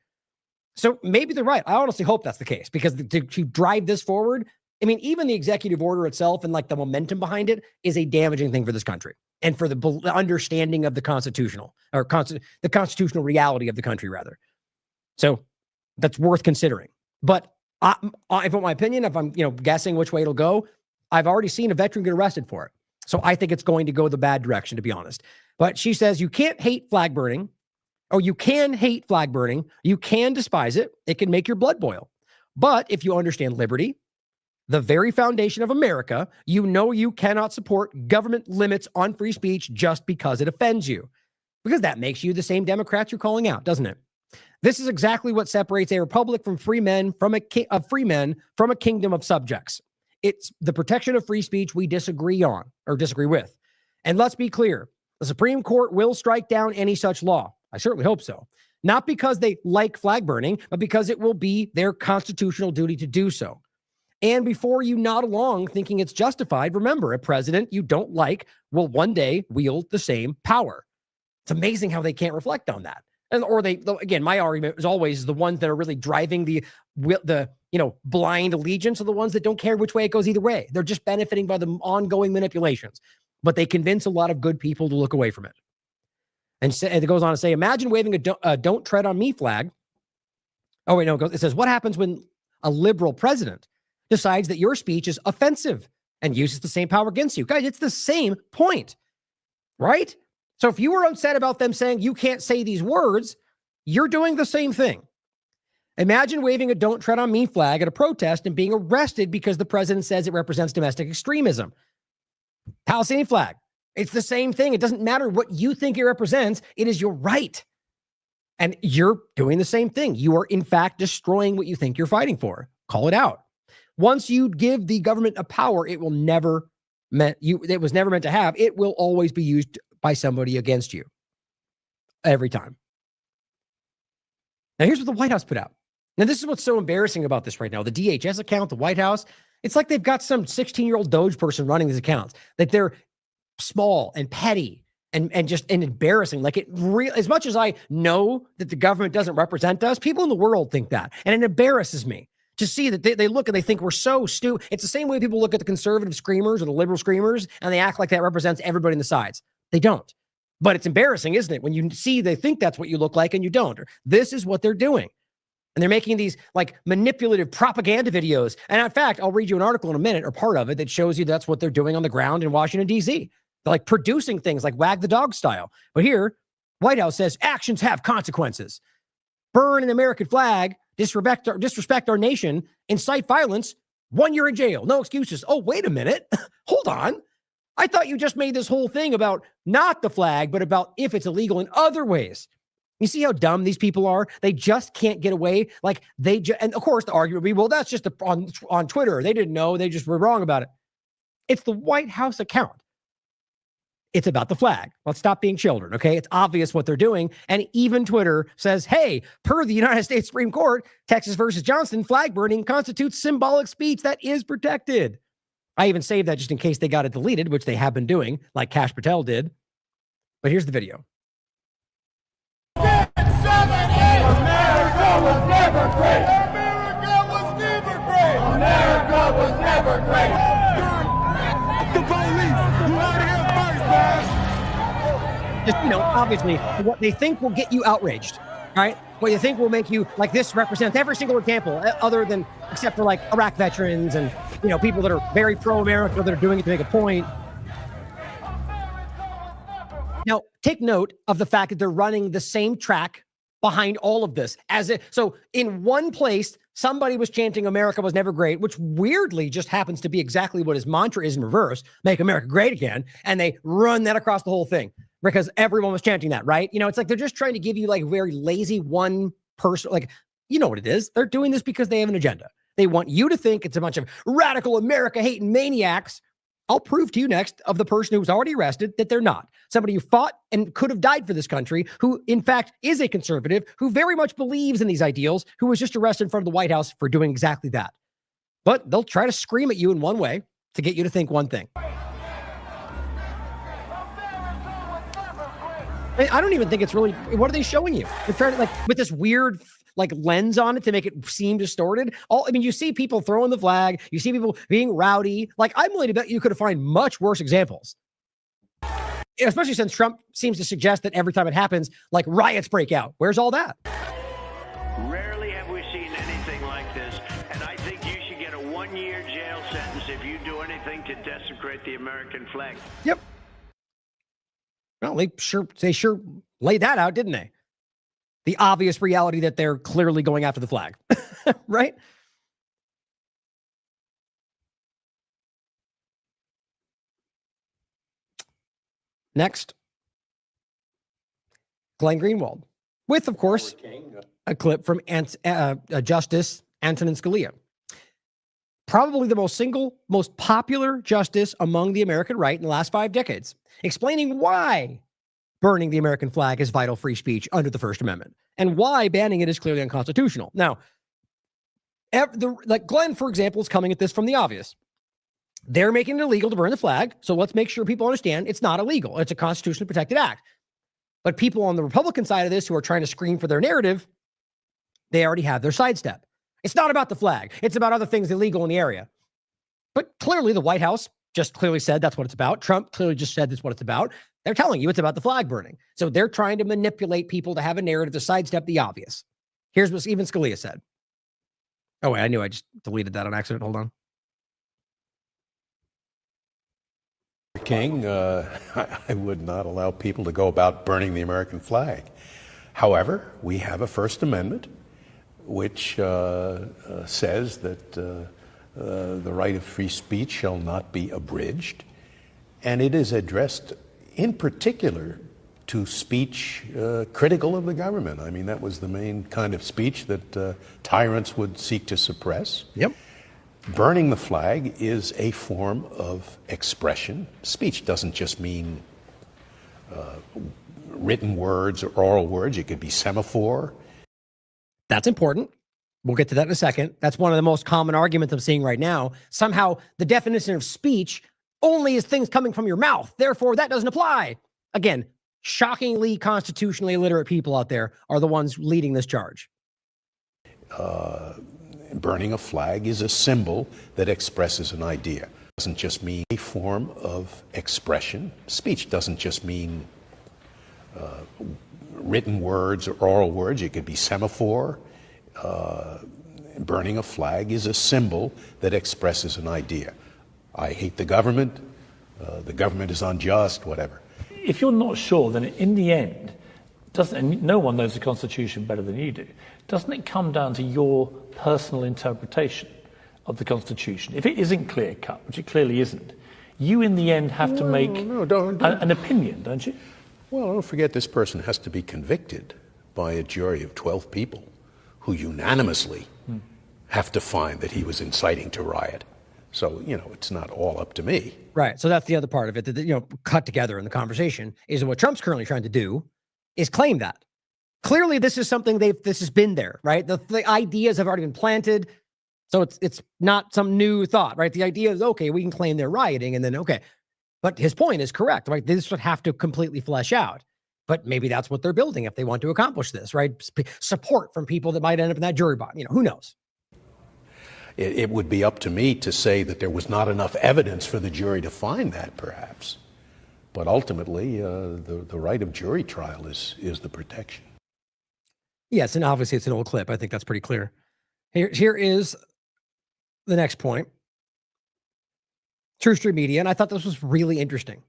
So maybe they're right. I honestly hope that's the case because to drive this forward, even the executive order itself and like the momentum behind it is a damaging thing for this country. and for the understanding of the constitutional the constitutional reality of the country, rather. So that's worth considering. But if in my opinion, if I'm guessing which way it'll go, I've already seen a veteran get arrested for it. So I think it's going to go the bad direction, to be honest. But she says you can't hate flag burning. Oh, you can hate flag burning. You can despise it. It can make your blood boil. But if you understand liberty, the very foundation of America, you cannot support government limits on free speech just because it offends you. Because that makes you the same Democrats you're calling out, doesn't it? This is exactly what separates a republic from free men from a kingdom of subjects. It's the protection of free speech we disagree on or disagree with. And let's be clear, the Supreme Court will strike down any such law. I certainly hope so. Not because they like flag burning, but because it will be their constitutional duty to do so. And before you nod along thinking it's justified, remember, a president you don't like will one day wield the same power. It's amazing how they can't reflect on that. Again, my argument is always the ones that are really driving the blind allegiance are the ones that don't care which way it goes either way. They're just benefiting by the ongoing manipulations, but they convince a lot of good people to look away from it. And it goes on to say, imagine waving a don't tread on me flag. Oh, wait, no, it says, what happens when a liberal president decides that your speech is offensive and uses the same power against you? Guys, it's the same point, right? So if you were upset about them saying you can't say these words, you're doing the same thing. Imagine waving a don't tread on me flag at a protest and being arrested because the president says it represents domestic extremism. Palestinian flag. It's the same thing. It doesn't matter what you think it represents. It is your right. And you're doing the same thing. You are, in fact, destroying what you think you're fighting for. Call it out. Once you give the government a power, it was never meant to have. It will always be used by somebody against you. Every time. Now, here's what the White House put out. Now, this is what's so embarrassing about this right now. The DHS account, the White House, it's like they've got some 16-year-old Doge person running these accounts. That they're small and petty and embarrassing. Like as much as I know that the government doesn't represent us, people in the world think that. And it embarrasses me to see that they look and they think we're so stupid. It's the same way people look at the conservative screamers or the liberal screamers and they act like that represents everybody on the sides. They don't. But it's embarrassing, isn't it? When you see they think that's what you look like and you don't. This is what they're doing. And they're making these like manipulative propaganda videos. And in fact, I'll read you an article in a minute or part of it that shows you that's what they're doing on the ground in Washington, D.C. They're like producing things like wag the dog style. But here, White House says actions have consequences. Burn an American flag, disrespect our nation, incite violence, 1 year in jail, no excuses. Oh, wait a minute. Hold on. I thought you just made this whole thing about not the flag, but about if it's illegal in other ways. You see how dumb these people are? They just can't get away. Like and of course the argument would be, well, that's just on Twitter. They didn't know. They just were wrong about it. It's the White House account. It's about the flag. Let's stop being children, okay? It's obvious what they're doing. And even Twitter says, hey, per the United States Supreme Court, Texas versus Johnson, flag burning constitutes symbolic speech that is protected. I even saved that just in case they got it deleted, which they have been doing, like Kash Patel did. But here's the video. America was never great. America was never great. America was never great. The police, you heard it here first, man. Just, obviously, what they think will get you outraged, right? What you think will make you, like, this represents every single example, except for like Iraq veterans and, people that are very pro-America that are doing it to make a point. Now, take note of the fact that they're running the same track behind all of this. So in one place, somebody was chanting America was never great, which weirdly just happens to be exactly what his mantra is in reverse, make America great again. And they run that across the whole thing because everyone was chanting that, right? It's like they're just trying to give you like very lazy one person, like, you know what it is. They're doing this because they have an agenda. They want you to think it's a bunch of radical America hating maniacs. I'll prove to you next of the person who was already arrested that they're not. Somebody who fought and could have died for this country, who in fact is a conservative, who very much believes in these ideals, who was just arrested in front of the White House for doing exactly that. But they'll try to scream at you in one way to get you to think one thing. I don't even think it's really, what are they showing you? They're trying to, like, with this weird like lens on it to make it seem distorted. You see people throwing the flag, you see people being rowdy. Like, I'm willing to bet you could have found much worse examples. especially since Trump seems to suggest that every time it happens, like riots break out. Where's all that? Rarely have we seen anything like this, and I think you should get a 1-year jail sentence if you do anything to desecrate the American flag. Yep. Well, they sure laid that out, didn't they? The obvious reality that they're clearly going after the flag, right? Next, Glenn Greenwald, with, of course, a clip from Justice Antonin Scalia. Probably the most popular justice among the American right in the last 5 decades, explaining why burning the American flag is vital free speech under the First Amendment and why banning it is clearly unconstitutional. Now, like Glenn, for example, is coming at this from the obvious. They're making it illegal to burn the flag, so let's make sure people understand it's not illegal. It's a constitutionally protected act. But people on the Republican side of this who are trying to scream for their narrative, they already have their sidestep. It's not about the flag. It's about other things illegal in the area. But clearly the White House just clearly said that's what it's about. Trump clearly just said that's what it's about. They're telling you it's about the flag burning. So they're trying to manipulate people to have a narrative to sidestep the obvious. Here's what even Scalia said. Oh, wait, I knew I just deleted that on accident. Hold on. King, I would not allow people to go about burning the American flag. However, we have a First Amendment which says that the right of free speech shall not be abridged, and it is addressed in particular to speech critical of the government. I mean, that was the main kind of speech that tyrants would seek to suppress. Yep. Burning the flag is a form of expression. Speech doesn't just mean written words or oral words. It could be semaphore. That's important. We'll get to that in a second. That's one of the most common arguments I'm seeing right now. Somehow the definition of speech only is things coming from your mouth. Therefore, that doesn't apply. Again, shockingly constitutionally illiterate people out there are the ones leading this charge. Burning a flag is a symbol that expresses an idea. It doesn't just mean a form of expression. Speech doesn't just mean written words or oral words. It could be semaphore. Burning a flag is a symbol that expresses an idea. I hate the government is unjust, whatever. If you're not sure, then in the end, and no one knows the Constitution better than you do, doesn't it come down to your personal interpretation of the Constitution? If it isn't clear-cut, which it clearly isn't, you in the end have to make an opinion, don't you? Well, don't forget this person has to be convicted by a jury of 12 people who unanimously have to find that he was inciting to riot. So, it's not all up to me. Right. So that's the other part of it that, cut together in the conversation is what Trump's currently trying to do is claim that. Clearly, this is something this has been there, right? The ideas have already been planted. So it's not some new thought, right? The idea is, okay, we can claim they're rioting and then, okay. But his point is correct, right? This would have to completely flesh out. But maybe that's what they're building if they want to accomplish this, right? Support from people that might end up in that jury box. Who knows? It would be up to me to say that there was not enough evidence for the jury to find that, perhaps. But ultimately, the right of jury trial is the protection. Yes, and obviously it's an old clip. I think that's pretty clear. Here is the next point. True Street Media, and I thought this was really interesting.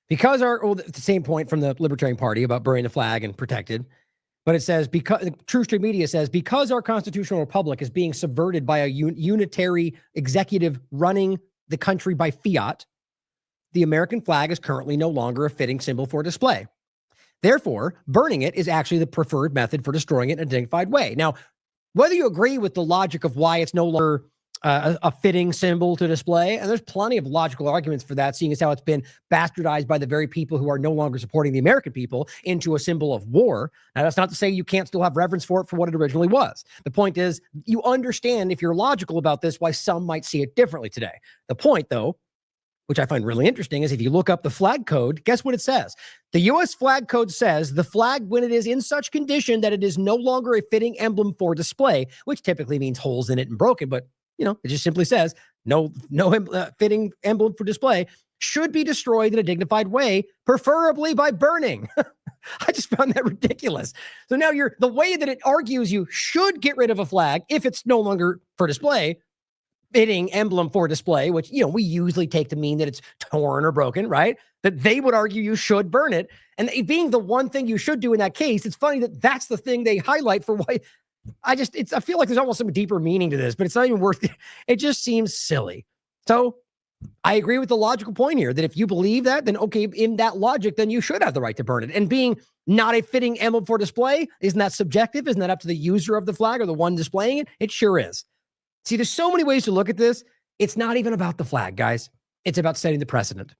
Because the same point from the Libertarian Party about burning the flag and protected, but it says, because True Street Media says, because our constitutional republic is being subverted by a unitary executive running the country by fiat, the American flag is currently no longer a fitting symbol for display. Therefore, burning it is actually the preferred method for destroying it in a dignified way. Now, whether you agree with the logic of why it's no longer a fitting symbol to display, and there's plenty of logical arguments for that, seeing as how it's been bastardized by the very people who are no longer supporting the American people into a symbol of war. Now, that's not to say you can't still have reverence for it for what it originally was. The point is, you understand, if you're logical about this, why some might see it differently today. The point, though, which I find really interesting, is if you look up the flag code, guess what it says? The U.S. flag code says the flag, when it is in such condition that it is no longer a fitting emblem for display, which typically means holes in it and broken, but it just simply says no fitting emblem for display, should be destroyed in a dignified way, preferably by burning. I just found that ridiculous. So now the way that it argues you should get rid of a flag if it's no longer for display, fitting emblem for display, which, we usually take to mean that it's torn or broken, right? That they would argue you should burn it. And it being the one thing you should do in that case, it's funny that that's the thing they highlight for why. I feel like there's almost some deeper meaning to this, but it's not even worth it. It just seems silly. So I agree with the logical point here that if you believe that, then okay, in that logic, then you should have the right to burn it. And being not a fitting emblem for display, isn't that subjective? Isn't that up to the user of the flag or the one displaying it? It sure is. See, there's so many ways to look at this. It's not even about the flag, guys. It's about setting the precedent.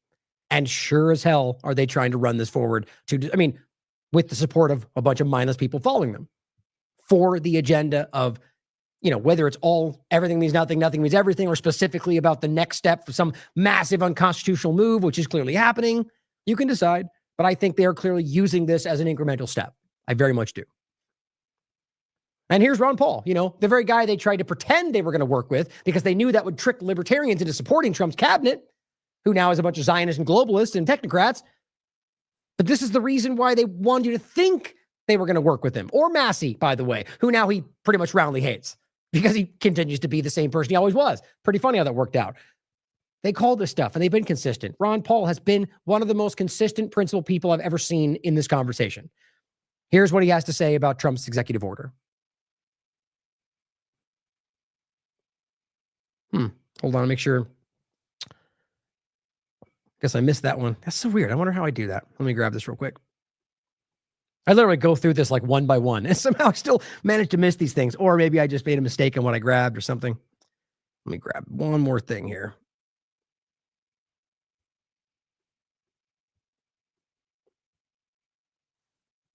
And sure as hell are they trying to run this forward with the support of a bunch of mindless people following them for the agenda of, whether it's everything means nothing, nothing means everything, or specifically about the next step for some massive unconstitutional move, which is clearly happening. You can decide, but I think they are clearly using this as an incremental step. I very much do. And here's Ron Paul, the very guy they tried to pretend they were going to work with because they knew that would trick libertarians into supporting Trump's cabinet, who now is a bunch of Zionists and globalists and technocrats. But this is the reason why they wanted you to think they were going to work with him. Or Massey, by the way, who now he pretty much roundly hates because he continues to be the same person he always was. Pretty funny how that worked out. They call this stuff and they've been consistent. Ron Paul has been one of the most consistent principled people I've ever seen in this conversation. Here's what he has to say about Trump's executive order. Hold on, make sure. Guess I missed that one. That's so weird. I wonder how I do that. Let me grab this real quick. I literally go through this like one by one and somehow I still managed to miss these things. Or maybe I just made a mistake in what I grabbed or something. Let me grab one more thing here.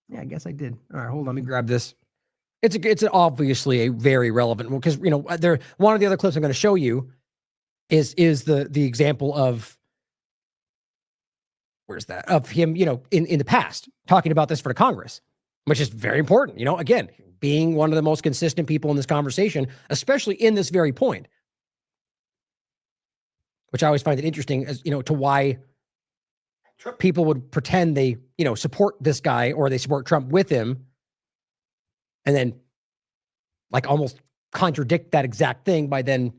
Yeah, I guess I did. All right, hold on. Let me grab this. It's obviously a very relevant one because, one of the other clips I'm going to show you is the example of, where's that? Of him, in the past, talking about this for the Congress, which is very important. Again, being one of the most consistent people in this conversation, especially in this very point, which I always find it interesting as, to why people would pretend they, support this guy or they support Trump with him and then like almost contradict that exact thing by then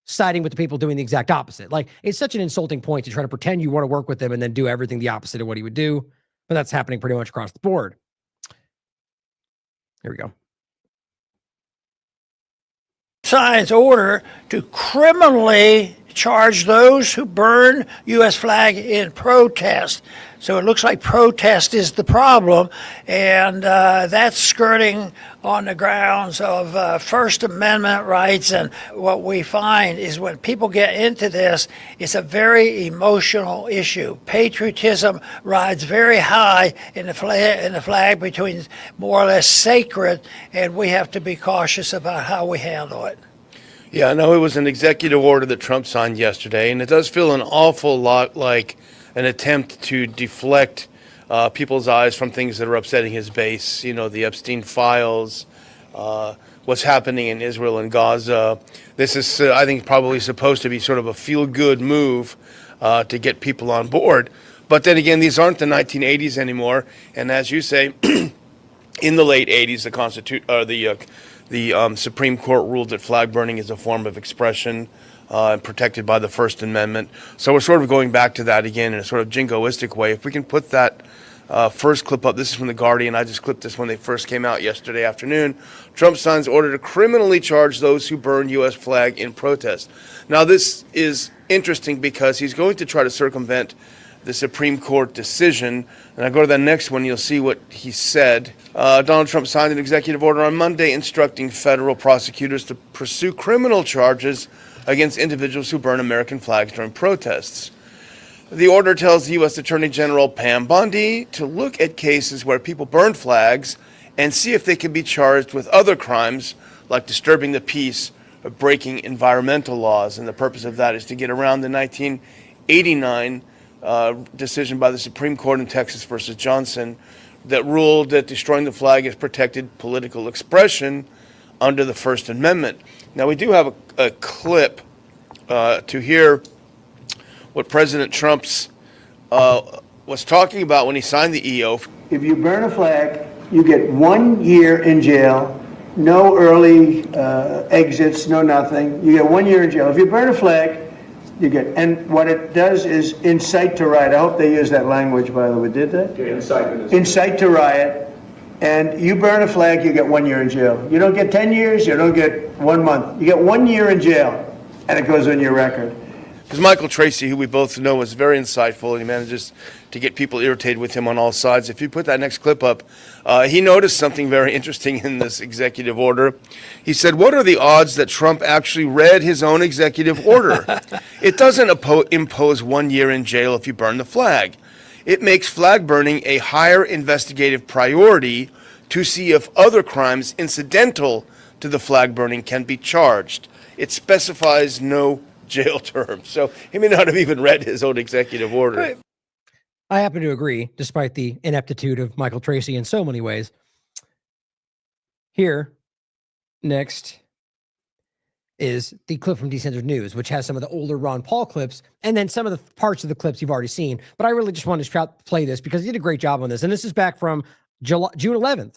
siding with the people doing the exact opposite. Like, it's such an insulting point to try to pretend you want to work with them and then do everything the opposite of what he would do. But that's happening pretty much across the board. Here we go. Signed order to criminally charge those who burn U.S. flag in protest. So it looks like protest is the problem, and that's skirting on the grounds of First Amendment rights. And what we find is when people get into this, it's a very emotional issue. Patriotism rides very high in the flag between more or less sacred, and we have to be cautious about how we handle it. Yeah, I know it was an executive order that Trump signed yesterday, and it does feel an awful lot like an attempt to deflect people's eyes from things that are upsetting his base. The Epstein files, what's happening in Israel and Gaza. This is, I think, probably supposed to be sort of a feel-good move to get people on board. But then again, these aren't the 1980s anymore. And as you say, in the late 80s, the Supreme Court ruled that flag burning is a form of expression protected by the First Amendment. So we're sort of going back to that again in a sort of jingoistic way. If we can put that first clip up. This is from The Guardian. I just clipped this when they first came out yesterday afternoon. Trump signs order to criminally charge those who burn U.S. flag in protest. Now, this is interesting because he's going to try to circumvent the Supreme Court decision. And I go to the next one, you'll see what he said. Donald Trump signed an executive order on Monday instructing federal prosecutors to pursue criminal charges against individuals who burn American flags during protests. The order tells the U.S. Attorney General Pam Bondi to look at cases where people burn flags and see if they can be charged with other crimes like disturbing the peace or breaking environmental laws. And the purpose of that is to get around the 1989 decision by the Supreme Court in Texas versus Johnson that ruled that destroying the flag is protected political expression under the First Amendment. Now, we do have a clip to hear what President Trump's was talking about when he signed the EO. If you burn a flag, you get 1 year in jail, no early exits, no nothing. You get 1 year in jail. If you burn a flag, you get, and what it does is incite to riot. I hope they use that language, by the way. Did they? Incitement. Incite to riot. And you burn a flag, you get 1 year in jail. You don't get 10 years, you don't get 1 month. You get 1 year in jail, and it goes on your record. Because Michael Tracy, who we both know, is very insightful, and he manages to get people irritated with him on all sides. If you put that next clip up, he noticed something very interesting in this executive order. He said, what are the odds that Trump actually read his own executive order? It doesn't impose 1 year in jail if you burn the flag. It makes flag burning a higher investigative priority to see if other crimes incidental to the flag burning can be charged. It specifies no jail term. So he may not have even read his own executive order. I happen to agree, despite the ineptitude of Michael Tracy in so many ways. Here, next, is the clip from Decentralized News, which has some of the older Ron Paul clips, and then some of the parts of the clips you've already seen. But I really just wanted to play this because he did a great job on this. And this is back from June 11th.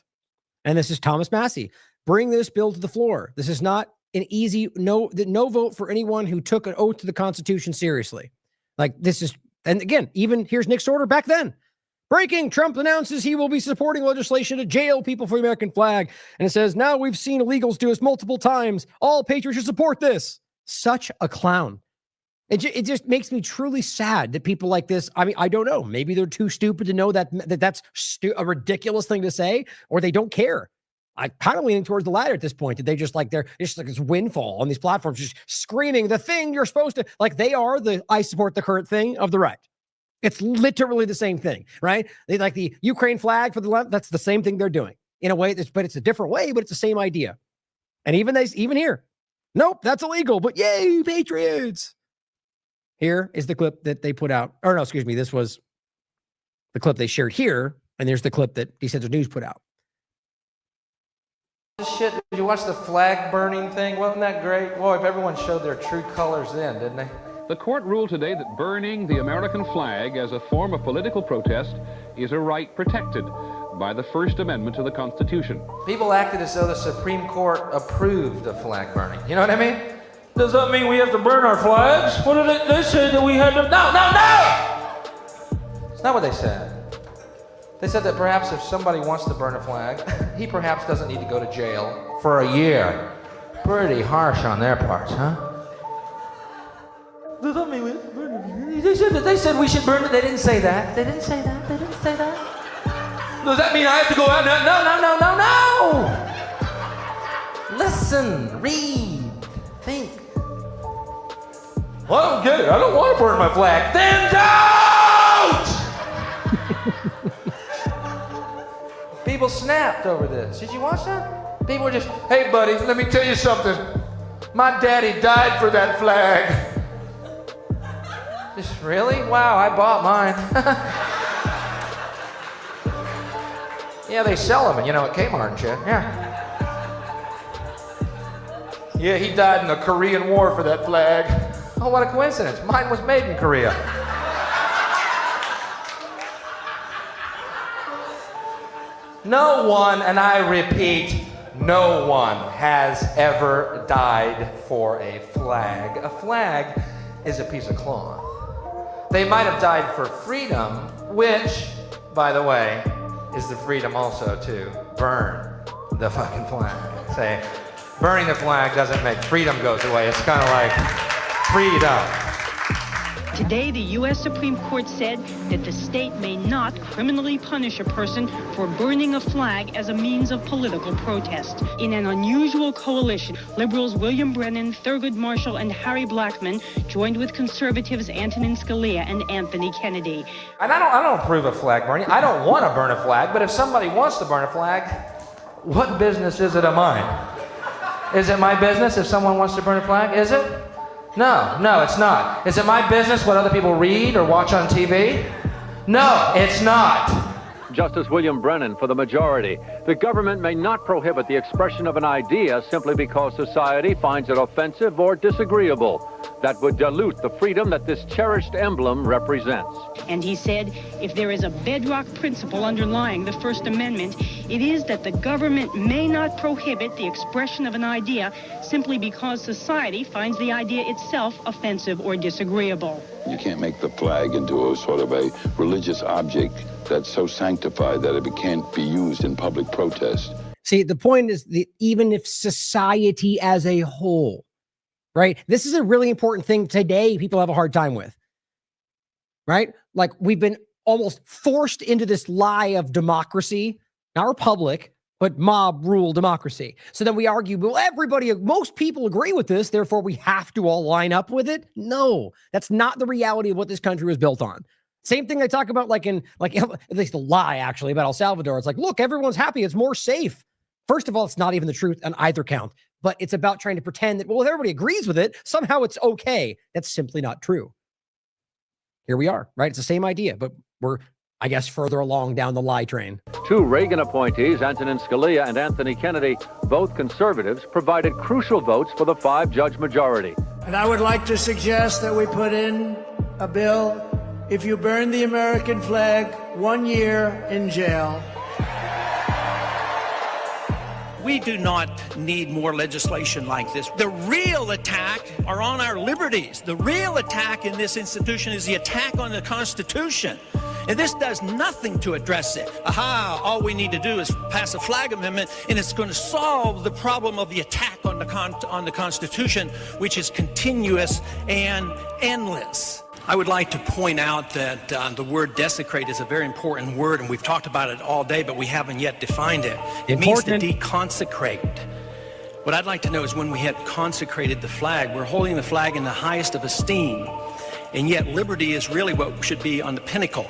And this is Thomas Massey. Bring this bill to the floor. This is not an easy no vote for anyone who took an oath to the Constitution seriously. Like this is, and again, even here's Nick Sorter back then. Breaking, Trump announces he will be supporting legislation to jail people for the American flag. And it says, now we've seen illegals do this multiple times. All patriots should support this. Such a clown. It just makes me truly sad that people like this, I mean, I don't know. Maybe they're too stupid to know that's a ridiculous thing to say, or they don't care. I'm kind of leaning towards the latter at this point. That they just like, they're just like this windfall on these platforms, just screaming the thing you're supposed to, like they are the I support the current thing of the right. It's literally the same thing, right? They like the Ukraine flag for the left. That's the same thing they're doing in a way but it's a different way, but it's the same idea. And even here, nope, that's illegal, but yay, patriots. Here is the clip that they put out. Or no, excuse me. This was the clip they shared here. And there's the clip that Decentralized News put out. Shit, did you watch the flag burning thing? Wasn't that great? Boy, if everyone showed their true colors then, didn't they? The court ruled today that burning the American flag as a form of political protest is a right protected by the First Amendment to the Constitution. People acted as though the Supreme Court approved of flag burning. You know what I mean? Does that mean we have to burn our flags? What did they say that we had to? No! It's not what they said. They said that perhaps if somebody wants to burn a flag, he perhaps doesn't need to go to jail for a year. Pretty harsh on their parts, huh? Does that mean we burn it? They said we should burn it. They didn't say that. They didn't say that. They didn't say that. Does that mean I have to go out now? No. Listen, read, think. Well, I don't get it. I don't want to burn my flag. Then don't! People snapped over this. Did you watch that? People were just, hey buddy, let me tell you something. My daddy died for that flag. Just really? Wow, I bought mine. Yeah, they sell them, at Kmart and shit. Yeah, he died in the Korean War for that flag. Oh, what a coincidence. Mine was made in Korea. No one, and I repeat, no one has ever died for a flag. A flag is a piece of cloth. They might have died for freedom, which, by the way, is the freedom also to burn the fucking flag. Say, burning the flag doesn't make freedom goes away. It's kind of like freedom. Today, the U.S. Supreme Court said that the state may not criminally punish a person for burning a flag as a means of political protest. In an unusual coalition, liberals William Brennan, Thurgood Marshall, and Harry Blackmun joined with conservatives Antonin Scalia and Anthony Kennedy. And I don't approve of flag burning. I don't want to burn a flag, but if somebody wants to burn a flag, what business is it of mine? Is it my business if someone wants to burn a flag? Is it? No, it's not. Is it my business what other people read or watch on TV? No, it's not. Justice William Brennan for the majority. The government may not prohibit the expression of an idea simply because society finds it offensive or disagreeable. that would dilute the freedom that this cherished emblem represents. And he said, if there is a bedrock principle underlying the First Amendment, it is that the government may not prohibit the expression of an idea simply because society finds the idea itself offensive or disagreeable. You can't make the flag into a sort of a religious object that's so sanctified that it can't be used in public protest. See, the point is that even if society as a whole, right? This is a really important thing today people have a hard time with, right? Like we've been almost forced into this lie of democracy, not republic, but mob rule democracy. So then we argue, well, most people agree with this, therefore we have to all line up with it. No, that's not the reality of what this country was built on. Same thing I talk about at least the lie actually about El Salvador. It's like, look, everyone's happy. It's more safe. First of all, it's not even the truth on either count, but it's about trying to pretend that, well, if everybody agrees with it, somehow it's okay. That's simply not true. Here we are, right? It's the same idea, but we're, I guess, further along down the lie train. Two Reagan appointees, Antonin Scalia and Anthony Kennedy, both conservatives, provided crucial votes for the 5-judge majority. And I would like to suggest that we put in a bill, if you burn the American flag, 1 year in jail. We do not need more legislation like this. The real attack are on our liberties. The real attack in this institution is the attack on the Constitution. And this does nothing to address it. Aha, all we need to do is pass a flag amendment, and it's going to solve the problem of the attack on the Constitution, which is continuous and endless. I would like to point out that the word desecrate is a very important word, and we've talked about it all day, but we haven't yet defined it. It means to deconsecrate. What I'd like to know is when we had consecrated the flag, we're holding the flag in the highest of esteem, and yet liberty is really what should be on the pinnacle.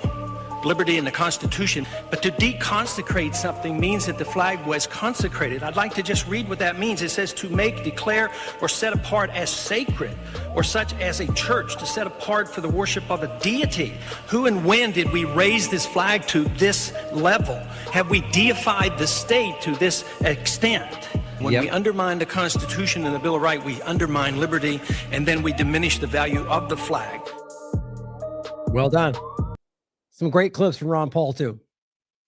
Liberty in the Constitution, but to deconsecrate something means that the flag was consecrated. I'd like to just read what that means. It says to make, declare, or set apart as sacred, or such as a church, to set apart for the worship of a deity. Who and when did we raise this flag to this level? Have we deified the state to this extent? When we undermine the Constitution and the Bill of Rights, we undermine liberty, and then we diminish the value of the flag. Well done. Some great clips from Ron Paul too.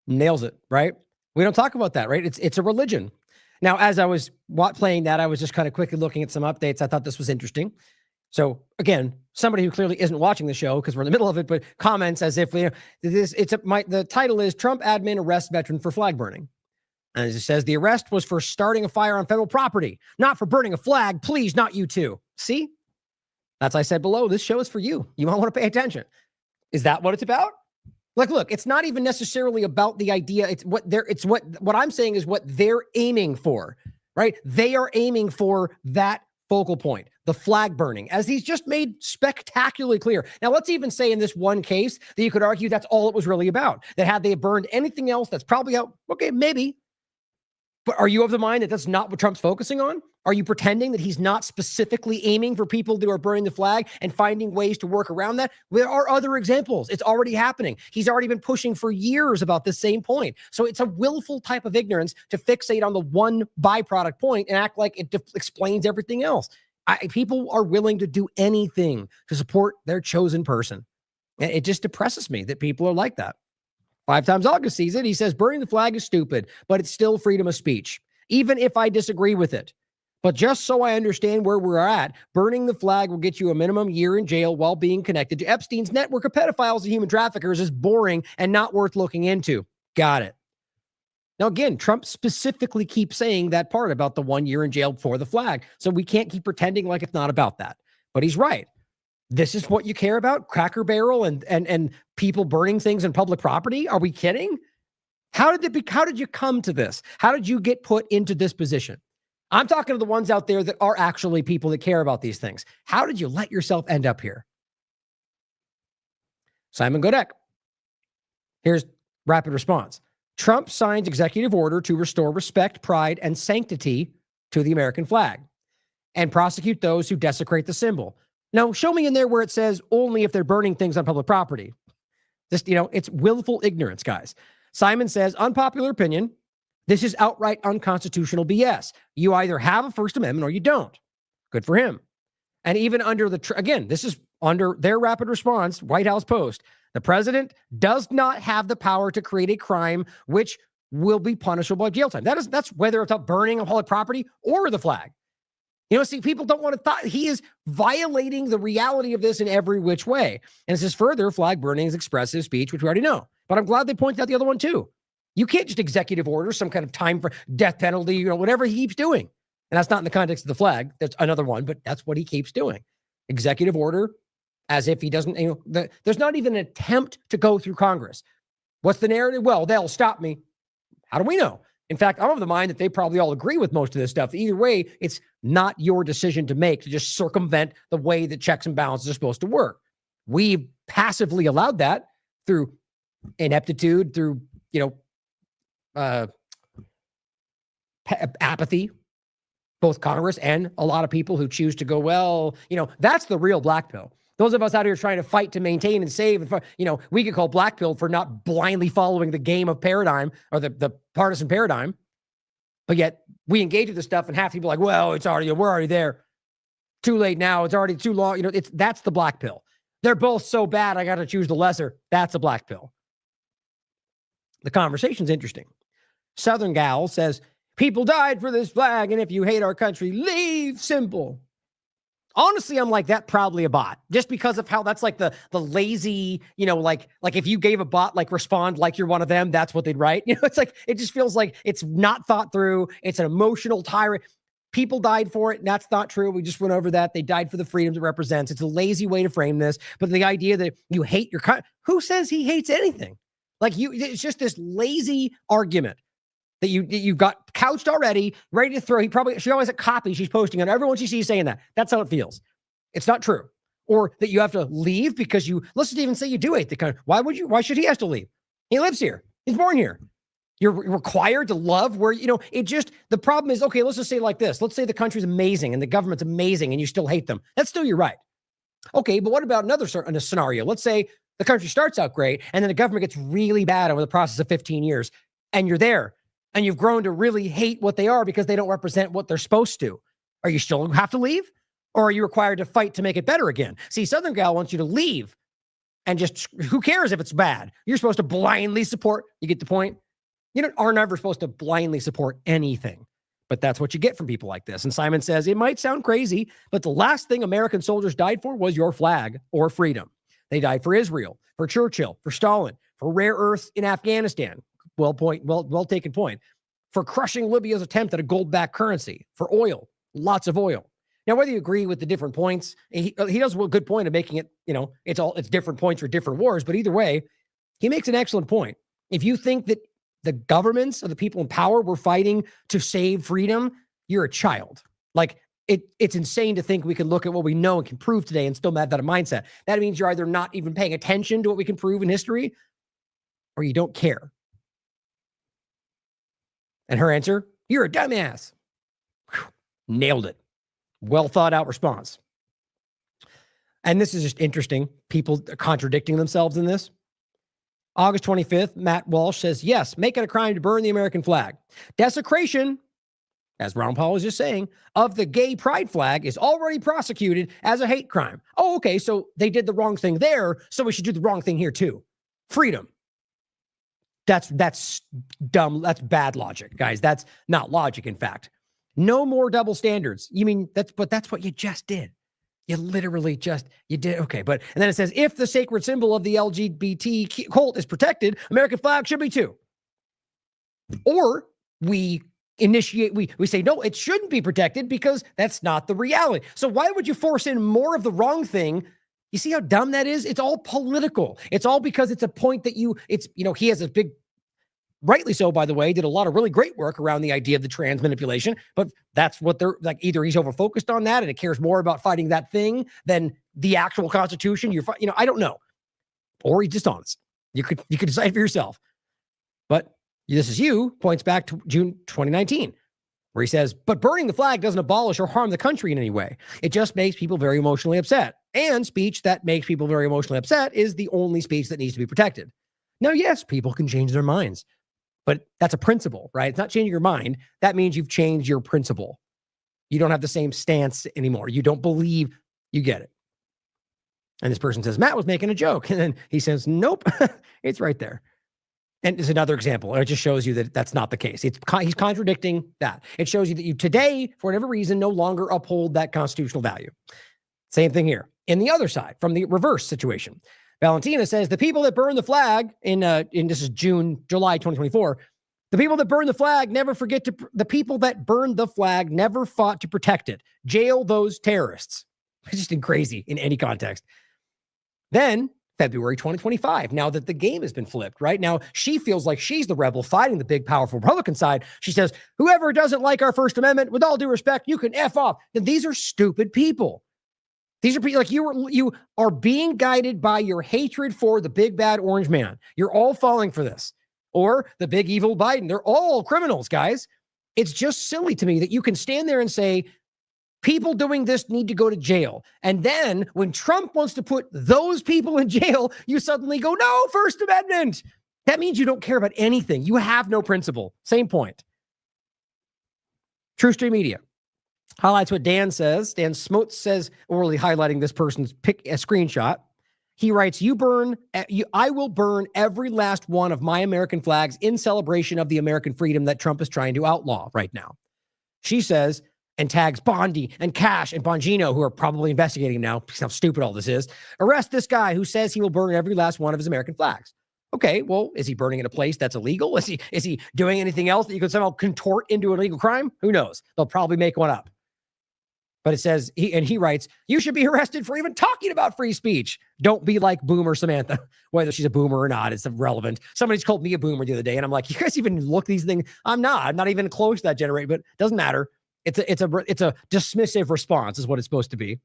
Nails it, right? We don't talk about that, right? It's a religion. Now, as I was playing that, I was just kind of quickly looking at some updates. I thought this was interesting. So again, somebody who clearly isn't watching the show because we're in the middle of it, but comments as if the title is Trump admin arrests veteran for flag burning. And as it says, the arrest was for starting a fire on federal property, not for burning a flag. Please, not you too. See? As I said below, this show is for you. You might want to pay attention. Is that what it's about? Like, look, it's not even necessarily about the idea. It's what I'm saying is what they're aiming for, right? They are aiming for that focal point, the flag burning, as he's just made spectacularly clear. Now, let's even say in this one case that you could argue that's all it was really about, that had they burned anything else, that's probably out. Okay, maybe. But are you of the mind that that's not what Trump's focusing on? Are you pretending that he's not specifically aiming for people who are burning the flag and finding ways to work around that? There are other examples. It's already happening. He's already been pushing for years about this same point. So it's a willful type of ignorance to fixate on the one byproduct point and act like it explains everything else. People are willing to do anything to support their chosen person. It just depresses me that people are like that. 5 times August sees it. He says, burning the flag is stupid, but it's still freedom of speech, even if I disagree with it. But just so I understand where we're at, burning the flag will get you a minimum year in jail while being connected to Epstein's network of pedophiles and human traffickers is boring and not worth looking into. Got it. Now, again, Trump specifically keeps saying that part about the 1 year in jail for the flag. So we can't keep pretending like it's not about that. But he's right. This is what you care about? Cracker Barrel and people burning things in public property? Are we kidding? How did you come to this? How did you get put into this position? I'm talking to the ones out there that are actually people that care about these things. How did you let yourself end up here? Simon Godek. Here's rapid response. Trump signs executive order to restore respect, pride, and sanctity to the American flag and prosecute those who desecrate the symbol. Now, show me in there where it says only if they're burning things on public property. Just, it's willful ignorance, guys. Simon says, unpopular opinion, this is outright unconstitutional BS. You either have a First Amendment or you don't. Good for him. And even under again, this is under their rapid response, White House Post, the president does not have the power to create a crime which will be punishable by jail time. That's whether it's about burning of public property or the flag. See, people don't want to thought he is violating the reality of this in every which way. And it says further, flag burning is expressive speech, which we already know. But I'm glad they pointed out the other one too. You can't just executive order some kind of time for death penalty, whatever he keeps doing. And that's not in the context of the flag. That's another one, but that's what he keeps doing. Executive order, as if he doesn't, there's not even an attempt to go through Congress. What's the narrative? Well, they'll stop me. How do we know? In fact, I'm of the mind that they probably all agree with most of this stuff. Either way, it's not your decision to make to just circumvent the way that checks and balances are supposed to work. We've passively allowed that through ineptitude, through, apathy, both Congress and a lot of people who choose to go, well, that's the real black pill. Those of us out here trying to fight to maintain and save, we could call black pill for not blindly following the game of paradigm or the partisan paradigm. But yet we engage with this stuff and half people are like, well, we're already there. Too late now. It's already too long. That's the black pill. They're both so bad. I got to choose the lesser. That's a black pill. The conversation's interesting. Southern Gal says, people died for this flag. And if you hate our country, leave. Simple. Honestly, I'm like, that probably a bot, just because of how that's like the lazy, like if you gave a bot like respond like you're one of them, that's what they'd write. It's like, it just feels like it's not thought through. It's an emotional tirade. People died for it. And that's not true. We just went over that. They died for the freedoms it represents. It's a lazy way to frame this. But the idea that you hate your country, who says he hates anything? It's just this lazy argument that you got couched already, ready to throw. She always has a copy she's posting on everyone she sees saying that. That's how it feels. It's not true. Or that you have to leave because let's just even say you do hate the country. Why should he have to leave? He lives here. He's born here. You're required to love where, the problem is, okay, let's just say it like this. Let's say the country's amazing and the government's amazing and you still hate them. That's still your right. Okay, but what about another scenario? Let's say the country starts out great and then the government gets really bad over the process of 15 years and you're there. And you've grown to really hate what they are because they don't represent what they're supposed to. Are you still have to leave? Or are you required to fight to make it better again? See, Southern Gal wants you to leave and just, who cares if it's bad? You're supposed to blindly support. You get the point? Are never supposed to blindly support anything. But that's what you get from people like this. And Simon says, it might sound crazy, but the last thing American soldiers died for was your flag or freedom. They died for Israel, for Churchill, for Stalin, for rare earths in Afghanistan. Well taken point. For crushing Libya's attempt at a gold-backed currency, for oil, lots of oil. Now, whether you agree with the different points, he does a good point of making it, it's different points for different wars, but either way, he makes an excellent point. If you think that the governments or the people in power were fighting to save freedom, you're a child. It's insane to think we can look at what we know and can prove today and still have that mindset. That means you're either not even paying attention to what we can prove in history or you don't care. And her answer, you're a dumbass. Whew, nailed it. Well thought out response. And this is just interesting. People are contradicting themselves in this. August 25th, Matt Walsh says, yes, make it a crime to burn the American flag. Desecration, as Ron Paul was just saying, of the gay pride flag is already prosecuted as a hate crime. Oh, okay, so they did the wrong thing there, so we should do the wrong thing here too. Freedom. That's dumb. That's bad logic, guys. That's not logic, in fact. No more double standards. You mean that's what you just did. You literally you did. Okay. And then it says, if the sacred symbol of the LGBT cult is protected, American flag should be too. Or we say, no, it shouldn't be protected because that's not the reality. So why would you force in more of the wrong thing? You see how dumb that is? It's all political. It's all because it's a point that he has a big, rightly so, by the way, did a lot of really great work around the idea of the trans manipulation, but that's what they're like. Either he's over-focused on that and it cares more about fighting that thing than the actual Constitution. I don't know. Or he's dishonest. You could decide for yourself. But This Is You points back to June 2019. Where he says, but burning the flag doesn't abolish or harm the country in any way. It just makes people very emotionally upset. And speech that makes people very emotionally upset is the only speech that needs to be protected. Now, yes, people can change their minds, but that's a principle, right? It's not changing your mind. That means you've changed your principle. You don't have the same stance anymore. You don't believe You get it. And this person says, Matt was making a joke. And then he says, nope, it's right there. And it's another example. It just shows you that that's not the case. He's contradicting that. It shows you that you today, for whatever reason, no longer uphold that constitutional value. Same thing here. In the other side, from the reverse situation, Valentina says the people that burn the flag in this is July 2024, the people that burn the flag never forget to, the people that burned the flag never fought to protect it. Jail those terrorists. It's just crazy in any context. Then February 2025, now that the game has been flipped, right? Now she feels like she's the rebel fighting the big, powerful Republican side. She says, whoever doesn't like our First Amendment, with all due respect, you can F off. And these are stupid people. These are people like you are being guided by your hatred for the big, bad orange man. You're all falling for this. Or the big, evil Biden. They're all criminals, guys. It's just silly to me that you can stand there and say, people doing this need to go to jail. And then when Trump wants to put those people in jail, you suddenly go, no, First Amendment. That means you don't care about anything. You have no principle. Same point. True Stream Media highlights what Dan says. Dan Smotes says, orally highlighting this person's a screenshot. He writes, I will burn every last one of my American flags in celebration of the American freedom that Trump is trying to outlaw right now. She says, and tags Bondi and Cash and Bongino, who are probably investigating him now, because how stupid all this is. Arrest this guy who says he will burn every last one of his American flags. Okay, well, is he burning in a place that's illegal? Is he doing anything else that you could somehow contort into an illegal crime? Who knows? They'll probably make one up. But it says, he writes, you should be arrested for even talking about free speech. Don't be like Boomer Samantha. Whether she's a boomer or not, it's irrelevant. Somebody's called me a boomer the other day, and I'm like, you guys even look these things? I'm not even close to that generation, but it doesn't matter. It's a dismissive response is what it's supposed to be.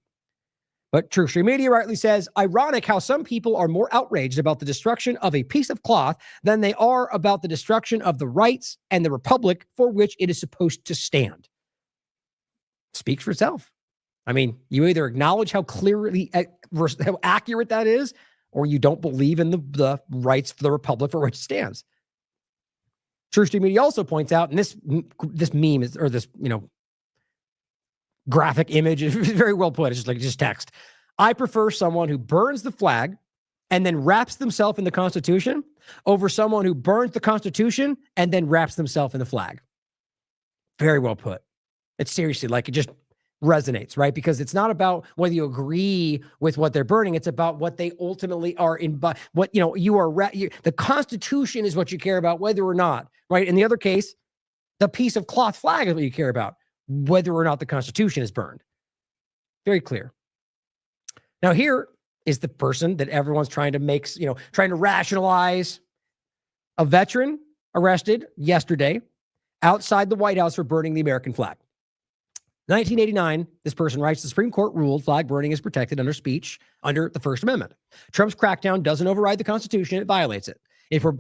But True Stream Media rightly says, ironic how some people are more outraged about the destruction of a piece of cloth than they are about the destruction of the rights and the republic for which it is supposed to stand. Speaks for itself. I mean, you either acknowledge how clearly, how accurate that is, or you don't believe in the rights for the republic for which it stands. True Stream Media also points out, and this meme is, or this, graphic image is very well put. It's just text. I prefer someone who burns the flag and then wraps themselves in the Constitution over someone who burns the Constitution and then wraps themselves in the flag. Very well put. It's seriously it just resonates, right? Because it's not about whether you agree with what they're burning. It's about what they ultimately are in. What the Constitution is what you care about, whether or not, right? In the other case, the piece of cloth flag is what you care about, whether or not the Constitution is burned. Very clear. Now here is the person that everyone's trying to trying to rationalize. A veteran arrested yesterday outside the White House for burning the American flag. 1989, this person writes, the Supreme Court ruled flag burning is protected under speech under the First Amendment. Trump's crackdown doesn't override the Constitution, it violates it. If we're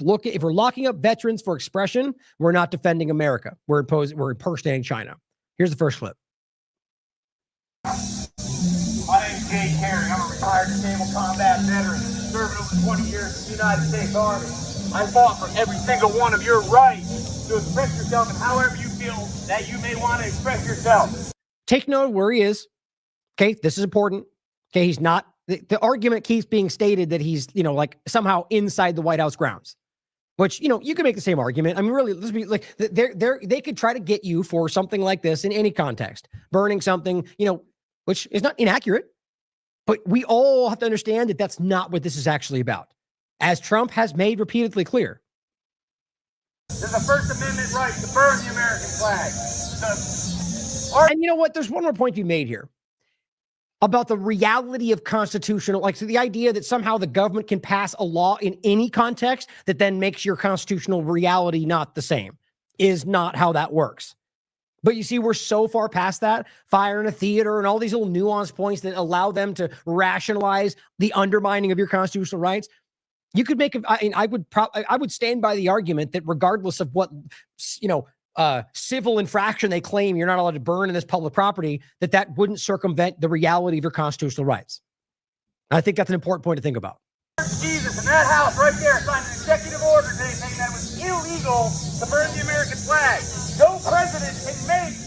locking up veterans for expression, we're not defending America. We're impersonating China. Here's the first clip. My name's Jay Carey. I'm a retired disabled combat veteran, serving over 20 years in the United States Army. I fought for every single one of your rights to express yourself in however you feel that you may want to express yourself. Take note of where he is. Okay, this is important. Okay, he's not. The argument keeps being stated that he's, somehow inside the White House grounds. Which, you can make the same argument. I mean, really, let's be like, they could try to get you for something like this in any context. Burning something, which is not inaccurate. But we all have to understand that that's not what this is actually about. As Trump has made repeatedly clear. There's a First Amendment right to burn the American flag. And you know what? There's one more point to be made here. About the reality of constitutional, so the idea that somehow the government can pass a law in any context that then makes your constitutional reality not the same is not how that works. But you see, we're so far past that, fire in a theater and all these little nuanced points that allow them to rationalize the undermining of your constitutional rights. You could make, I would stand by the argument that regardless of what, civil infraction they claim you're not allowed to burn in this public property, that wouldn't circumvent the reality of your constitutional rights. I think that's an important point to think about. Jesus, in that house right there signed an executive order today saying that it was illegal to burn the American flag. No president can make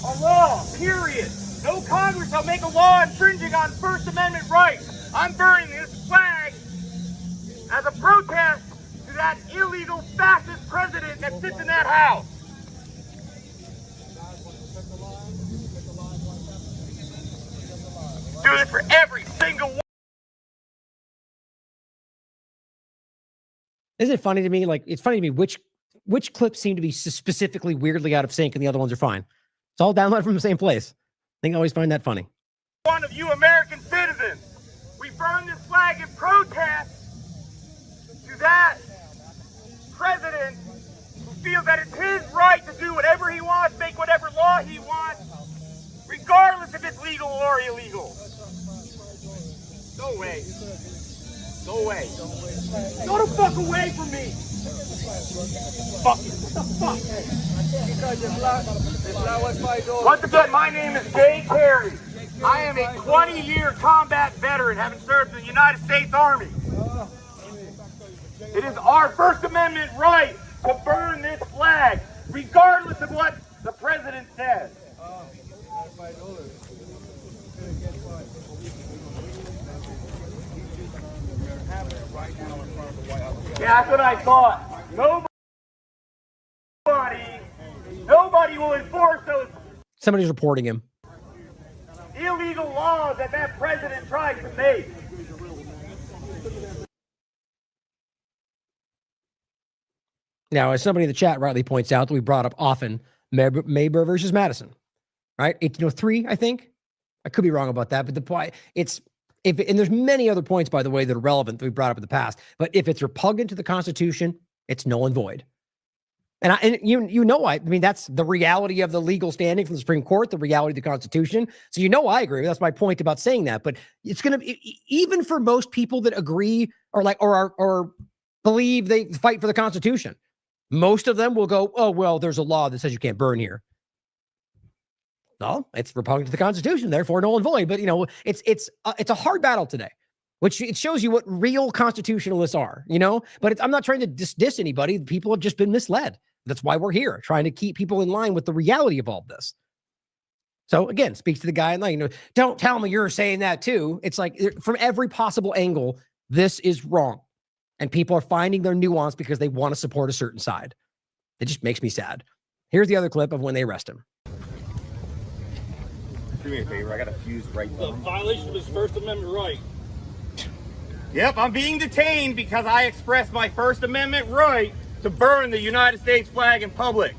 a law, period, No Congress shall make a law infringing on First Amendment rights. I'm burning this flag as a protest to that illegal fascist president that sits in that house. Do this for every single one. Isn't it funny to me? Like, it's funny to me which clips seem to be specifically weirdly out of sync and the other ones are fine. It's all downloaded from the same place. I think I always find that funny. One of you American citizens, we burn this flag in protest to that president who feels that it's his right to do whatever he wants, make whatever law he wants, regardless if it's legal or illegal. Go away. Go away. Go the fuck away from me. Fuck you. What the fuck? Once again, my name is Jay Carey. I am a 20-year combat veteran, having served in the United States Army. It is our First Amendment right to burn this flag, regardless of what the president says. Yeah, that's what I thought. Nobody will enforce those Somebody's reporting him. illegal laws that that president tried to make. Now, as somebody in the chat rightly points out, that we brought up often, Mayberry versus Madison, right? 1803, I think. I could be wrong about that, but the point, and there's many other points, by the way, that are relevant that we brought up in the past, but if it's repugnant to the Constitution, it's null and void. And you know, I mean, that's the reality of the legal standing from the Supreme Court, the reality of the Constitution. So I agree. That's my point about saying that. But it's going to be, even for most people that agree or believe they fight for the Constitution, most of them will go, oh, well, there's a law that says you can't burn here. No, it's repugnant to the Constitution, therefore null and void. But it's a hard battle today, which it shows you what real constitutionalists are. But I'm not trying to diss anybody. People have just been misled. That's why we're here, trying to keep people in line with the reality of all of this. So again, speaks to the guy in line. Don't tell me you're saying that too. It's like from every possible angle, this is wrong, and people are finding their nuance because they want to support a certain side. It just makes me sad. Here's the other clip of when they arrest him. Do me a favor, I got a fuse right now. The violation of his First Amendment right. Yep, I'm being detained because I expressed my First Amendment right to burn the United States flag in public,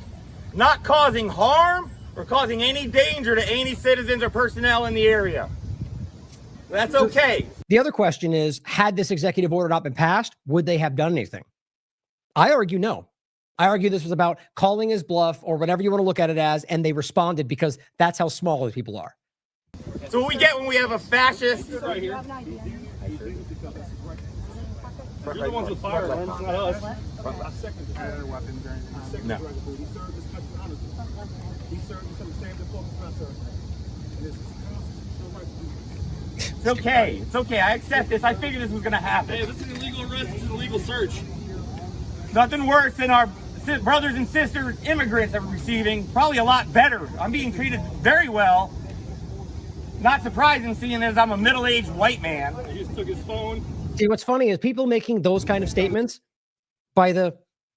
not causing harm or causing any danger to any citizens or personnel in the area. That's okay. The other question is, had this executive order not been passed, would they have done anything? I argue no. I argue this was about calling his bluff or whatever you want to look at it as, and they responded because that's how small these people are. So what we get when we have a fascist right here. You're the ones with firearms, not us. No. It's okay. It's okay. I accept this. I figured this was going to happen. Hey, this is an illegal arrest. This is an illegal search. Nothing worse than our brothers and sisters, immigrants are receiving. Probably a lot better. I'm being treated very well. Not surprising, seeing as I'm a middle-aged white man. He just took his phone. See, what's funny is people making those kind of statements by the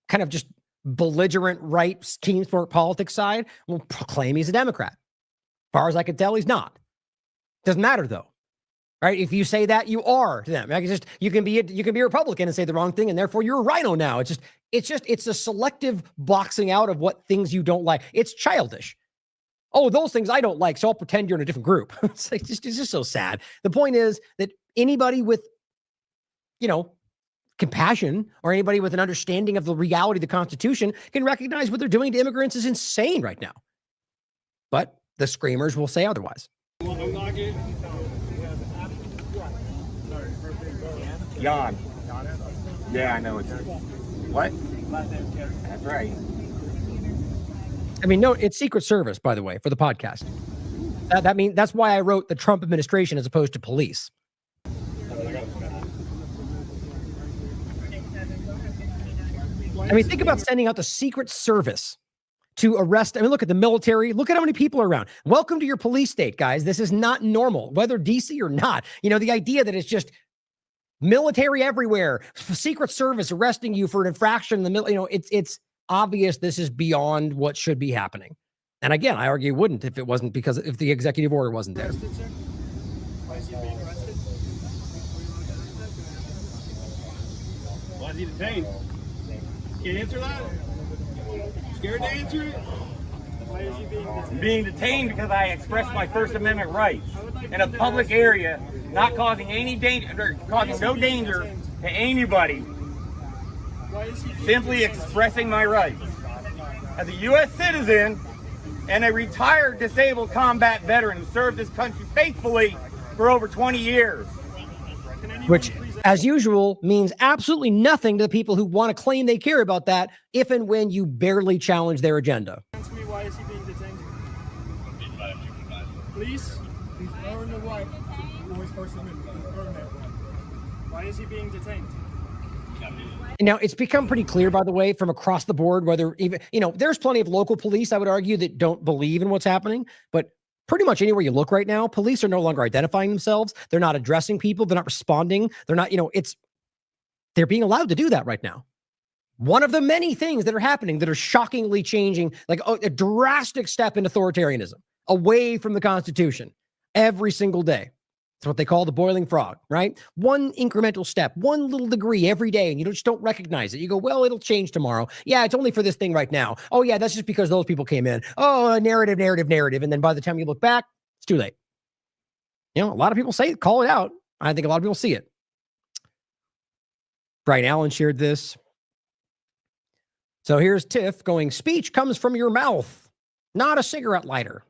kind of just belligerent right team sport politics side will proclaim he's a Democrat. As far as I can tell, he's not. Doesn't matter though, right? If you say that, you are to them. Like you can be a Republican and say the wrong thing, and therefore you're a rhino now. It's a selective boxing out of what things you don't like. It's childish. Oh, those things I don't like, so I'll pretend you're in a different group. It's just so sad. The point is that anybody with compassion or anybody with an understanding of the reality of the Constitution can recognize what they're doing to immigrants is insane right now. But the screamers will say otherwise. Jan. Yeah, I know it's what? That's right. I mean, no, it's Secret Service, by the way, for the podcast. That's why I wrote the Trump administration as opposed to police. I mean, think about sending out the Secret Service to arrest. I mean, look at the military. Look at how many people are around. Welcome to your police state, guys. This is not normal, whether DC or not. You know, the idea that it's just military everywhere, Secret Service arresting you for an infraction in the middle. You know, it's obvious this is beyond what should be happening. And again, I argue it wouldn't if it wasn't because if the executive order wasn't there. Why is he being arrested? Why is he detained? Can't answer that? Scared to answer it? Why is he being detained? Being detained because I expressed my First Amendment rights in a public area, not causing any danger, causing no danger to anybody. Simply expressing my rights. As a U.S. citizen and a retired disabled combat veteran who served this country faithfully for over 20 years. Which, as usual, means absolutely nothing to the people who want to claim they care about that if and when you barely challenge their agenda. Ask me, why is he being detained? Please? He's earned the right for his First Amendment. He's earned that right. Why is he being detained? Now, it's become pretty clear, by the way, from across the board, whether even, you know, there's plenty of local police, I would argue, that don't believe in what's happening. But pretty much anywhere you look right now, police are no longer identifying themselves. They're not addressing people. They're not responding. They're not, you know, they're being allowed to do that right now. One of the many things that are happening that are shockingly changing, like a drastic step in authoritarianism away from the Constitution every single day. It's what they call the boiling frog, right? One incremental step, one little degree every day, and you just don't recognize it. You go, well, it'll change tomorrow. Yeah, it's only for this thing right now. Oh, yeah, that's just because those people came in. Oh, narrative. And then by the time you look back, it's too late. You know, a lot of people call it out. I think a lot of people see it. Brian Allen shared this. So here's Tiff going, speech comes from your mouth, not a cigarette lighter.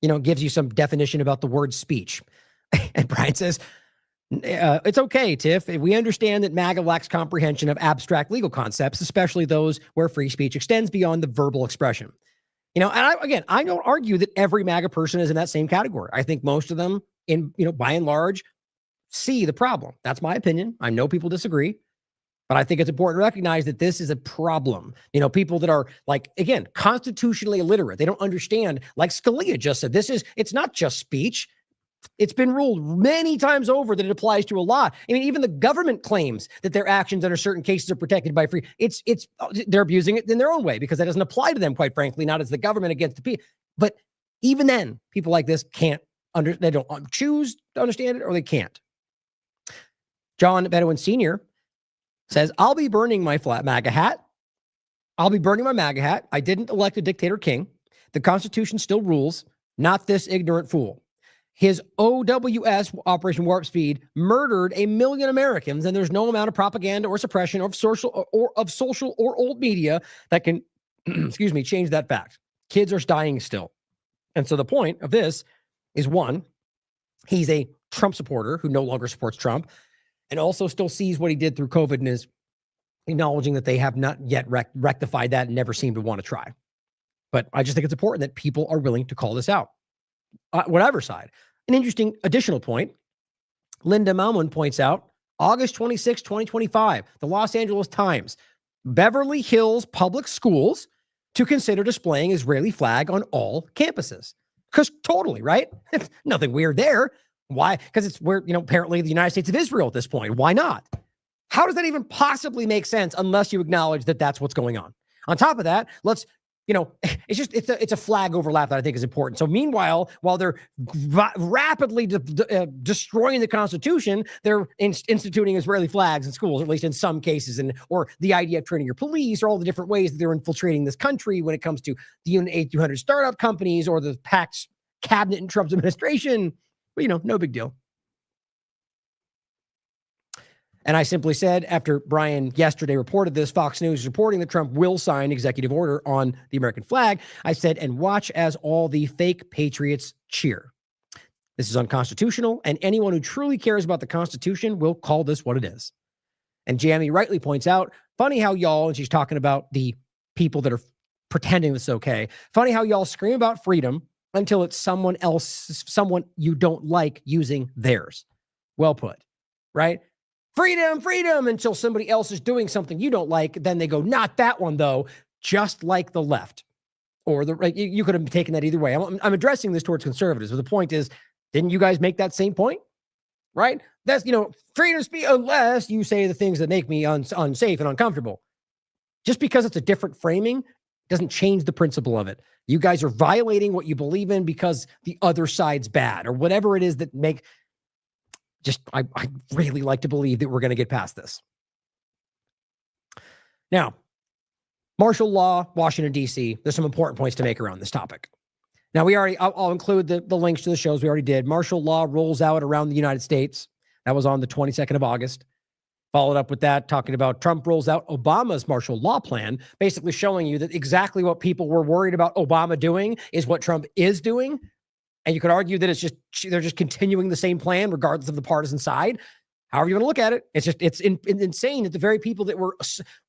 You know, it gives you some definition about the word speech. And Brian says, it's okay, Tiff. We understand that MAGA lacks comprehension of abstract legal concepts, especially those where free speech extends beyond the verbal expression. You know, and I don't argue that every MAGA person is in that same category. I think most of them, by and large, see the problem. That's my opinion. I know people disagree, but I think it's important to recognize that this is a problem. You know, people that are, like, again, constitutionally illiterate, they don't understand, like Scalia just said, it's not just speech. It's been ruled many times over that it applies to a lot. I mean, even the government claims that their actions under certain cases are protected by free. They're abusing it in their own way because that doesn't apply to them, quite frankly, not as the government against the people. But even then, people like this they don't choose to understand it, or they can't. John Bedouin Sr. says, I'll be burning my MAGA hat. I didn't elect a dictator king. The Constitution still rules, not this ignorant fool. His OWS, Operation Warp Speed, murdered 1 million Americans, and there's no amount of propaganda or suppression of social or old media that can, change that fact. Kids are dying still. And so the point of this is, one, he's a Trump supporter who no longer supports Trump, and also still sees what he did through COVID and is acknowledging that they have not yet rectified that and never seem to want to try. But I just think it's important that people are willing to call this out. Whatever side. An interesting additional point, Linda Malman points out, August 26, 2025, the Los Angeles Times, Beverly Hills public schools to consider displaying Israeli flag on all campuses. Because totally, right? Nothing weird there. Why? Because it's where, apparently the United States of Israel at this point. Why not? How does that even possibly make sense unless you acknowledge that that's what's going on? On top of that, it's a flag overlap that I think is important. So meanwhile, while they're rapidly destroying the Constitution, they're instituting Israeli flags in schools, at least in some cases, or the idea of training your police, or all the different ways that they're infiltrating this country when it comes to the Unit 8200 startup companies or the PAC's cabinet in Trump's administration. But, no big deal. And I simply said, after Brian yesterday reported this, Fox News is reporting that Trump will sign executive order on the American flag. I said, and watch as all the fake patriots cheer. This is unconstitutional, and anyone who truly cares about the Constitution will call this what it is. And Jamie rightly points out, funny how y'all, and she's talking about the people that are pretending this is okay, funny how y'all scream about freedom until it's someone you don't like using theirs. Well put, right? Freedom, until somebody else is doing something you don't like. Then they go, not that one, though, just like the left. or you could have taken that either way. I'm addressing this towards conservatives, but the point is, didn't you guys make that same point? Right? That's, freedom of speech, unless you say the things that make me unsafe and uncomfortable. Just because it's a different framing doesn't change the principle of it. You guys are violating what you believe in because the other side's bad or whatever it is that I really like to believe that we're going to get past this. Now, martial law, Washington, D.C., there's some important points to make around this topic. Now, I'll include the links to the shows we already did. Martial law rolls out around the United States. That was on the 22nd of August. Followed up with that, talking about Trump rolls out Obama's martial law plan, basically showing you that exactly what people were worried about Obama doing is what Trump is doing. And you could argue that they're just continuing the same plan regardless of the partisan side. However you want to look at it, it's insane that the very people that were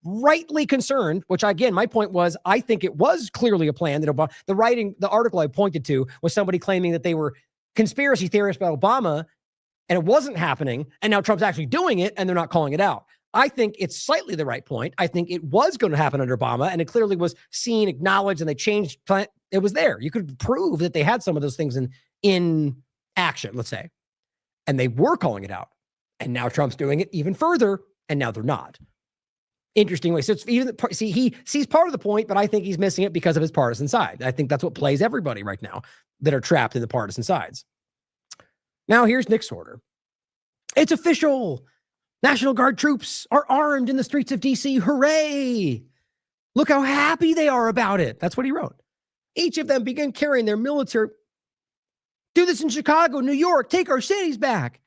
rightly concerned, which again, my point was, I think it was clearly a plan that Obama, the article I pointed to was somebody claiming that they were conspiracy theorists about Obama and it wasn't happening. And now Trump's actually doing it and they're not calling it out. I think it's slightly the right point. I think it was going to happen under Obama and it clearly was seen, acknowledged, and they changed. It was there. You could prove that they had some of those things in action, let's say, and they were calling it out. And now Trump's doing it even further, and now they're not. Interestingly, so he sees part of the point, but I think he's missing it because of his partisan side. I think that's what plays everybody right now that are trapped in the partisan sides. Now here's Nick's order. It's official. National Guard troops are armed in the streets of D.C. Hooray! Look how happy they are about it. That's what he wrote. Each of them began carrying their military. Do this in Chicago, New York. Take our cities back.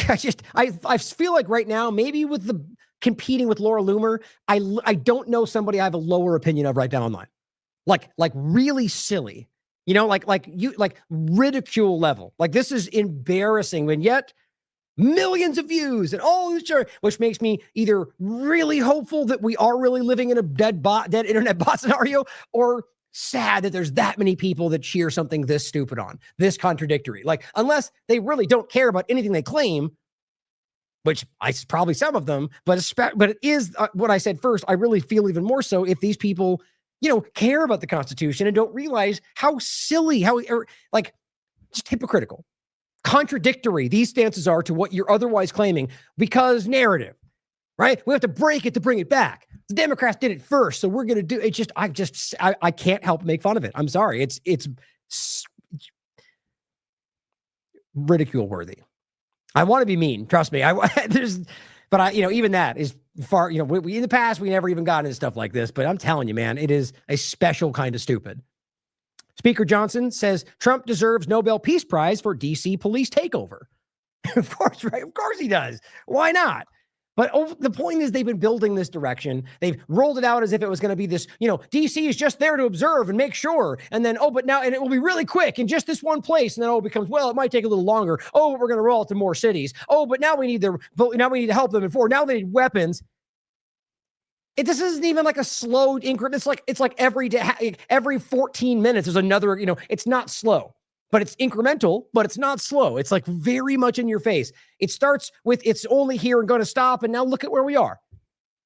I feel like right now, maybe with the competing with Laura Loomer, I don't know somebody I have a lower opinion of right now online. Like really silly, like ridicule level. Like this is embarrassing, and yet millions of views and all this, which makes me either really hopeful that we are really living in a dead internet bot scenario, or sad that there's that many people that cheer something this stupid on, this contradictory. Like, unless they really don't care about anything they claim, which probably some of them, but it is what I said first. I really feel even more so if these people, care about the Constitution and don't realize how silly, just hypocritical, contradictory these stances are to what you're otherwise claiming, because narrative, right? We have to break it to bring it back. The Democrats did it first, so we're going to do it. I can't help but make fun of it. I'm sorry. It's ridicule worthy. I want to be mean. Trust me. Even that is far, we in the past, we never even got into stuff like this, but I'm telling you, man, it is a special kind of stupid. Speaker Johnson says Trump deserves Nobel Peace Prize for DC police takeover. Of course, right? Of course he does. Why not? But the point is, they've been building this direction. They've rolled it out as if it was going to be this, DC is just there to observe and make sure. And then, but now, and it will be really quick in just this one place. And then, it becomes, it might take a little longer. We're going to roll it to more cities. But now we need to help them. Now they need weapons. This isn't even like a slow increment. It's like every day, every 14 minutes, there's another, it's not slow. But it's incremental, but it's not slow. It's like very much in your face. It starts with it's only here and going to stop. And now look at where we are.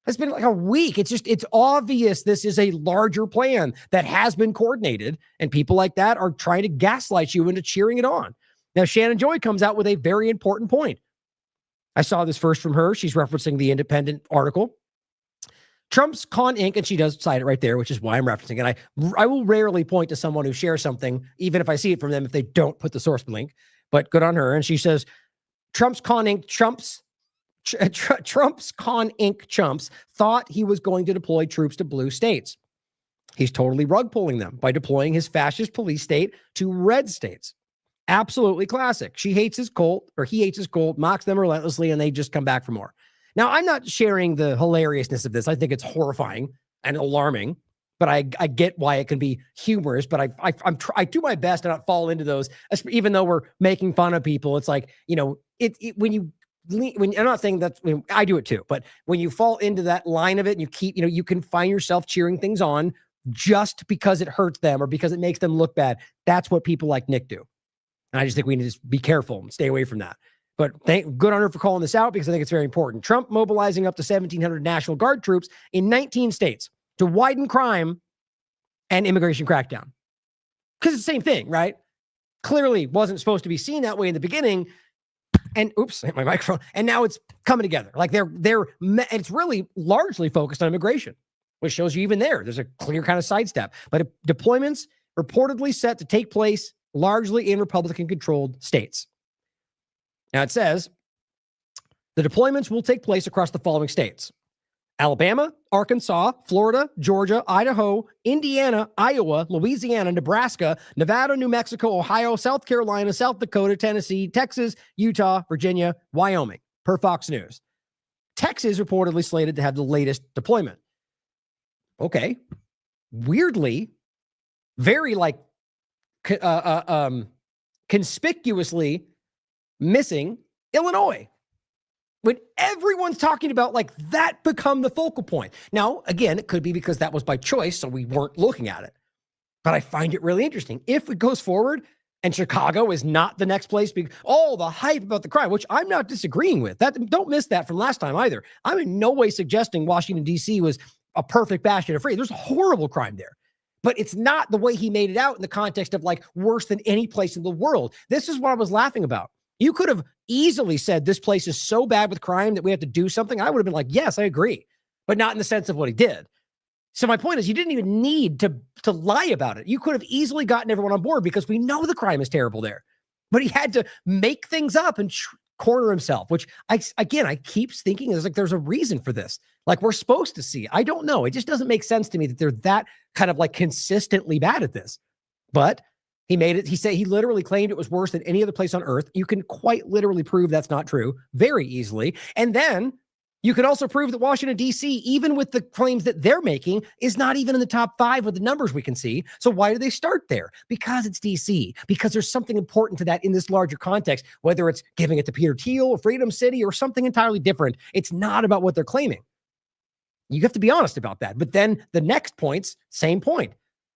It's been like a week. It's obvious this is a larger plan that has been coordinated. And people like that are trying to gaslight you into cheering it on. Now, Shannon Joy comes out with a very important point. I saw this first from her. She's referencing the Independent article. Trump's Con Inc., and she does cite it right there, which is why I'm referencing it. I will rarely point to someone who shares something, even if I see it from them, if they don't put the source link, but good on her. And she says, Trump's Con Inc. Trump's Con Inc. chumps thought he was going to deploy troops to blue states. He's totally rug pulling them by deploying his fascist police state to red states. Absolutely classic. He hates his cult, mocks them relentlessly, and they just come back for more. Now, I'm not sharing the hilariousness of this. I think it's horrifying and alarming, but I get why it can be humorous. But I do my best to not fall into those, even though we're making fun of people. It's like, when I'm not saying that I do it too, but when you fall into that line of it and you keep, you can find yourself cheering things on just because it hurts them or because it makes them look bad. That's what people like Nick do. And I just think we need to be careful and stay away from that. But good on her for calling this out, because I think it's very important. Trump mobilizing up to 1,700 National Guard troops in 19 states to widen crime and immigration crackdown. Because it's the same thing, right? Clearly wasn't supposed to be seen that way in the beginning. And oops, I hit my microphone. And now it's coming together. Like it's really largely focused on immigration, which shows you even there's a clear kind of sidestep. But deployments reportedly set to take place largely in Republican-controlled states. Now it says the deployments will take place across the following states: Alabama, Arkansas, Florida, Georgia, Idaho, Indiana, Iowa, Louisiana, Nebraska, Nevada, New Mexico, Ohio, South Carolina, South Dakota, Tennessee, Texas, Utah, Virginia, Wyoming, per Fox News. Texas reportedly slated to have the latest deployment. Okay. Weirdly, very conspicuously missing Illinois. When everyone's talking about that become the focal point. Now, again, it could be because that was by choice, so we weren't looking at it. But I find it really interesting. If it goes forward and Chicago is not the next place, the hype about the crime, which I'm not disagreeing with. Don't miss that from last time either. I'm in no way suggesting Washington, D.C. was a perfect bastion of freedom. There's horrible crime there. But it's not the way he made it out in the context of worse than any place in the world. This is what I was laughing about. You could have easily said this place is so bad with crime that we have to do something. I would have been like, yes, I agree, but not in the sense of what he did. So my point is, you didn't even need to lie about it. You could have easily gotten everyone on board because we know the crime is terrible there. But he had to make things up and corner himself, which I keep thinking is there's a reason for this. We're supposed to see. I don't know. It just doesn't make sense to me that they're that kind of consistently bad at this. But he made it. He literally claimed it was worse than any other place on earth. You can quite literally prove that's not true very easily. And then you can also prove that Washington, D.C., even with the claims that they're making, is not even in the top 5 with the numbers we can see. So why do they start there? Because it's D.C., because there's something important to that in this larger context, whether it's giving it to Peter Thiel or Freedom City or something entirely different. It's not about what they're claiming. You have to be honest about that. But then the next point's same point.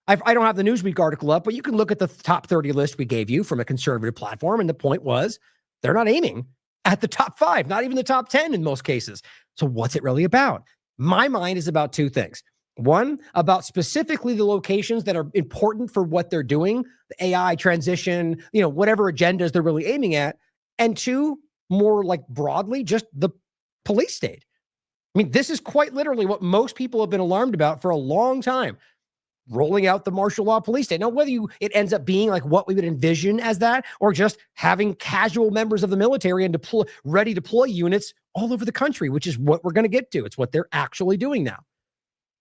I don't have the Newsweek article up, but you can look at the top 30 list we gave you from a conservative platform. And the point was they're not aiming at the top 5, not even the top 10 in most cases. So what's it really about? My mind is about 2 things. One, about specifically the locations that are important for what they're doing, the AI transition, whatever agendas they're really aiming at. And 2, more broadly, just the police state. I mean, this is quite literally what most people have been alarmed about for a long time. Rolling out the martial law police state. Now, whether it ends up being what we would envision as that, or just having casual members of the military and ready deploy units all over the country, which is what we're going to get to. It's what they're actually doing now.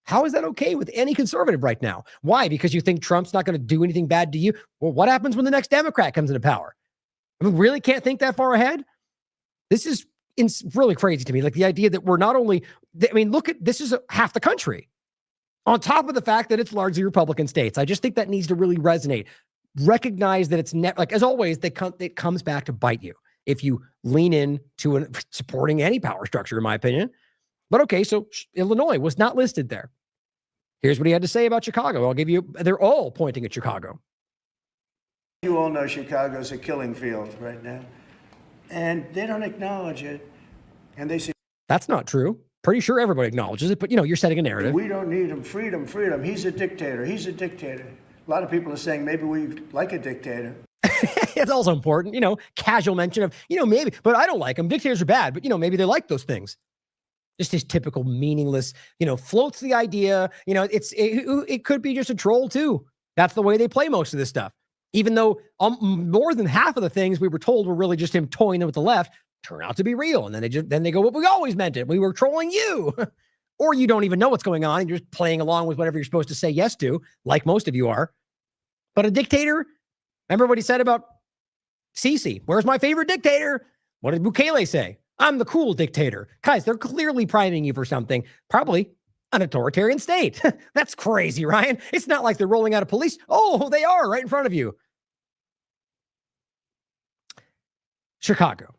How is that okay with any conservative right now? Why? Because you think Trump's not going to do anything bad to you? Well, what happens when the next Democrat comes into power? I mean, really can't think that far ahead? This is really crazy to me. The idea that we're not only, look at, this is half the country. On top of the fact that it's largely Republican states. I just think that needs to really resonate. Recognize that it's as always, it comes back to bite you if you lean in to supporting any power structure, in my opinion. But okay, so Illinois was not listed there. Here's what he had to say about Chicago. They're all pointing at Chicago. You all know Chicago's a killing field right now. And they don't acknowledge it. And they say, that's not true. Pretty sure everybody acknowledges it, but you're setting a narrative. We don't need him. Freedom. He's a dictator. A lot of people are saying maybe we like a dictator. It's also important, casual mention of, maybe, but I don't like them. Dictators are bad, but maybe they like those things. Just his typical meaningless, floats the idea, it could be just a troll too. That's the way they play most of this stuff. Even though more than half of the things we were told were really just him toying with the left, turn out to be real. And then they go, well, we always meant it. We were trolling you. Or you don't even know what's going on and you're just playing along with whatever you're supposed to say yes to, like most of you are. But a dictator, remember what he said about Sisi? Where's my favorite dictator? What did Bukele say? I'm the cool dictator. Guys, they're clearly priming you for something, probably an authoritarian state. That's crazy, Ryan. It's not like they're rolling out a police. Oh, they are right in front of you. Chicago.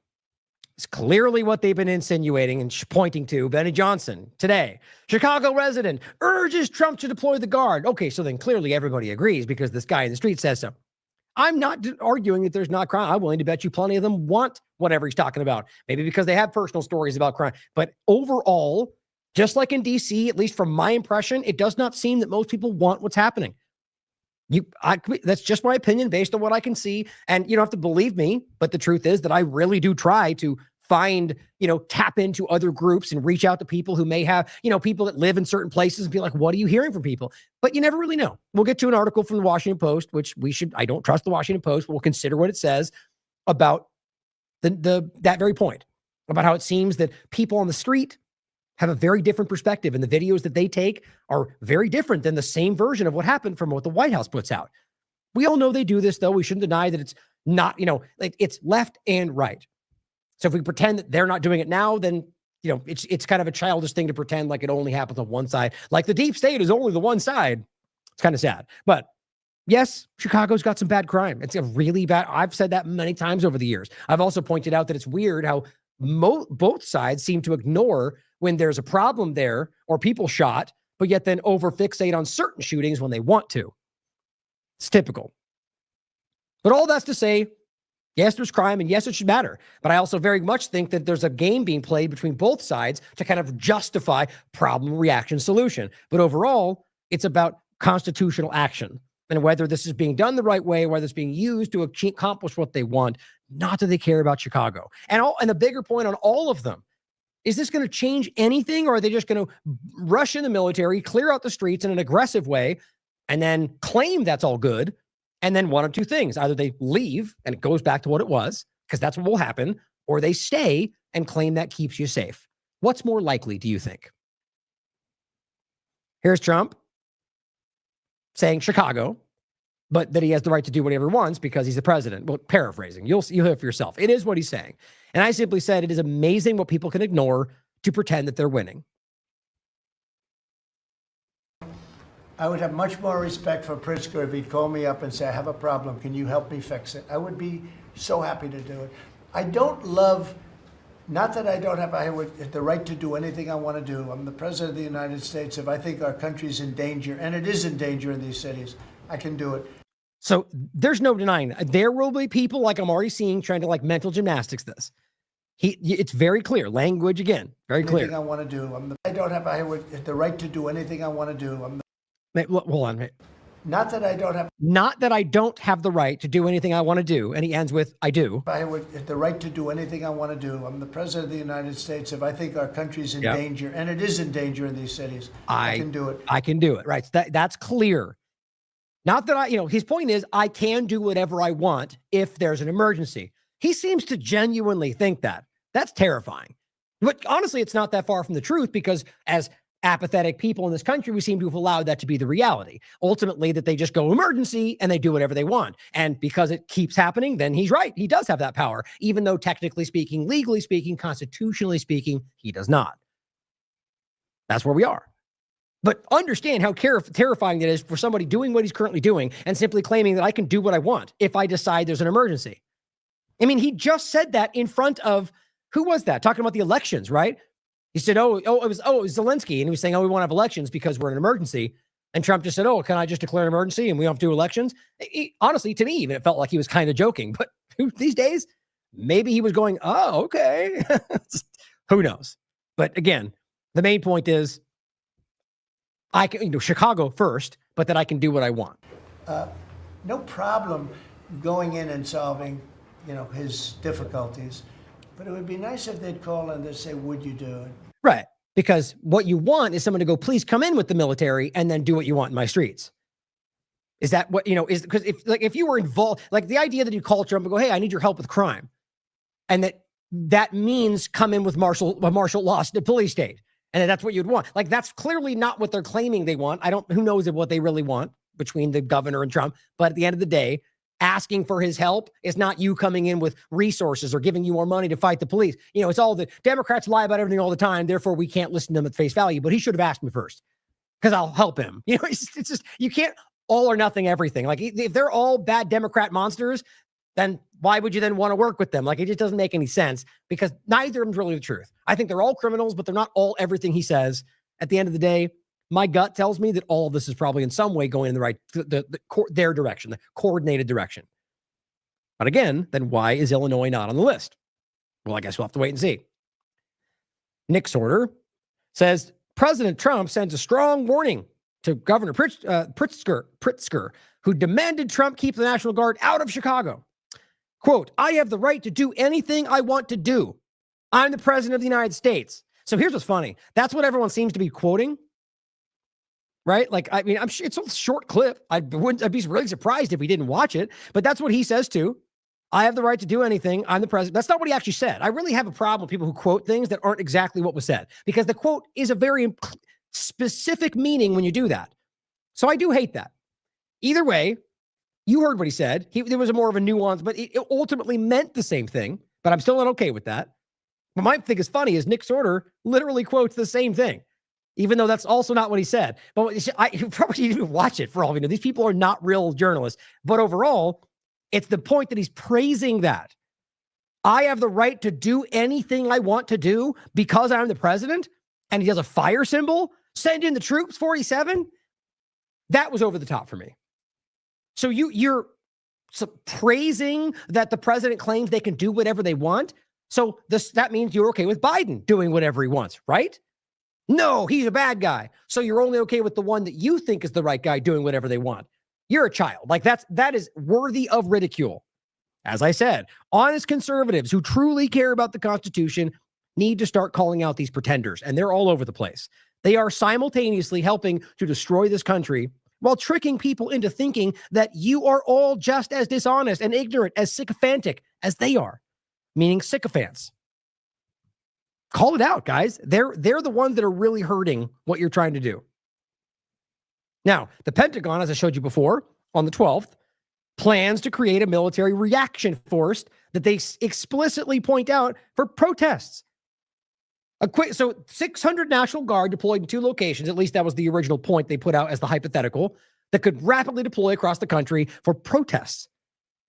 It's clearly what they've been insinuating and pointing to. Benny Johnson today, Chicago resident urges Trump to deploy the guard. Okay, so then clearly everybody agrees because this guy in the street says so. I'm not arguing that there's not crime. I'm willing to bet you plenty of them want whatever he's talking about. Maybe because they have personal stories about crime. But overall, Just like in DC, at least from my impression, it does not seem that most people want what's happening. That's just my opinion based on what I can see. And you don't have to believe me, but the truth is that I really do try to find, tap into other groups and reach out to people who may have, people that live in certain places and be like, what are you hearing from people? But you never really know. We'll get to an article from the Washington Post, which I don't trust the Washington Post, but we'll consider what it says about that very point, about how it seems that people on the street have a very different perspective, and the videos that they take are very different than the same version of what happened from what the White House puts out. We all know they do this, though. We shouldn't deny that it's not, it's left and right. So if we pretend that they're not doing it now, then, it's kind of a childish thing to pretend like it only happens on one side. Like the deep state is only the one side. It's kind of sad. But yes, Chicago's got some bad crime. It's a really bad. I've said that many times over the years. I've also pointed out that it's weird how both sides seem to ignore when there's a problem there or people shot, but yet then over-fixate on certain shootings when they want to. It's typical. But all that's to say, yes, there's crime, and yes, it should matter. But I also very much think that there's a game being played between both sides to kind of justify problem, reaction, solution. But overall, it's about constitutional action and whether this is being done the right way, whether it's being used to accomplish what they want, not that they care about Chicago. And the bigger point on all of them, is this going to change anything, or are they just going to rush in the military, clear out the streets in an aggressive way, and then claim that's all good? And then one of two things. Either they leave and it goes back to what it was, because that's what will happen, or they stay and claim that keeps you safe. What's more likely, do you think? Here's Trump saying Chicago, but that he has the right to do whatever he wants because he's the president. Well, paraphrasing. You'll hear it for yourself. It is what he's saying. And I simply said it is amazing what people can ignore to pretend that they're winning. I would have much more respect for Pritzker if he'd call me up and say, I have a problem. Can you help me fix it? I would be so happy to do it. I don't love, not that I don't have the right to do anything I want to do. I'm the president of the United States. If I think our country's in danger, and it is in danger in these cities, I can do it. So there's no denying that. There will be people, like I'm already seeing, trying to mental gymnastics this. It's very clear. Language, again, very clear. Anything I want to do. I don't have the right to do anything I want to do. Hold on. Not that I don't have the right to do anything I want to do. And he ends with, I do. I have the right to do anything I want to do. I'm the president of the United States. If I think our country's in danger, and it is in danger in these cities, I can do it. I can do it. Right. So that's clear. Not that his point is I can do whatever I want if there's an emergency. He seems to genuinely think that. That's terrifying. But honestly, it's not that far from the truth, because as apathetic people in this country, we seem to have allowed that to be the reality. Ultimately, that they just go emergency and they do whatever they want. And because it keeps happening, then he's right. He does have that power, even though technically speaking, legally speaking, constitutionally speaking, he does not. That's where we are. But understand how terrifying it is for somebody doing what he's currently doing and simply claiming that I can do what I want if I decide there's an emergency. I mean, he just said that in front of, who was that? Talking about the elections, right? He said, it was Zelensky. And he was saying, we want to have elections because we're in an emergency. And Trump just said, can I just declare an emergency and we don't have to do elections? Honestly, to me, even it felt like he was kind of joking. But these days, maybe he was going, okay. Who knows? But again, the main point is, I can, Chicago first, but that I can do what I want. No problem going in and solving, his difficulties. But it would be nice if they'd call and they'd say, would you do it? Right. Because what you want is someone to go, please come in with the military and then do what you want in my streets. Is that what, is because if you were involved, like the idea that you call Trump and go, hey, I need your help with crime. And that means come in with martial law, the police state. And that's what you'd want. Like, that's clearly not what they're claiming they want. Who knows what they really want between the governor and Trump. But at the end of the day, asking for his help is not you coming in with resources or giving you more money to fight the police. It's all the Democrats lie about everything all the time. Therefore, we can't listen to them at face value. But he should have asked me first because I'll help him. It's just, you can't all or nothing everything. Like, if they're all bad Democrat monsters, then why would you then want to work with them? Like, it just doesn't make any sense because neither of them's really the truth. I think they're all criminals, but they're not all everything he says. At the end of the day, my gut tells me that all of this is probably in some way going in the right, their direction, the coordinated direction. But again, then why is Illinois not on the list? Well, I guess we'll have to wait and see. Nick Sorter says, President Trump sends a strong warning to Governor Pritzker, who demanded Trump keep the National Guard out of Chicago. Quote, I have the right to do anything I want to do. I'm the president of the United States. So here's what's funny. That's what everyone seems to be quoting, right? Like, I mean, I'm sure it's a short clip. I'd be really surprised if we didn't watch it, but that's what he says too. I have the right to do anything. I'm the president. That's not what he actually said. I really have a problem with people who quote things that aren't exactly what was said, because the quote is a very specific meaning when you do that. So I do hate that. Either way, you heard what he said. There was more of a nuance, but it ultimately meant the same thing, but I'm still not okay with that. What my thing is funny is Nick Sorter literally quotes the same thing, even though that's also not what he said. But you probably didn't even watch it for all we know. These people are not real journalists. But overall, it's the point that he's praising that. I have the right to do anything I want to do because I'm the president, and he has a fire symbol. Send in the troops, 47. That was over the top for me. So you're praising that the president claims they can do whatever they want. So that means you're okay with Biden doing whatever he wants, right? No, he's a bad guy. So you're only okay with the one that you think is the right guy doing whatever they want. You're a child. Like that is worthy of ridicule. As I said, honest conservatives who truly care about the Constitution need to start calling out these pretenders, and they're all over the place. They are simultaneously helping to destroy this country while tricking people into thinking that you are all just as dishonest and ignorant, as sycophantic as they are, meaning sycophants. Call it out, guys. They're the ones that are really hurting what you're trying to do. Now, the Pentagon, as I showed you before, on the 12th, plans to create a military reaction force that they explicitly point out for protests. So 600 National Guard deployed in 2 locations, at least that was the original point they put out as the hypothetical, that could rapidly deploy across the country for protests.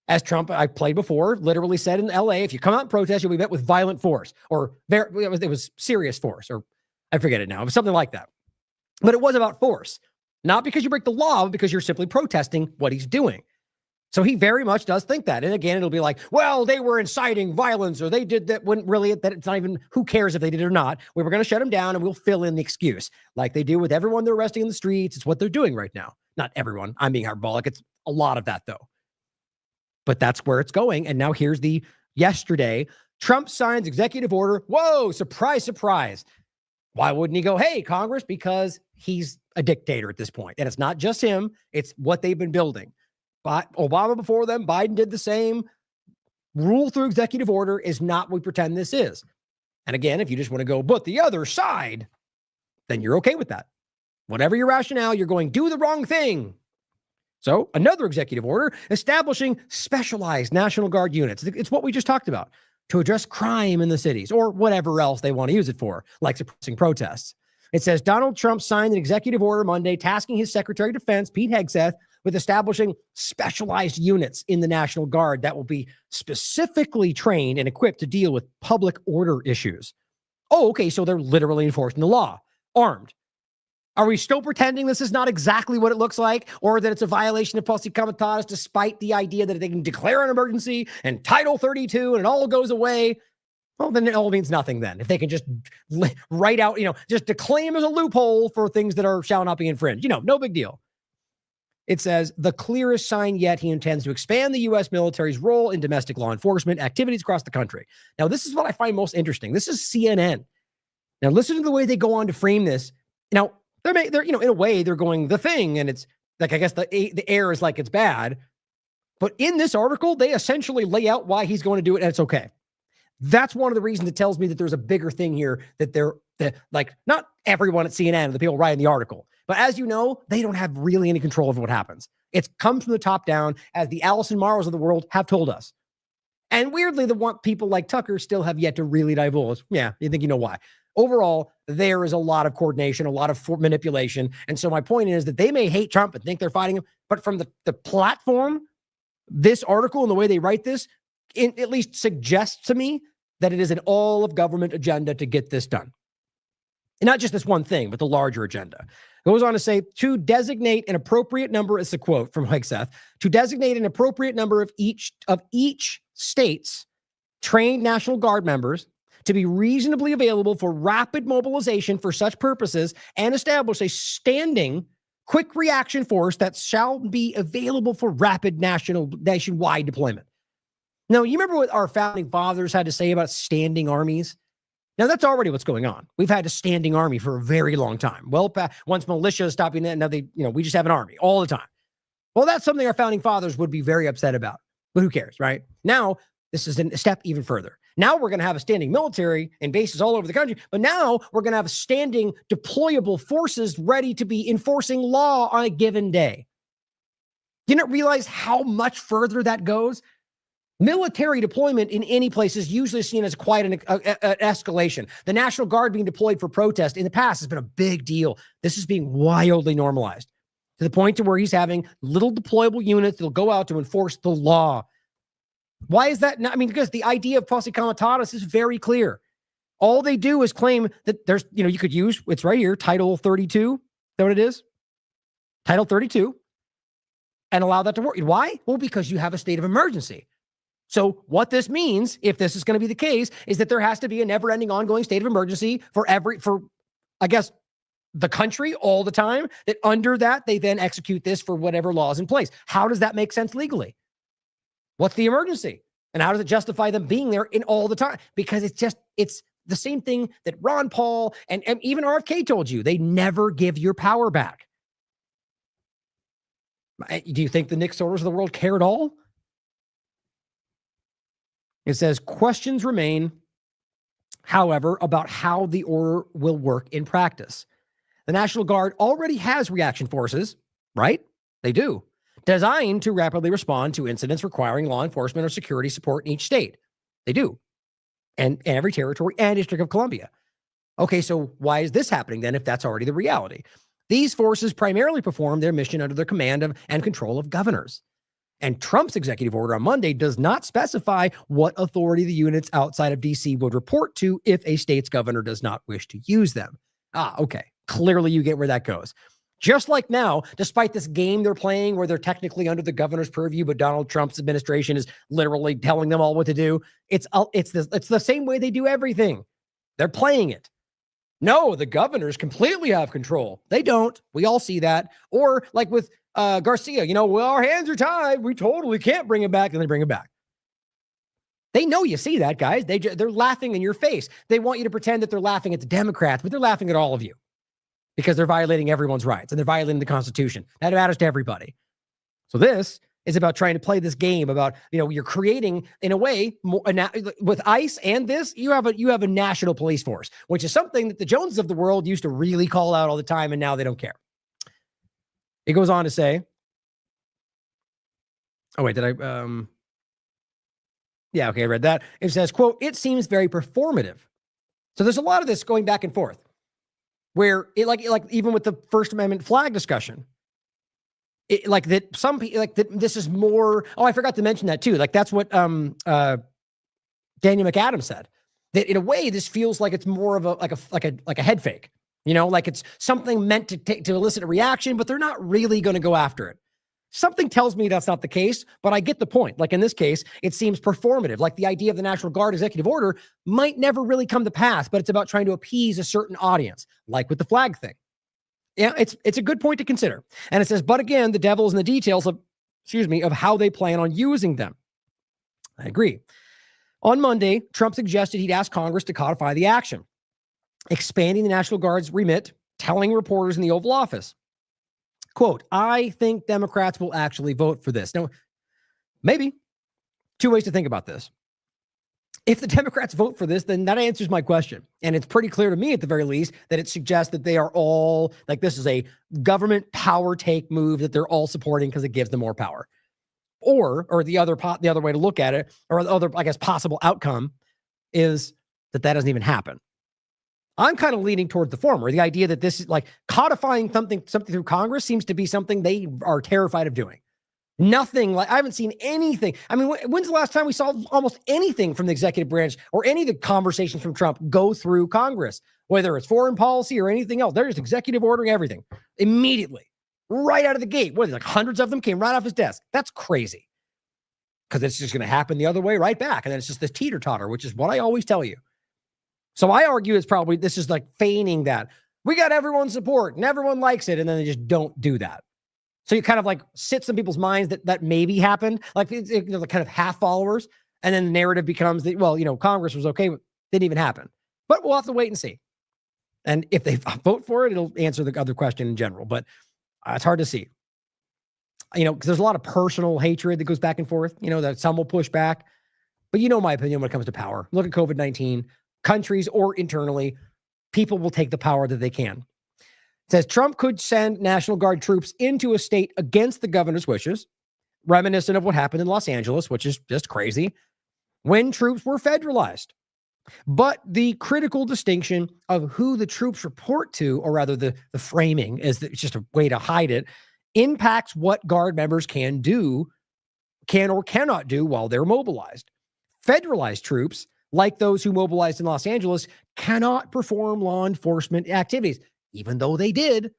As Trump, I played before, literally said in LA, if you come out and protest, you'll be met with violent force, or it was serious force, or I forget it now. It was something like that. But it was about force, not because you break the law, but because you're simply protesting what he's doing. So he very much does think that. And again, it'll be like, well, they were inciting violence, or they did that. When really, that it's not even, who cares if they did it or not? We were going to shut them down and we'll fill in the excuse like they do with everyone they're arresting in the streets. It's what they're doing right now. Not everyone. I'm being hyperbolic. It's a lot of that though. But that's where it's going. And now here's yesterday, Trump signs executive order. Whoa, surprise, surprise. Why wouldn't he go, hey, Congress? Because he's a dictator at this point. And it's not just him. It's what they've been building. But Obama before them, Biden did the same. Rule through executive order is not what we pretend this is. And again, if you just want to go, but the other side, then you're okay with that. Whatever your rationale, you're going, do the wrong thing. So another executive order establishing specialized National Guard units. It's what we just talked about, to address crime in the cities or whatever else they want to use it for, like suppressing protests. It says Donald Trump signed an executive order Monday tasking his Secretary of Defense, Pete Hegseth, with establishing specialized units in the National Guard that will be specifically trained and equipped to deal with public order issues. Oh, okay, so they're literally enforcing the law, armed. Are we still pretending this is not exactly what it looks like, or that it's a violation of posse comitatus despite the idea that they can declare an emergency and Title 32 and it all goes away? Well, then it all means nothing then. If they can just write out, just declaim as a loophole for things that shall not be infringed, no big deal. It says the clearest sign yet, he intends to expand the U.S. military's role in domestic law enforcement activities across the country. Now, this is what I find most interesting. This is CNN. Now, listen to the way they go on to frame this. Now, they're in a way, they're going the thing, and it's like, I guess the air is like it's bad. But in this article, they essentially lay out why he's going to do it, and it's okay. That's one of the reasons it tells me that there's a bigger thing here, that like, not everyone at CNN, the people writing the article, but as you know, they don't have really any control over what happens. It's come from the top down, as the Allison Morrows of the world have told us. And weirdly, the people like Tucker still have yet to really divulge. Yeah, you think you know why. Overall, there is a lot of coordination, a lot of manipulation. And so my point is that they may hate Trump and think they're fighting him, but from the platform, this article and the way they write this, at least suggests to me that it is an all of government agenda to get this done. And not just this one thing, but the larger agenda. It goes on to say, to designate an appropriate number, it's a quote from Hegseth, to designate an appropriate number of each state's trained National Guard members to be reasonably available for rapid mobilization for such purposes and establish a standing quick reaction force that shall be available for rapid nationwide deployment. Now, you remember what our founding fathers had to say about standing armies? Now, that's already what's going on. We've had a standing army for a very long time. Well, once militia stopped being that, now we just have an army all the time. Well, that's something our founding fathers would be very upset about. But who cares, right? Now, this is a step even further. Now we're going to have a standing military and bases all over the country, but now we're going to have standing deployable forces ready to be enforcing law on a given day. You don't realize how much further that goes? Military deployment in any place is usually seen as quite an escalation. The National Guard being deployed for protest in the past has been a big deal. This is being wildly normalized to the point to where he's having little deployable units that'll go out to enforce the law. Why is that? Because the idea of posse comitatus is very clear. All they do is claim that there's, you could use, it's right here, Title 32. Is that what it is? Title 32. And allow that to work. Why? Well, because you have a state of emergency. So what this means, if this is going to be the case, is that there has to be a never-ending ongoing state of emergency for I guess, the country all the time, that under that, they then execute this for whatever law is in place. How does that make sense legally? What's the emergency? And how does it justify them being there in all the time? Because it's the same thing that Ron Paul and even RFK told you. They never give your power back. Do you think the Nick Sorters of the world care at all? It says, questions remain, however, about how the order will work in practice. The National Guard already has reaction forces, right? They do. Designed to rapidly respond to incidents requiring law enforcement or security support in each state. They do. And every territory and District of Columbia. Okay, so why is this happening then if that's already the reality? These forces primarily perform their mission under the command of and control of governors. And Trump's executive order on Monday does not specify what authority the units outside of D.C. would report to if a state's governor does not wish to use them. Okay. Clearly you get where that goes. Just like now, despite this game they're playing where they're technically under the governor's purview, but Donald Trump's administration is literally telling them all what to do. It's the same way they do everything. They're playing it. No, the governors completely have control. They don't. We all see that. Or like with Garcia, well, our hands are tied. We totally can't bring him back. And they bring him back. They know you see that, guys. They're laughing in your face. They want you to pretend that they're laughing at the Democrats, but they're laughing at all of you because they're violating everyone's rights and they're violating the Constitution. That matters to everybody. So this is about trying to play this game about, you're creating in a way with ICE and this, you have a national police force, which is something that the Joneses of the world used to really call out all the time. And now they don't care. It goes on to say, oh wait, did I, yeah, okay, I read that. It says, quote, it seems very performative. So there's a lot of this going back and forth where it like even with the First Amendment flag discussion, this is more. Oh, I forgot to mention that too. Like that's what Daniel McAdams said, that in a way this feels like it's more of a head fake. Like it's something meant to elicit a reaction, but they're not really going to go after it. Something tells me that's not the case, but I get the point. Like in this case, it seems performative. Like the idea of the National Guard executive order might never really come to pass, but it's about trying to appease a certain audience, like with the flag thing. Yeah, it's a good point to consider. And it says, but again, the devil's in the details of how they plan on using them. I agree. On Monday, Trump suggested he'd ask Congress to codify the action, expanding the National Guard's remit, telling reporters in the Oval Office, quote, I think Democrats will actually vote for this. Now, maybe. Two ways to think about this. If the Democrats vote for this, then that answers my question. And it's pretty clear to me, at the very least, that it suggests that they are all, like this is a government power take move that they're all supporting because it gives them more power. Or the other way to look at it, or the other, I guess, possible outcome is that doesn't even happen. I'm kind of leaning toward the former. The idea that this is like codifying something through Congress seems to be something they are terrified of doing. Nothing like, I haven't seen anything. I mean, when's the last time we saw almost anything from the executive branch or any of the conversations from Trump go through Congress, whether it's foreign policy or anything else? They're just executive ordering everything immediately, right out of the gate. What, like hundreds of them came right off his desk. That's crazy. Because it's just going to happen the other way right back. And then it's just this teeter-totter, which is what I always tell you. So I argue it's probably, this is like feigning that we got everyone's support and everyone likes it. And then they just don't do that. So you kind of like sit some people's minds that maybe happened, like it's, like kind of half followers. And then the narrative becomes that, well, Congress was okay, but didn't even happen. But we'll have to wait and see. And if they vote for it, it'll answer the other question in general. But it's hard to see. Because there's a lot of personal hatred that goes back and forth, that some will push back. But my opinion when it comes to power. Look at COVID-19, countries or internally, people will take the power that they can. It says Trump could send National Guard troops into a state against the governor's wishes, reminiscent of what happened in Los Angeles, which is just crazy, when troops were federalized. But the critical distinction of who the troops report to, or rather the framing is that it's just a way to hide it, impacts what Guard members can or cannot do while they're mobilized. Federalized troops, like those who mobilized in Los Angeles, cannot perform law enforcement activities, even though they did.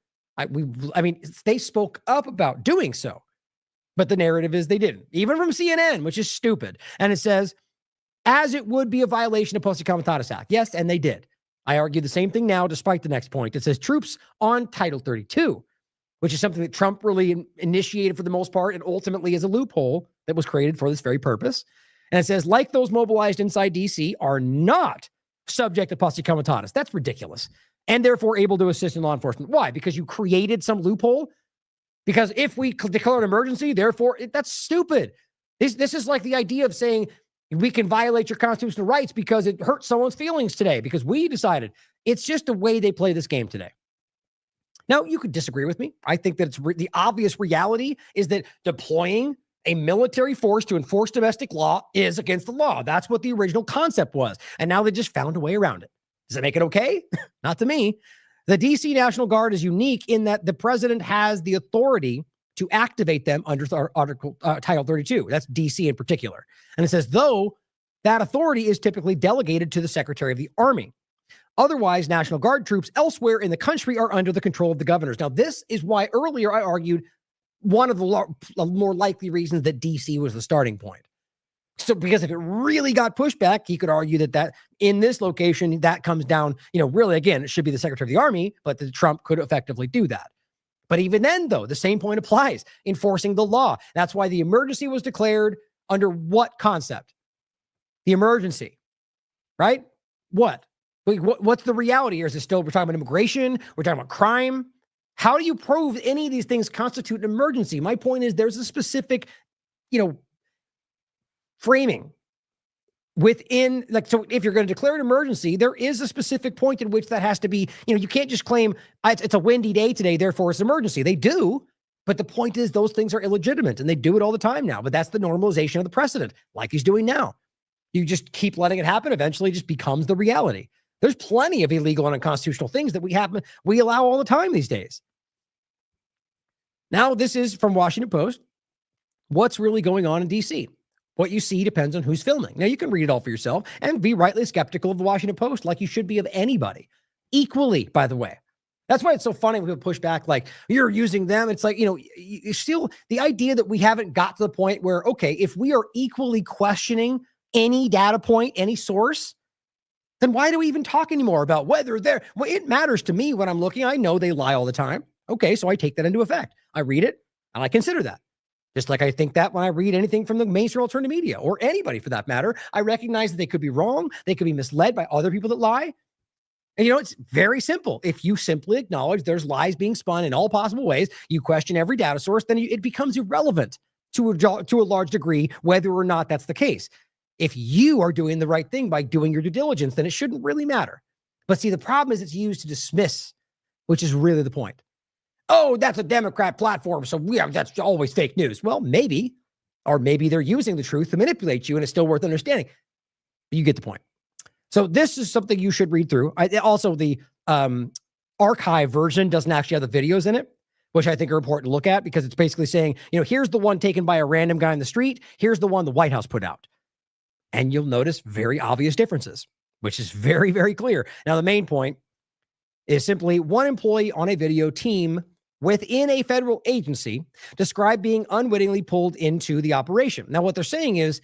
They spoke up about doing so, but the narrative is they didn't, even from CNN, which is stupid. And it says, as it would be a violation of Posse Comitatus Act. Yes, and they did. I argue the same thing now, despite the next point. It says troops on Title 32, which is something that Trump really initiated for the most part, and ultimately is a loophole that was created for this very purpose. And it says, like those mobilized inside D.C. are not subject to Posse Comitatus. That's ridiculous. And therefore able to assist in law enforcement. Why? Because you created some loophole? Because if we declare an emergency, therefore, that's stupid. This is like the idea of saying we can violate your constitutional rights because it hurts someone's feelings today, because we decided. It's just the way they play this game today. Now, you could disagree with me. I think that the obvious reality is that deploying a military force to enforce domestic law is against the law. That's what the original concept was. And now they just found a way around it. Does that make it okay? Not to me. The DC National Guard is unique in that the president has the authority to activate them under Title 32. That's DC in particular. And it says, though, that authority is typically delegated to the Secretary of the Army. Otherwise, National Guard troops elsewhere in the country are under the control of the governors. Now, this is why earlier I argued one of the more likely reasons that DC was the starting point. So, because if it really got pushed back, he could argue that in this location, that comes down, really, again, it should be the Secretary of the Army, but the Trump could effectively do that. But even then, though, the same point applies, enforcing the law. That's why the emergency was declared under what concept? The emergency, right? What's the reality here? Is it still, we're talking about immigration? We're talking about crime? How do you prove any of these things constitute an emergency? My point is there's a specific, framing within, so if you're going to declare an emergency, there is a specific point in which that has to be, you can't just claim it's a windy day today, therefore it's an emergency. They do, but the point is those things are illegitimate and they do it all the time now, but that's the normalization of the precedent, like he's doing now. You just keep letting it happen. Eventually it just becomes the reality. There's plenty of illegal and unconstitutional things that we allow all the time these days. Now, this is from Washington Post. What's really going on in DC? What you see depends on who's filming. Now, you can read it all for yourself and be rightly skeptical of the Washington Post, like you should be of anybody. Equally, by the way. That's why it's so funny when people push back, like, you're using them. It's like, you still, the idea that we haven't got to the point where, okay, if we are equally questioning any data point, any source, then why do we even talk anymore about whether they're, well, it matters to me when I'm looking. I know they lie all the time. Okay, so I take that into effect. I read it and I consider that. Just like I think that when I read anything from the mainstream alternative media or anybody for that matter, I recognize that they could be wrong. They could be misled by other people that lie. And it's very simple. If you simply acknowledge there's lies being spun in all possible ways, you question every data source, then it becomes irrelevant to a large degree, whether or not that's the case. If you are doing the right thing by doing your due diligence, then it shouldn't really matter. But see, the problem is it's used to dismiss, which is really the point. Oh, that's a Democrat platform, so that's always fake news. Well, maybe, or maybe they're using the truth to manipulate you, and it's still worth understanding. But you get the point. So this is something you should read through. Also, the archive version doesn't actually have the videos in it, which I think are important to look at because it's basically saying, here's the one taken by a random guy in the street. Here's the one the White House put out. And you'll notice very obvious differences, which is very, very clear. Now, the main point is simply one employee on a video team within a federal agency described being unwittingly pulled into the operation. Now, what they're saying is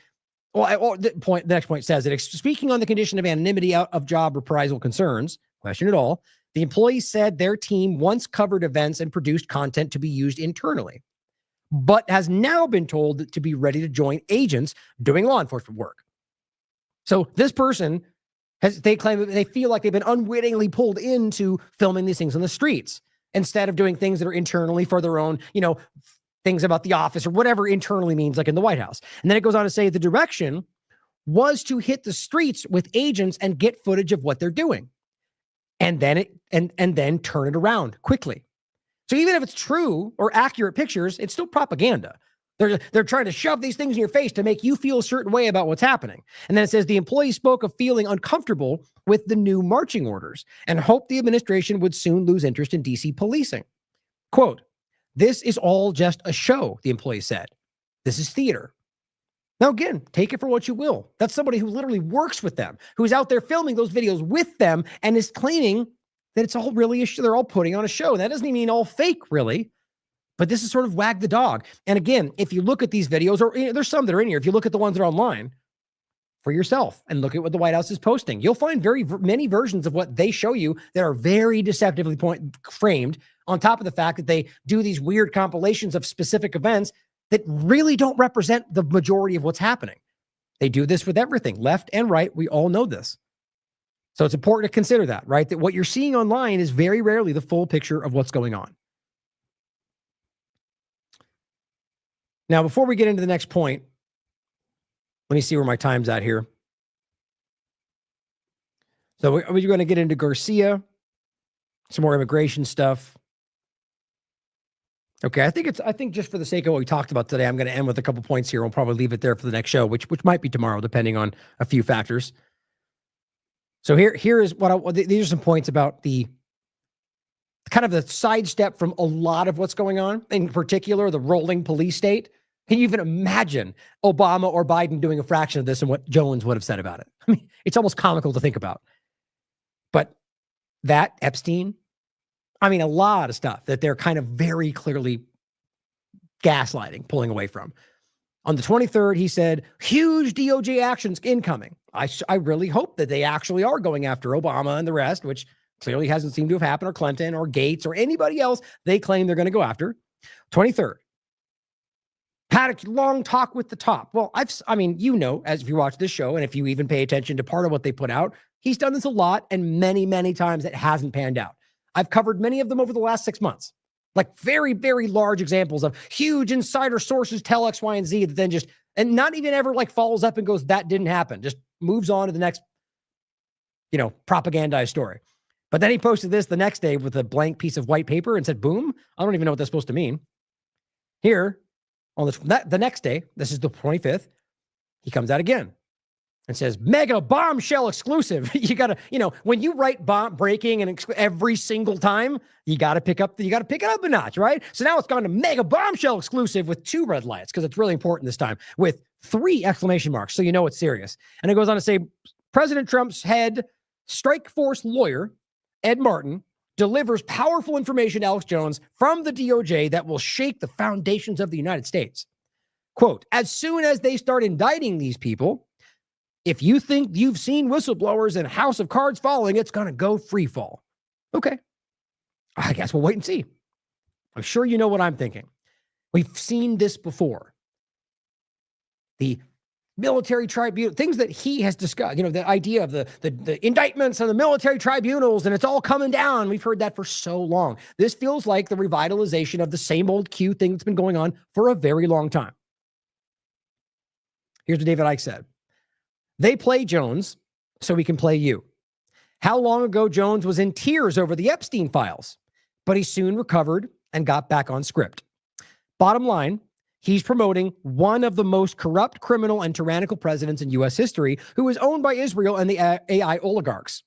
The next point says that speaking on the condition of anonymity out of job reprisal concerns, question at all, the employee said their team once covered events and produced content to be used internally, but has now been told to be ready to join agents doing law enforcement work. So this person they claim that they feel like they've been unwittingly pulled into filming these things on the streets instead of doing things that are internally for their own, things about the office or whatever internally means, like in the White House. And then it goes on to say the direction was to hit the streets with agents and get footage of what they're doing. And then then turn it around quickly. So even if it's true or accurate pictures, it's still propaganda. They're trying to shove these things in your face to make you feel a certain way about what's happening. And then it says the employee spoke of feeling uncomfortable with the new marching orders and hoped the administration would soon lose interest in DC policing. Quote, "This is all just a show," the employee said. "This is theater." Now, again, take it for what you will. That's somebody who literally works with them, who's out there filming those videos with them and is claiming that it's all really a show. They're all putting on a show. That doesn't even mean all fake, really. But this is sort of wag the dog. And again, if you look at these videos, or there's some that are in here, if you look at the ones that are online for yourself and look at what the White House is posting, you'll find very many versions of what they show you that are very deceptively framed, on top of the fact that they do these weird compilations of specific events that really don't represent the majority of what's happening. They do this with everything, left and right. We all know this. So it's important to consider that, right? That what you're seeing online is very rarely the full picture of what's going on. Now, before we get into the next point, let me see where my time's at here. So we're going to get into Garcia, some more immigration stuff. Okay, I think just for the sake of what we talked about today, I'm going to end with a couple points here. We'll probably leave it there for the next show, which might be tomorrow, depending on a few factors. So here is these are some points about the kind of the sidestep from a lot of what's going on, in particular, the rolling police state. Can you even imagine Obama or Biden doing a fraction of this and what Jones would have said about it? I mean, it's almost comical to think about. But that Epstein, I mean, a lot of stuff that they're kind of very clearly gaslighting, pulling away from. On the 23rd, he said, huge DOJ actions incoming. I really hope that they actually are going after Obama and the rest, which clearly hasn't seemed to have happened, or Clinton or Gates or anybody else they claim they're going to go after. 23rd, had a long talk with the top. Well, as if you watch this show and if you even pay attention to part of what they put out, he's done this a lot, and many, many times it hasn't panned out. I've covered many of them over the last 6 months. Like very, very large examples of huge insider sources tell X, Y, and Z that then just, and not even ever like follows up and goes, that didn't happen. Just moves on to the next, propagandized story. But then he posted this the next day with a blank piece of white paper and said, boom, I don't even know what that's supposed to mean. Here, on the next day, this is the 25th, he comes out again and says, mega bombshell exclusive. You got to, when you write bomb breaking and every single time, you got to pick it up a notch, right? So now it's gone to mega bombshell exclusive with 2 red lights, because it's really important this time, with 3 exclamation marks. So you know it's serious. And it goes on to say, President Trump's head strike force lawyer, Ed Martin, delivers powerful information to Alex Jones from the DOJ that will shake the foundations of the United States. Quote, as soon as they start indicting these people, if you think you've seen whistleblowers in House of Cards falling, it's going to go free fall. Okay. I guess we'll wait and see. I'm sure you know what I'm thinking. We've seen this before. The military tribunal, things that he has discussed, the idea of the indictments and the military tribunals, and it's all coming down. We've heard that for so long. This feels like the revitalization of the same old Q thing that's been going on for a very long time. Here's what David Icke said. They play Jones so we can play you. How long ago Jones was in tears over the Epstein files, but he soon recovered and got back on script. Bottom line, he's promoting one of the most corrupt, criminal, and tyrannical presidents in U.S. history, who is owned by Israel and the AI oligarchs.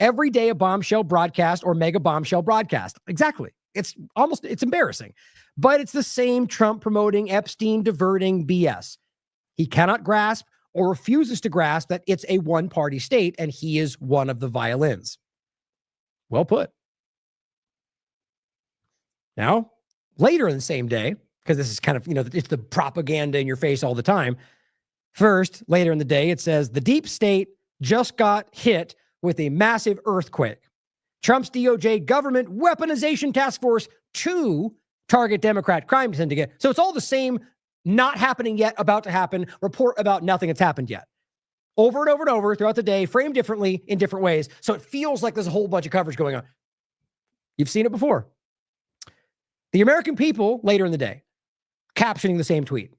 Every day a bombshell broadcast or mega bombshell broadcast. Exactly. It's embarrassing. But it's the same Trump promoting, Epstein diverting BS. He cannot grasp or refuses to grasp that it's a one-party state and he is one of the violins. Well put. Now, later in the same day, because this is kind of, it's the propaganda in your face all the time, First, later in the day, it says the deep state just got hit with a massive earthquake. Trump's DOJ government weaponization task force to target Democrat crime syndicate. So it's all the same, not happening yet, about to happen, report about nothing that's happened yet. Over and over and over throughout the day, framed differently in different ways. So it feels like there's a whole bunch of coverage going on. You've seen it before. The American people, later in the day, captioning the same tweet.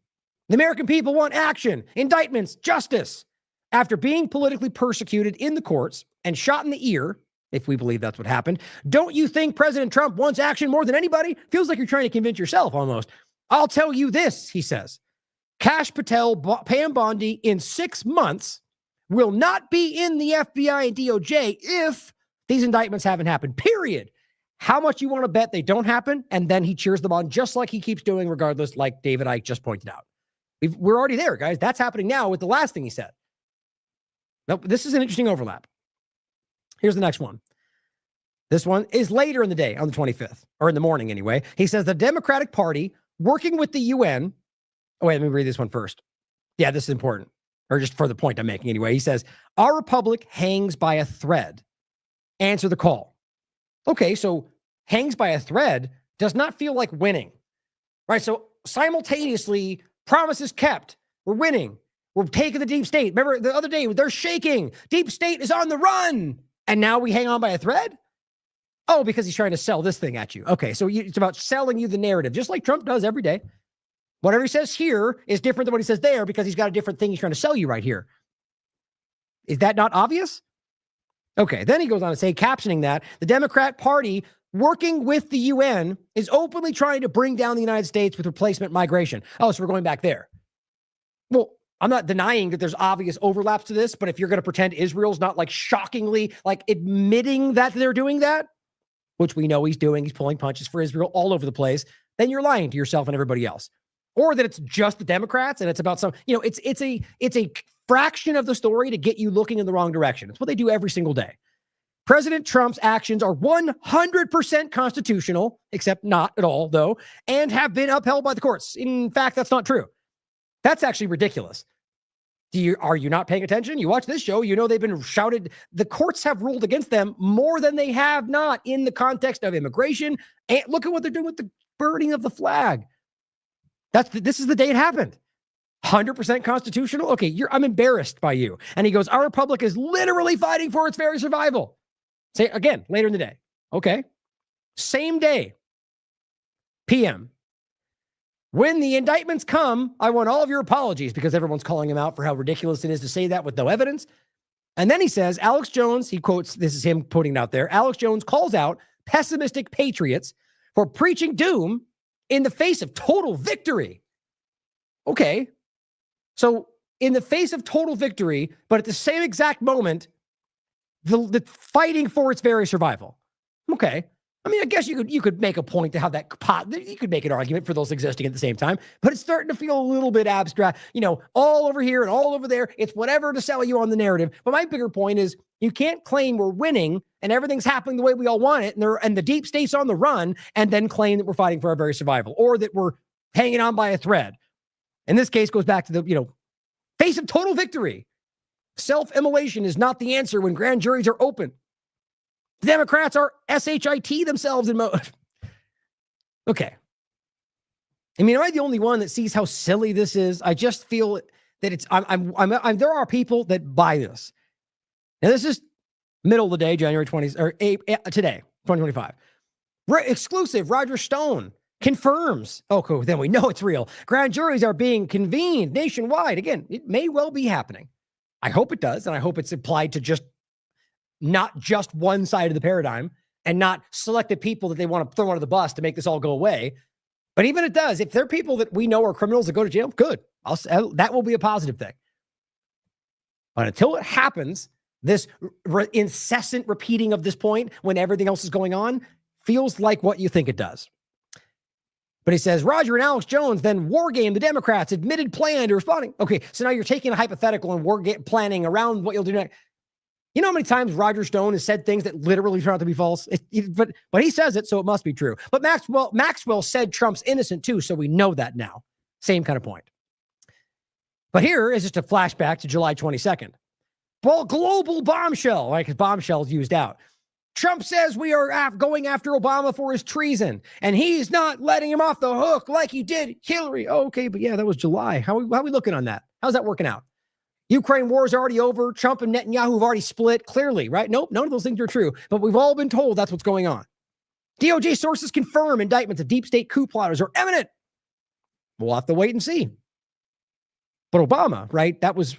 The American people want action, indictments, justice. After being politically persecuted in the courts and shot in the ear, if we believe that's what happened, don't you think President Trump wants action more than anybody? Feels like you're trying to convince yourself almost. I'll tell you this, he says. Kash Patel, Pam Bondi in 6 months will not be in the FBI and DOJ if these indictments haven't happened, period. How much you want to bet they don't happen? And then he cheers them on just like he keeps doing regardless, like David Icke just pointed out. We're already there, guys. That's happening now with the last thing he said. Nope, this is an interesting overlap. Here's the next one. This one is later in the day on the 25th, or in the morning anyway. He says the Democratic Party working with the UN. Oh, wait, let me read this one first. Yeah, this is important, or just for the point I'm making anyway. He says, our republic hangs by a thread. Answer the call. Okay, so hangs by a thread does not feel like winning, right? So simultaneously, promises kept. We're winning. We're taking the deep state. Remember the other day, they're shaking. Deep state is on the run. And now we hang on by a thread? Oh, because he's trying to sell this thing at you. Okay, so it's about selling you the narrative, just like Trump does every day. Whatever he says here is different than what he says there because he's got a different thing he's trying to sell you right here. Is that not obvious? Okay, then he goes on to say, captioning that, the Democrat Party working with the UN is openly trying to bring down the United States with replacement migration. Oh, so we're going back there. Well, I'm not denying that there's obvious overlaps to this, but if you're going to pretend Israel's not like shockingly like admitting that they're doing that, which we know he's doing, he's pulling punches for Israel all over the place, then you're lying to yourself and everybody else. Or that it's just the Democrats and it's about some, it's a fraction of the story to get you looking in the wrong direction. It's what they do every single day. President Trump's actions are 100% constitutional, except not at all, though, and have been upheld by the courts. In fact, that's not true. That's actually ridiculous. Are you not paying attention? You watch this show, you know they've been shouted. The courts have ruled against them more than they have not in the context of immigration. And look at what they're doing with the burning of the flag. This is the day it happened. 100% constitutional? Okay, I'm embarrassed by you. And he goes, our republic is literally fighting for its very survival. Say again, later in the day. Okay. Same day, PM. When the indictments come, I want all of your apologies because everyone's calling him out for how ridiculous it is to say that with no evidence. And then he says, Alex Jones, he quotes, this is him putting it out there. Alex Jones calls out pessimistic patriots for preaching doom in the face of total victory. Okay. So in the face of total victory, but at the same exact moment, the fighting for its very survival. Okay. I mean, I guess you could make a point to how you could make an argument for those existing at the same time, but it's starting to feel a little bit abstract, all over here and all over there. It's whatever to sell you on the narrative. But my bigger point is you can't claim we're winning and everything's happening the way we all want it. And the deep state's on the run and then claim that we're fighting for our very survival or that we're hanging on by a thread. In this case goes back to the, face of total victory. Self-immolation is not the answer when grand juries are open. The Democrats are SHIT themselves in mode. Okay. I mean, am I the only one that sees how silly this is? I just feel that there are people that buy this. Now, this is middle of the day, January 20th, or today, 2025. Exclusive, Roger Stone confirms. Oh, cool. Then we know it's real. Grand juries are being convened nationwide. Again, it may well be happening. I hope it does, and I hope it's applied to not just one side of the paradigm and not selected people that they want to throw under the bus to make this all go away. But even it does, if they're people that we know are criminals that go to jail, good. That will be a positive thing. But until it happens, this incessant repeating of this point when everything else is going on feels like what you think it does. But he says, Roger and Alex Jones then wargame the Democrats' admitted plan to responding. Okay, so now you're taking a hypothetical and planning around what you'll do next. You know how many times Roger Stone has said things that literally turn out to be false? But he says it, so it must be true. But Maxwell said Trump's innocent too, so we know that now. Same kind of point. But here is just a flashback to July 22nd. Well, global bombshell, right? Because bombshell's used out. Trump says we are going after Obama for his treason, and he's not letting him off the hook like he did Hillary. Oh, okay, but yeah, that was July. How are we looking on that? How's that working out? Ukraine war is already over. Trump and Netanyahu have already split, clearly, right? Nope, none of those things are true, but we've all been told that's what's going on. DOJ sources confirm indictments of deep state coup plotters are imminent. We'll have to wait and see. But Obama, right? That was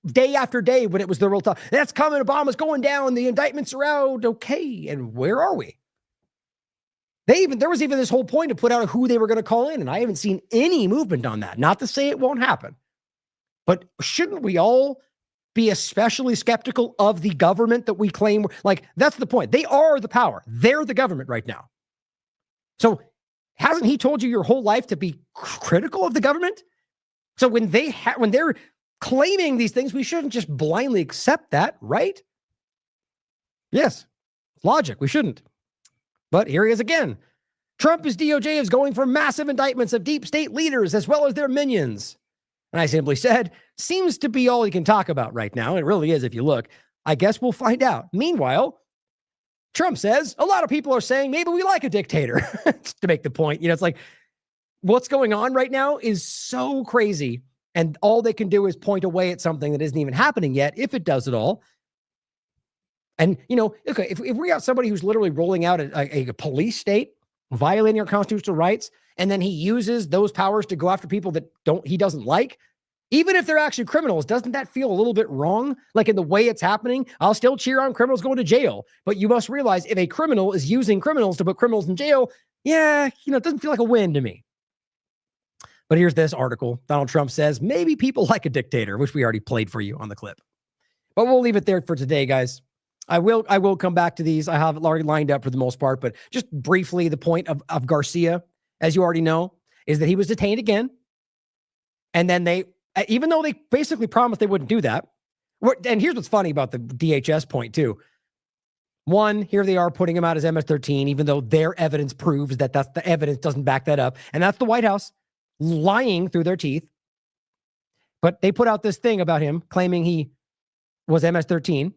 day after day when it was the real talk. That's coming. Obama's going down. The indictments are out. Okay. And where are we? There was even this whole point to put out who they were going to call in. And I haven't seen any movement on that. Not to say it won't happen, but shouldn't we all be especially skeptical of the government that we claim? Like, that's the point. They are the power. They're the government right now. So hasn't he told you your whole life to be critical of the government? So when they're claiming these things, we shouldn't just blindly accept that, right? Yes, logic. We shouldn't. But here he is again. Trump's DOJ is going for massive indictments of deep state leaders as well as their minions. And I simply said, seems to be all he can talk about right now. It really is if you look. I guess we'll find out. Meanwhile, Trump says a lot of people are saying maybe we like a dictator to make the point. You know, it's like what's going on right now is so crazy. And all they can do is point away at something that isn't even happening yet, if it does at all. And, you know, okay, if we got somebody who's literally rolling out a police state, violating our constitutional rights, and then he uses those powers to go after people that he doesn't like, even if they're actually criminals, doesn't that feel a little bit wrong? Like in the way it's happening, I'll still cheer on criminals going to jail. But you must realize if a criminal is using criminals to put criminals in jail, yeah, you know, it doesn't feel like a win to me. But here's this article. Donald Trump says, maybe people like a dictator, which we already played for you on the clip. But we'll leave it there for today, guys. I will come back to these. I have it already lined up for the most part, but just briefly, the point of Garcia, as you already know, is that he was detained again. And then even though they basically promised they wouldn't do that, and here's what's funny about the DHS point too. One, here they are putting him out as MS-13, even though their evidence proves that the evidence doesn't back that up. And that's the White House lying through their teeth. But they put out this thing about him claiming he was MS-13.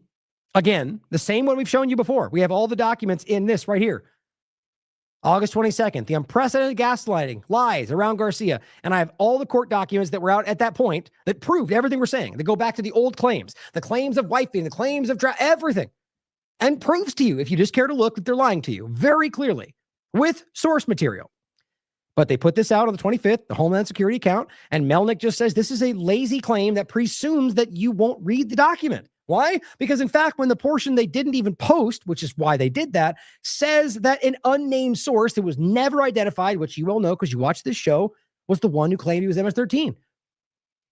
Again, the same one we've shown you before. We have all the documents in this right here. August 22nd, the unprecedented gaslighting, lies around Garcia. And I have all the court documents that were out at that point that proved everything we're saying. They go back to the old claims, the claims of wifing, the claims of everything. And proves to you, if you just care to look, that they're lying to you very clearly with source material. But they put this out on the 25th, the Homeland Security account, and Melnick just says this is a lazy claim that presumes that you won't read the document. Why? Because in fact, when the portion they didn't even post, which is why they did that, says that an unnamed source that was never identified, which you will know because you watched this show, was the one who claimed he was MS-13.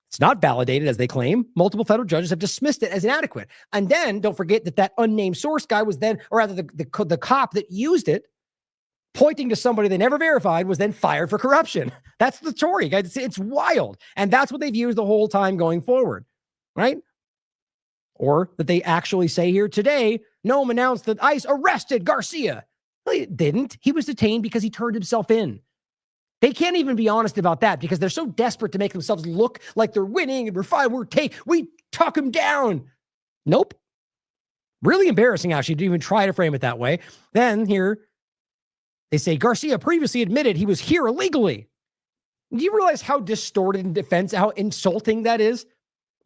It's not validated as they claim. Multiple federal judges have dismissed it as inadequate. And then don't forget that unnamed source guy was then, or rather the cop that used it, pointing to somebody they never verified, was then fired for corruption. That's the story, guys. It's wild. And that's what they've used the whole time going forward, right? Or that they actually say here today, Noam announced that ICE arrested Garcia. Well, it didn't. He was detained because he turned himself in. They can't even be honest about that because they're so desperate to make themselves look like they're winning and we're fine. We tuck him down. Nope. Really embarrassing, actually, to even try to frame it that way. Then here, they say Garcia previously admitted he was here illegally. Do you realize how distorted in defense, how insulting that is?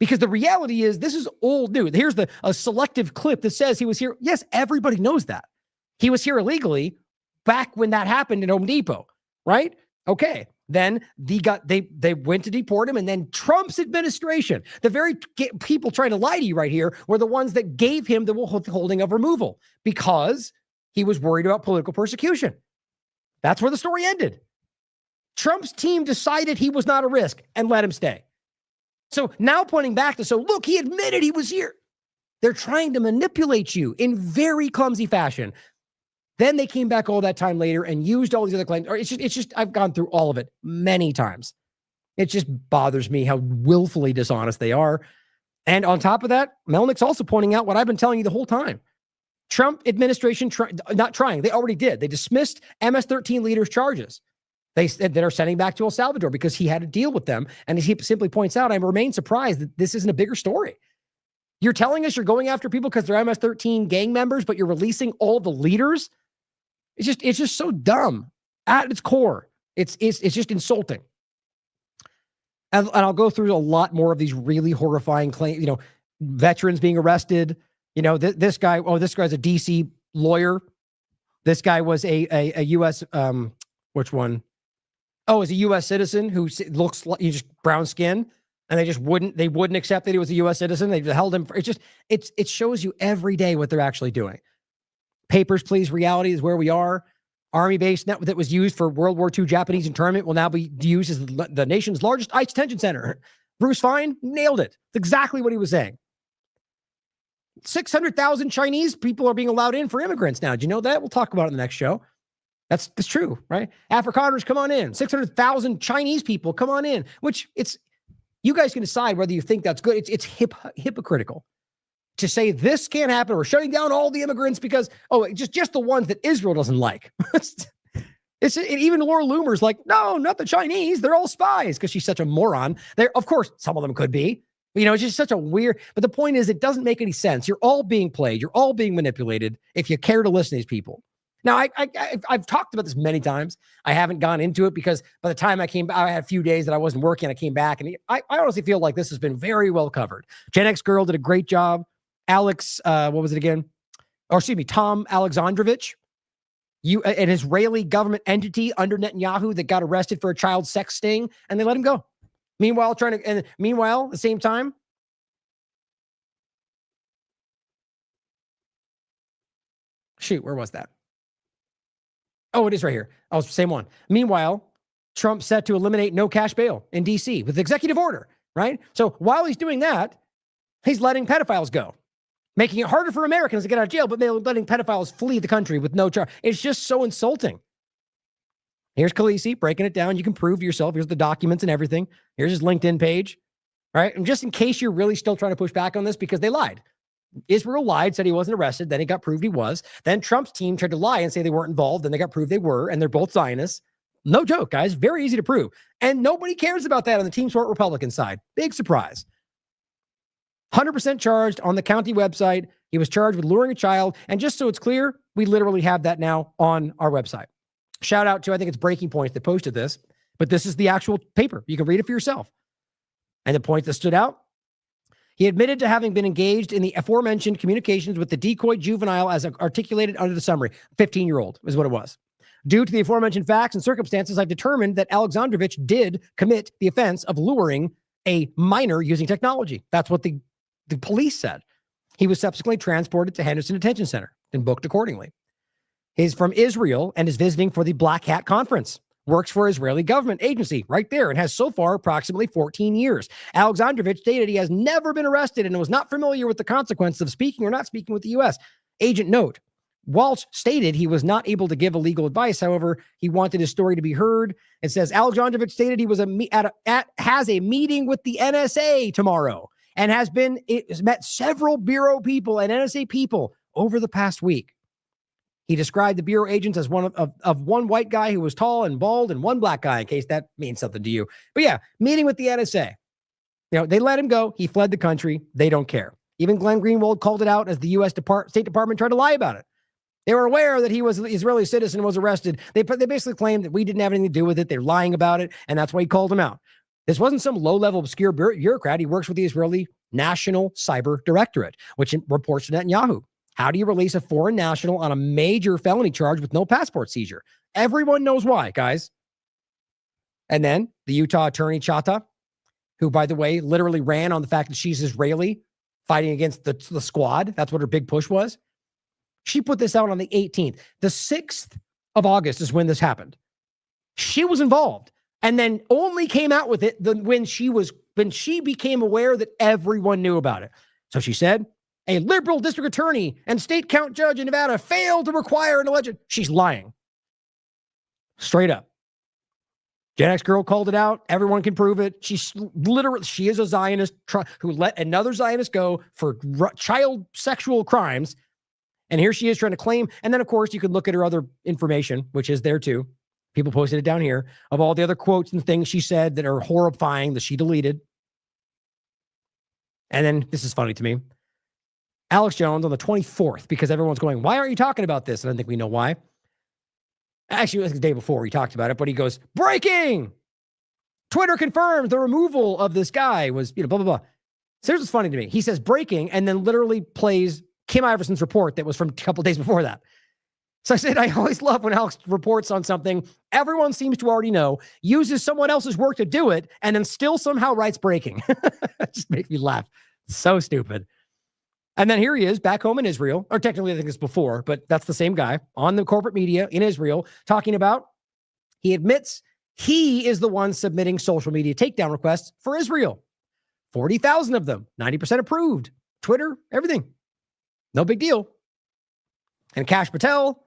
Because the reality is this is old news. Here's a selective clip that says he was here. Yes, everybody knows that. He was here illegally back when that happened in Home Depot, right? Okay. Then they went to deport him, and then Trump's administration, the very people trying to lie to you right here, were the ones that gave him the withholding of removal because he was worried about political persecution. That's where the story ended. Trump's team decided he was not a risk and let him stay. So now pointing back to, look, he admitted he was here. They're trying to manipulate you in very clumsy fashion. Then they came back all that time later and used all these other claims. Or it's just, I've gone through all of it many times. It just bothers me how willfully dishonest they are. And on top of that, Melnick's also pointing out what I've been telling you the whole time. Trump administration, not trying, they already did. They dismissed MS-13 leaders' charges. They said that are sending back to El Salvador because he had to deal with them. And he simply points out, I remain surprised that this isn't a bigger story. You're telling us you're going after people because they're MS-13 gang members, but you're releasing all the leaders? It's just so dumb at its core. It's just insulting. And I'll go through a lot more of these really horrifying claims, veterans being arrested. This guy's a DC lawyer. This guy was a U.S. Which one? Oh, is a U.S. citizen who looks like he's just brown skin, and they wouldn't accept that he was a U.S. citizen. They held him. It shows you every day what they're actually doing. Papers, Please reality is where we are. Army base that was used for World War II Japanese internment will now be used as the nation's largest ICE detention center. Bruce Fine nailed it. It's exactly what he was saying. 600,000 Chinese people are being allowed in for immigrants now. Did you know that? We'll talk about it in the next show. That's true, right? Afrikaners, come on in. 600,000 Chinese people, come on in. Which you guys can decide whether you think that's good. It's hypocritical to say this can't happen. We're shutting down all the immigrants because just the ones that Israel doesn't like. Even Laura Loomer's like, no, not the Chinese. They're all spies because she's such a moron. Of course, some of them could be. It's just such a weird. But the point is, it doesn't make any sense. You're all being played. You're all being manipulated. If you care to listen to these people. Now, I've talked about this many times. I haven't gone into it because by the time I came back, I had a few days that I wasn't working. I came back, and I honestly feel like this has been very well covered. Gen X Girl did a great job. Alex, what was it again? Tom Alexandrovich, an Israeli government entity under Netanyahu that got arrested for a child sex sting, and they let him go. Meanwhile, at the same time, where was that? Oh, it is right here. Oh, same one. Meanwhile, Trump set to eliminate no cash bail in D.C. with executive order, right? So while he's doing that, he's letting pedophiles go, making it harder for Americans to get out of jail, but they're letting pedophiles flee the country with no charge. It's just so insulting. Here's Khaleesi breaking it down. You can prove to yourself. Here's the documents and everything. Here's his LinkedIn page, right? And just in case you're really still trying to push back on this, because they lied. Israel lied, said he wasn't arrested. Then it got proved he was. Then Trump's team tried to lie and say they weren't involved. Then they got proved they were, and they're both Zionists. No joke, guys. Very easy to prove. And nobody cares about that on the Team Sport Republican side. Big surprise. 100% charged on the county website. He was charged with luring a child. And just so it's clear, we literally have that now on our website. Shout out to, I think it's Breaking Point that posted this, but this is the actual paper. You can read it for yourself. And the point that stood out, he admitted to having been engaged in the aforementioned communications with the decoy juvenile as articulated under the summary. 15-year-old is what it was. Due to the aforementioned facts and circumstances, I've determined that Alexandrovich did commit the offense of luring a minor using technology. That's what the police said. He was subsequently transported to Henderson Detention Center and booked accordingly. He's from Israel and is visiting for the Black Hat Conference. Works for Israeli government agency right there and has so far approximately 14 years. Alexandrovich stated he has never been arrested and was not familiar with the consequences of speaking or not speaking with the U.S. Agent note, Walsh stated he was not able to give illegal advice. However, he wanted his story to be heard. It says Alexandrovich stated he was has a meeting with the NSA tomorrow and has met several Bureau people and NSA people over the past week. He described the Bureau agents as one of one white guy who was tall and bald and one black guy, in case that means something to you. But yeah, meeting with the NSA. They let him go. He fled the country. They don't care. Even Glenn Greenwald called it out as the U.S. State Department tried to lie about it. They were aware that he was an Israeli citizen and was arrested. They basically claimed that we didn't have anything to do with it. They're lying about it, and that's why he called him out. This wasn't some low-level obscure bureaucrat. He works with the Israeli National Cyber Directorate, which reports to Netanyahu. How do you release a foreign national on a major felony charge with no passport seizure? Everyone knows why, guys. And then the Utah attorney Chata, who, by the way, literally ran on the fact that she's Israeli, fighting against the squad. That's what her big push was. She put this out on the 18th. The 6th of August is when this happened. She was involved and then only came out with it when she became aware that everyone knew about it. So she said, a liberal district attorney and state count judge in Nevada failed to require an alleged. She's lying. Straight up. Gen X Girl called it out. Everyone can prove it. She is a Zionist who let another Zionist go for child sexual crimes. And here she is trying to claim. And then, of course, you could look at her other information, which is there too. People posted it down here of all the other quotes and things she said that are horrifying that she deleted. And then this is funny to me. Alex Jones on the 24th, because everyone's going, why aren't you talking about this? And I think we know why. Actually, it was the day before he talked about it, but he goes, breaking! Twitter confirms the removal of this guy was, blah, blah, blah. So here's what's funny to me. He says breaking and then literally plays Kim Iverson's report that was from a couple days before that. So I said, I always love when Alex reports on something everyone seems to already know, uses someone else's work to do it, and then still somehow writes breaking. It just makes me laugh. So stupid. And then here he is back home in Israel, or technically I think it's before, but that's the same guy on the corporate media in Israel talking about, he admits he is the one submitting social media takedown requests for Israel. 40,000 of them, 90% approved. Twitter, everything. No big deal. And Kash Patel,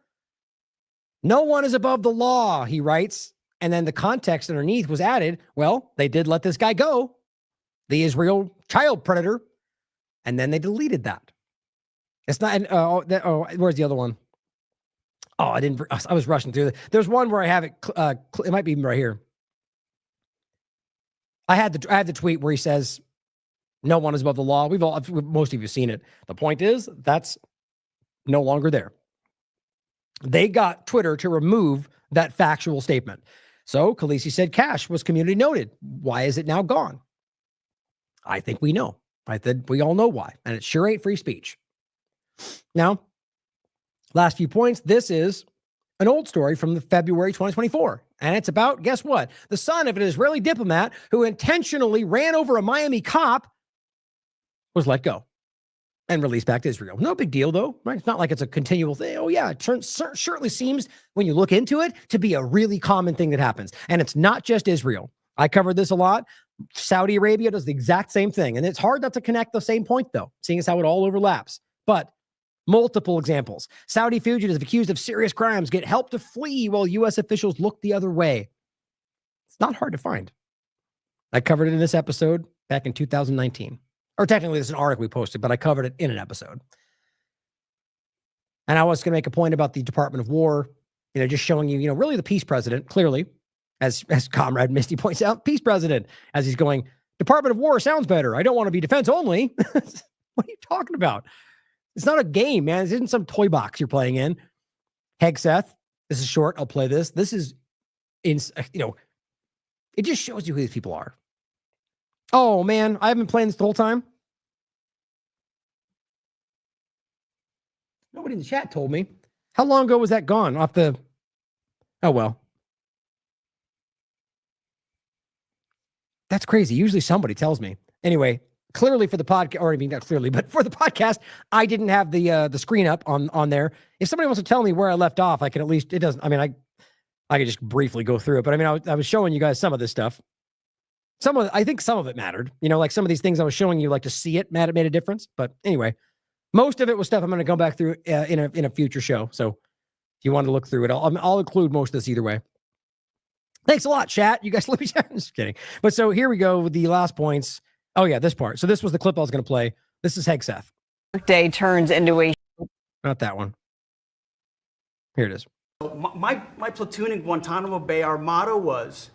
no one is above the law, he writes. And then the context underneath was added, well, they did let this guy go, the Israel child predator, and then they deleted that. It's not, where's the other one? Oh, I was rushing through it. There's one where I have it, it might be right here. I had the tweet where he says, no one is above the law. Most of you have seen it. The point is, that's no longer there. They got Twitter to remove that factual statement. So Khaleesi said Kash was community noted. Why is it now gone? I think we know. I think we all know why. And it sure ain't free speech. Now, last few points. This is an old story from the February 2024. And it's about, guess what? The son of an Israeli diplomat who intentionally ran over a Miami cop was let go and released back to Israel. No big deal, though, right? It's not like it's a continual thing. Oh, yeah, it certainly seems, when you look into it, to be a really common thing that happens. And it's not just Israel. I covered this a lot. Saudi Arabia does the exact same thing. And it's hard not to connect the same point, though, seeing as how it all overlaps. But multiple examples. Saudi fugitives accused of serious crimes get help to flee while U.S. officials look the other way. It's not hard to find. I covered it in this episode back in 2019. Or technically, it's an article we posted, but I covered it in an episode. And I was going to make a point about the Department of War, just showing you, really the peace president, clearly, as Comrade Misty points out, peace president, as he's going, Department of War sounds better. I don't want to be defense only. What are you talking about? It's not a game, man. This isn't some toy box you're playing in. Hegseth, this is short. I'll play this. This is, it just shows you who these people are. Oh, man, I haven't been playing this the whole time. Nobody in the chat told me. How long ago was that gone off the... Oh, well. That's crazy. Usually somebody tells me. Anyway, clearly for the podcast, or I mean, not clearly, but for the podcast, I didn't have the screen up on there. If somebody wants to tell me where I left off, I can at least, it doesn't, I mean, I could just briefly go through it, but I mean, I was showing you guys some of this stuff. I think some of it mattered, like some of these things I was showing you, like to see it made a difference. But anyway, most of it was stuff I'm going to come back through in a future show. So if you want to look through it, I'll include most of this either way. Thanks a lot, chat. You guys let me chat. I'm just kidding. But so here we go with the last points. Oh yeah, this part. So this was the clip I was going to play. This is Hegseth. Day turns into a... Not that one. Here it is. My platoon in Guantanamo Bay, our motto was,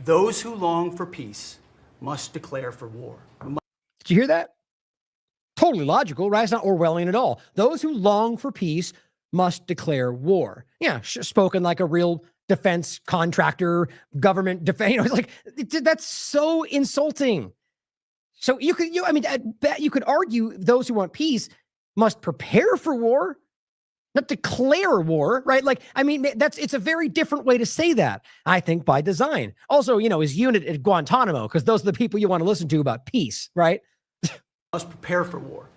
those who long for peace must declare for war. Did you hear that? Totally logical, right? It's not Orwellian at all. Those who long for peace must declare war. Yeah, spoken like a real defense contractor, government defense. It's like, that's so insulting. So I bet you could argue those who want peace must prepare for war, not declare war, right? Like, I mean, it's a very different way to say that, I think, by design. Also, his unit at Guantanamo, because those are the people you want to listen to about peace, right? Must prepare for war.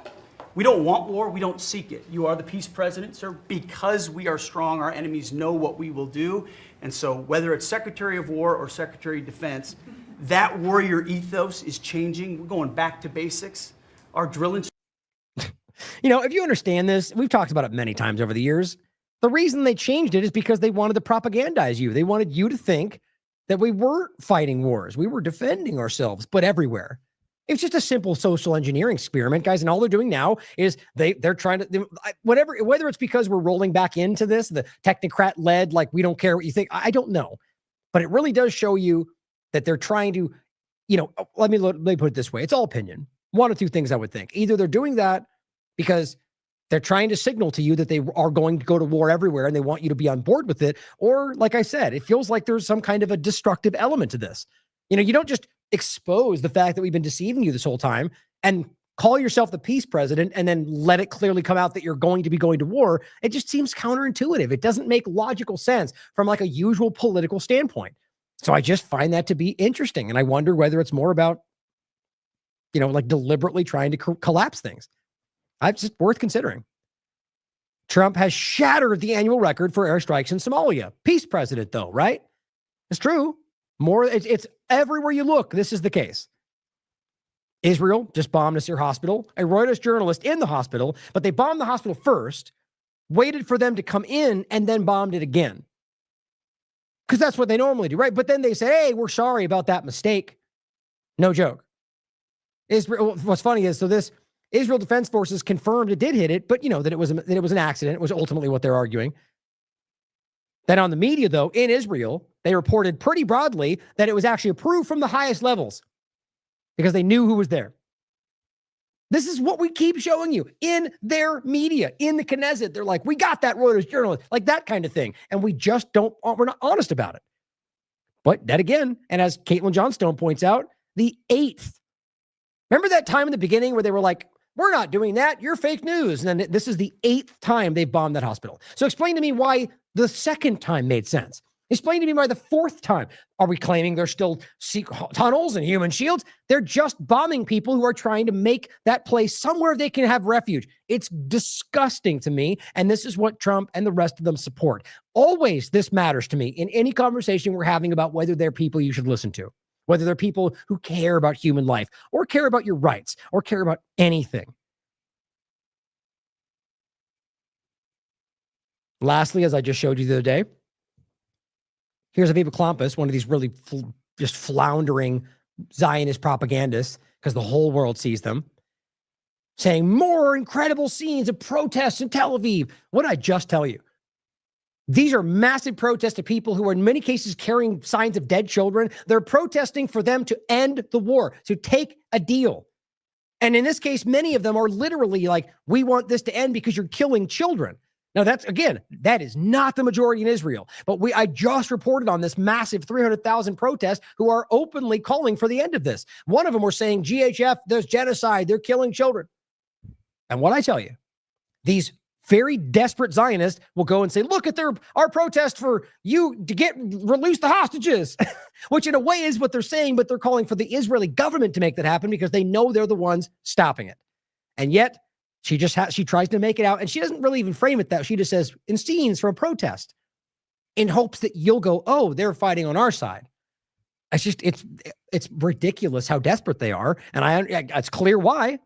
We don't want war, we don't seek it. You are the peace president, sir. Because we are strong, our enemies know what we will do. And so whether it's Secretary of War or Secretary of Defense, that warrior ethos is changing. We're going back to basics. Our drill and... if you understand this, we've talked about it many times over the years. The reason they changed it is because they wanted to propagandize you. They wanted you to think that we weren't fighting wars. We were defending ourselves, but everywhere. It's just a simple social engineering experiment, guys. And all they're doing now is they're trying to, whether it's because we're rolling back into this, the technocrat led, like, we don't care what you think. I don't know. But it really does show you that they're trying to, let me put it this way. It's all opinion. One or two things I would think. Either they're doing that because they're trying to signal to you that they are going to go to war everywhere and they want you to be on board with it. Or, like I said, it feels like there's some kind of a destructive element to this. You don't just expose the fact that we've been deceiving you this whole time and call yourself the peace president and then let it clearly come out that you're going to be going to war. It just seems counterintuitive. It doesn't make logical sense from like a usual political standpoint. So I just find that to be interesting. And I wonder whether it's more about, like deliberately trying to collapse things. It's just worth considering. Trump has shattered the annual record for airstrikes in Somalia. Peace president, though, right? It's true. It's everywhere you look. This is the case. Israel just bombed a Syr hospital, a Reuters journalist in the hospital, but they bombed the hospital first, waited for them to come in, and then bombed it again. Because that's what they normally do, right? But then they say, hey, we're sorry about that mistake. No joke. Israel, what's funny is, this Israel Defense Forces confirmed it did hit it, but that it was an accident. It was ultimately what they're arguing. Then on the media, though, in Israel, they reported pretty broadly that it was actually approved from the highest levels because they knew who was there. This is what we keep showing you in their media, in the Knesset. They're like, we got that Reuters journalist, like that kind of thing. And we just we're not honest about it. But that again, and as Caitlin Johnstone points out, the 8th. Remember that time in the beginning where they were like, we're not doing that. You're fake news. And then this is the 8th time they've bombed that hospital. So explain to me why the second time made sense. Explain to me why the 4th time. Are we claiming there's still secret tunnels and human shields? They're just bombing people who are trying to make that place somewhere they can have refuge. It's disgusting to me. And this is what Trump and the rest of them support. Always this matters to me in any conversation we're having about whether they're people you should listen to, whether they're people who care about human life or care about your rights or care about anything. Lastly, as I just showed you the other day, here's Aviva Klampus, one of these really just floundering Zionist propagandists, because the whole world sees them, saying more incredible scenes of protests in Tel Aviv. What did I just tell you? These are massive protests of people who are in many cases carrying signs of dead children. They're protesting for them to end the war, to take a deal. And in this case, many of them are literally like, we want this to end because you're killing children. Now, that is not the majority in Israel. But I just reported on this massive 300,000 protests who are openly calling for the end of this. One of them were saying, GHF, there's genocide, they're killing children. And what I tell you, these very desperate Zionists will go and say, look at our protest for you to release the hostages, which in a way is what they're saying, but they're calling for the Israeli government to make that happen because they know they're the ones stopping it. And yet, she tries to make it out, and she doesn't really even frame it that. She just says, in scenes from a protest, in hopes that you'll go, oh, they're fighting on our side. It's ridiculous how desperate they are, and it's clear why.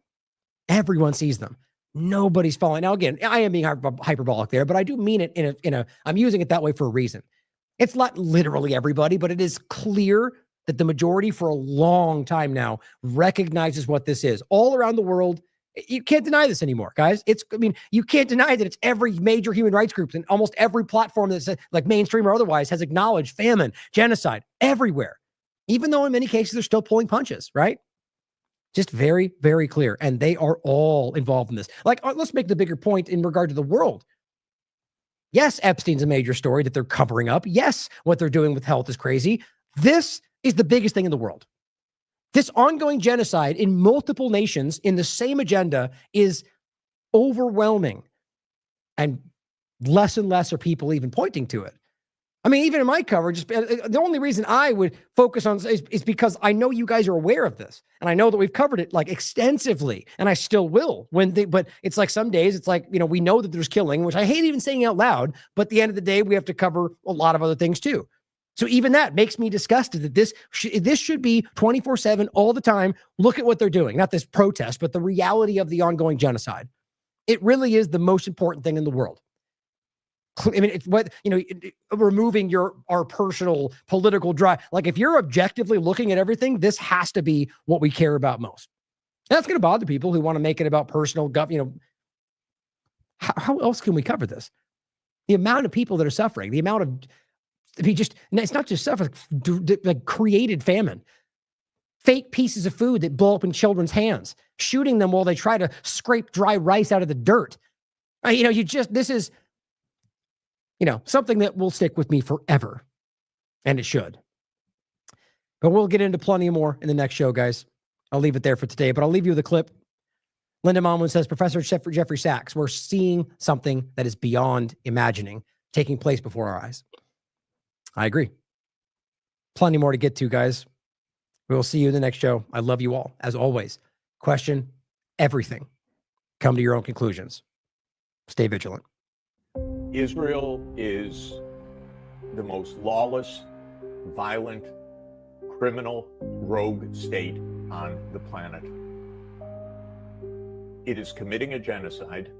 Everyone sees them. Nobody's falling. Now, again, I am being hyperbolic there, but I do mean it I'm using it that way for a reason. It's not literally everybody, but it is clear that the majority for a long time now recognizes what this is. All around the world, you can't deny this anymore, guys. You can't deny that it's every major human rights group and almost every platform that's like mainstream or otherwise has acknowledged famine, genocide everywhere, even though in many cases they're still pulling punches, right? Just very, very clear. And they are all involved in this. Like, let's make the bigger point in regard to the world. Yes, Epstein's a major story that they're covering up. Yes, what they're doing with health is crazy. This is the biggest thing in the world. This ongoing genocide in multiple nations in the same agenda is overwhelming. And less are people even pointing to it. I mean, even in my coverage, the only reason I would focus on is because I know you guys are aware of this. And I know that we've covered it like extensively, and I still will. But it's like some days it's like, we know that there's killing, which I hate even saying out loud, but at the end of the day, we have to cover a lot of other things too. So even that makes me disgusted that this should be 24/7 all the time. Look at what they're doing, not this protest, but the reality of the ongoing genocide. It really is the most important thing in the world. I mean, it's what, removing our personal political drive. Like, if you're objectively looking at everything, this has to be what we care about most. And that's going to bother people who want to make it about personal, how else can we cover this? The amount of people that are suffering, the amount of, it's not just suffering, like created famine, fake pieces of food that blow up in children's hands, shooting them while they try to scrape dry rice out of the dirt. This is, something that will stick with me forever. And it should. But we'll get into plenty more in the next show, guys. I'll leave it there for today, but I'll leave you with a clip. Linda Monwin says, Professor Jeffrey Sachs, we're seeing something that is beyond imagining taking place before our eyes. I agree. Plenty more to get to, guys. We will see you in the next show. I love you all. As always, question everything. Come to your own conclusions. Stay vigilant. Israel is the most lawless, violent, criminal, rogue state on the planet. It is committing a genocide.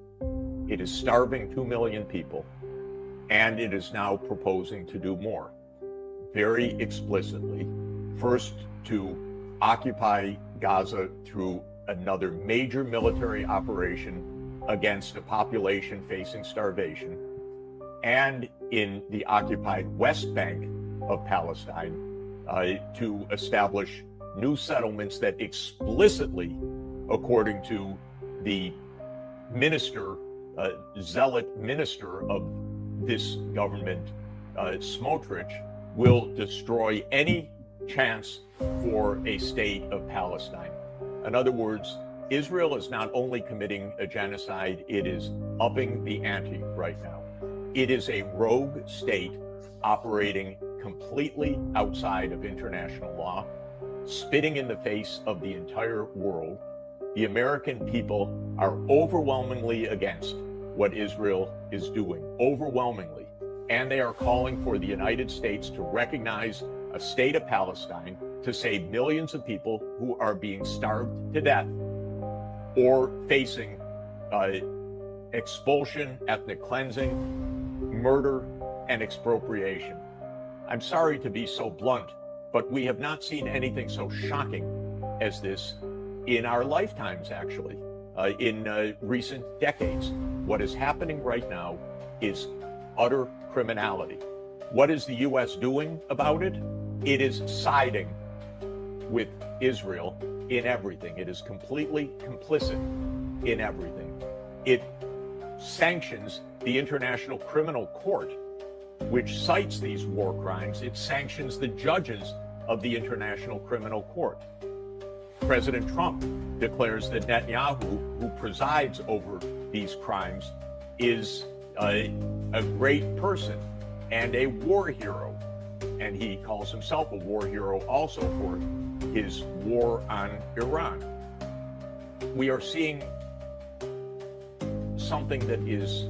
It is starving 2 million people. And it is now proposing to do more. Very explicitly. First, to occupy Gaza through another major military operation against a population facing starvation. And in the occupied West Bank of Palestine, to establish new settlements that explicitly, according to the minister, zealot minister of this government, Smotrich, will destroy any chance for a state of Palestine. In other words, Israel is not only committing a genocide, it is upping the ante right now. It is a rogue state operating completely outside of international law, spitting in the face of the entire world. The American people are overwhelmingly against what Israel is doing, overwhelmingly. And they are calling for the United States to recognize a state of Palestine to save millions of people who are being starved to death or facing expulsion, ethnic cleansing, murder, and expropriation. I'm sorry to be so blunt, but we have not seen anything so shocking as this in our lifetimes, actually, in recent decades. What is happening right now is utter criminality. What is the U.S. doing about it? It is siding with Israel in everything. It is completely complicit in everything. It sanctions the International Criminal Court, which cites these war crimes. It sanctions the judges of the International Criminal Court. President Trump declares that Netanyahu, who presides over these crimes, is a great person and a war hero. And he calls himself a war hero also for his war on Iran. We are seeing something that is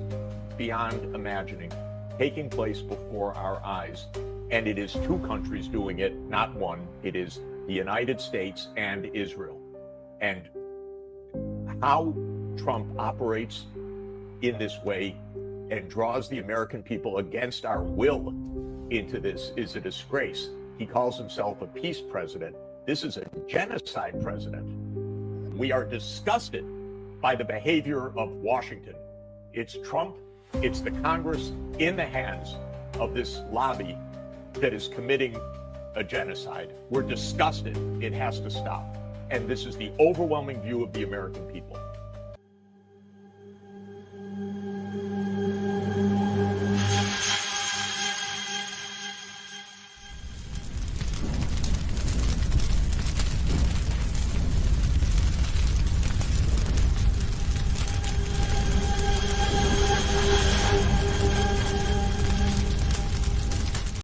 beyond imagining taking place before our eyes. And it is two countries doing it, not one. It is the United States and Israel. And how Trump operates in this way and draws the American people against our will into this is a disgrace. He calls himself a peace president. This is a genocide president. We are disgusted by the behavior of Washington. It's Trump, it's the Congress in the hands of this lobby that is committing a genocide. We're disgusted. It has to stop. And this is the overwhelming view of the American people.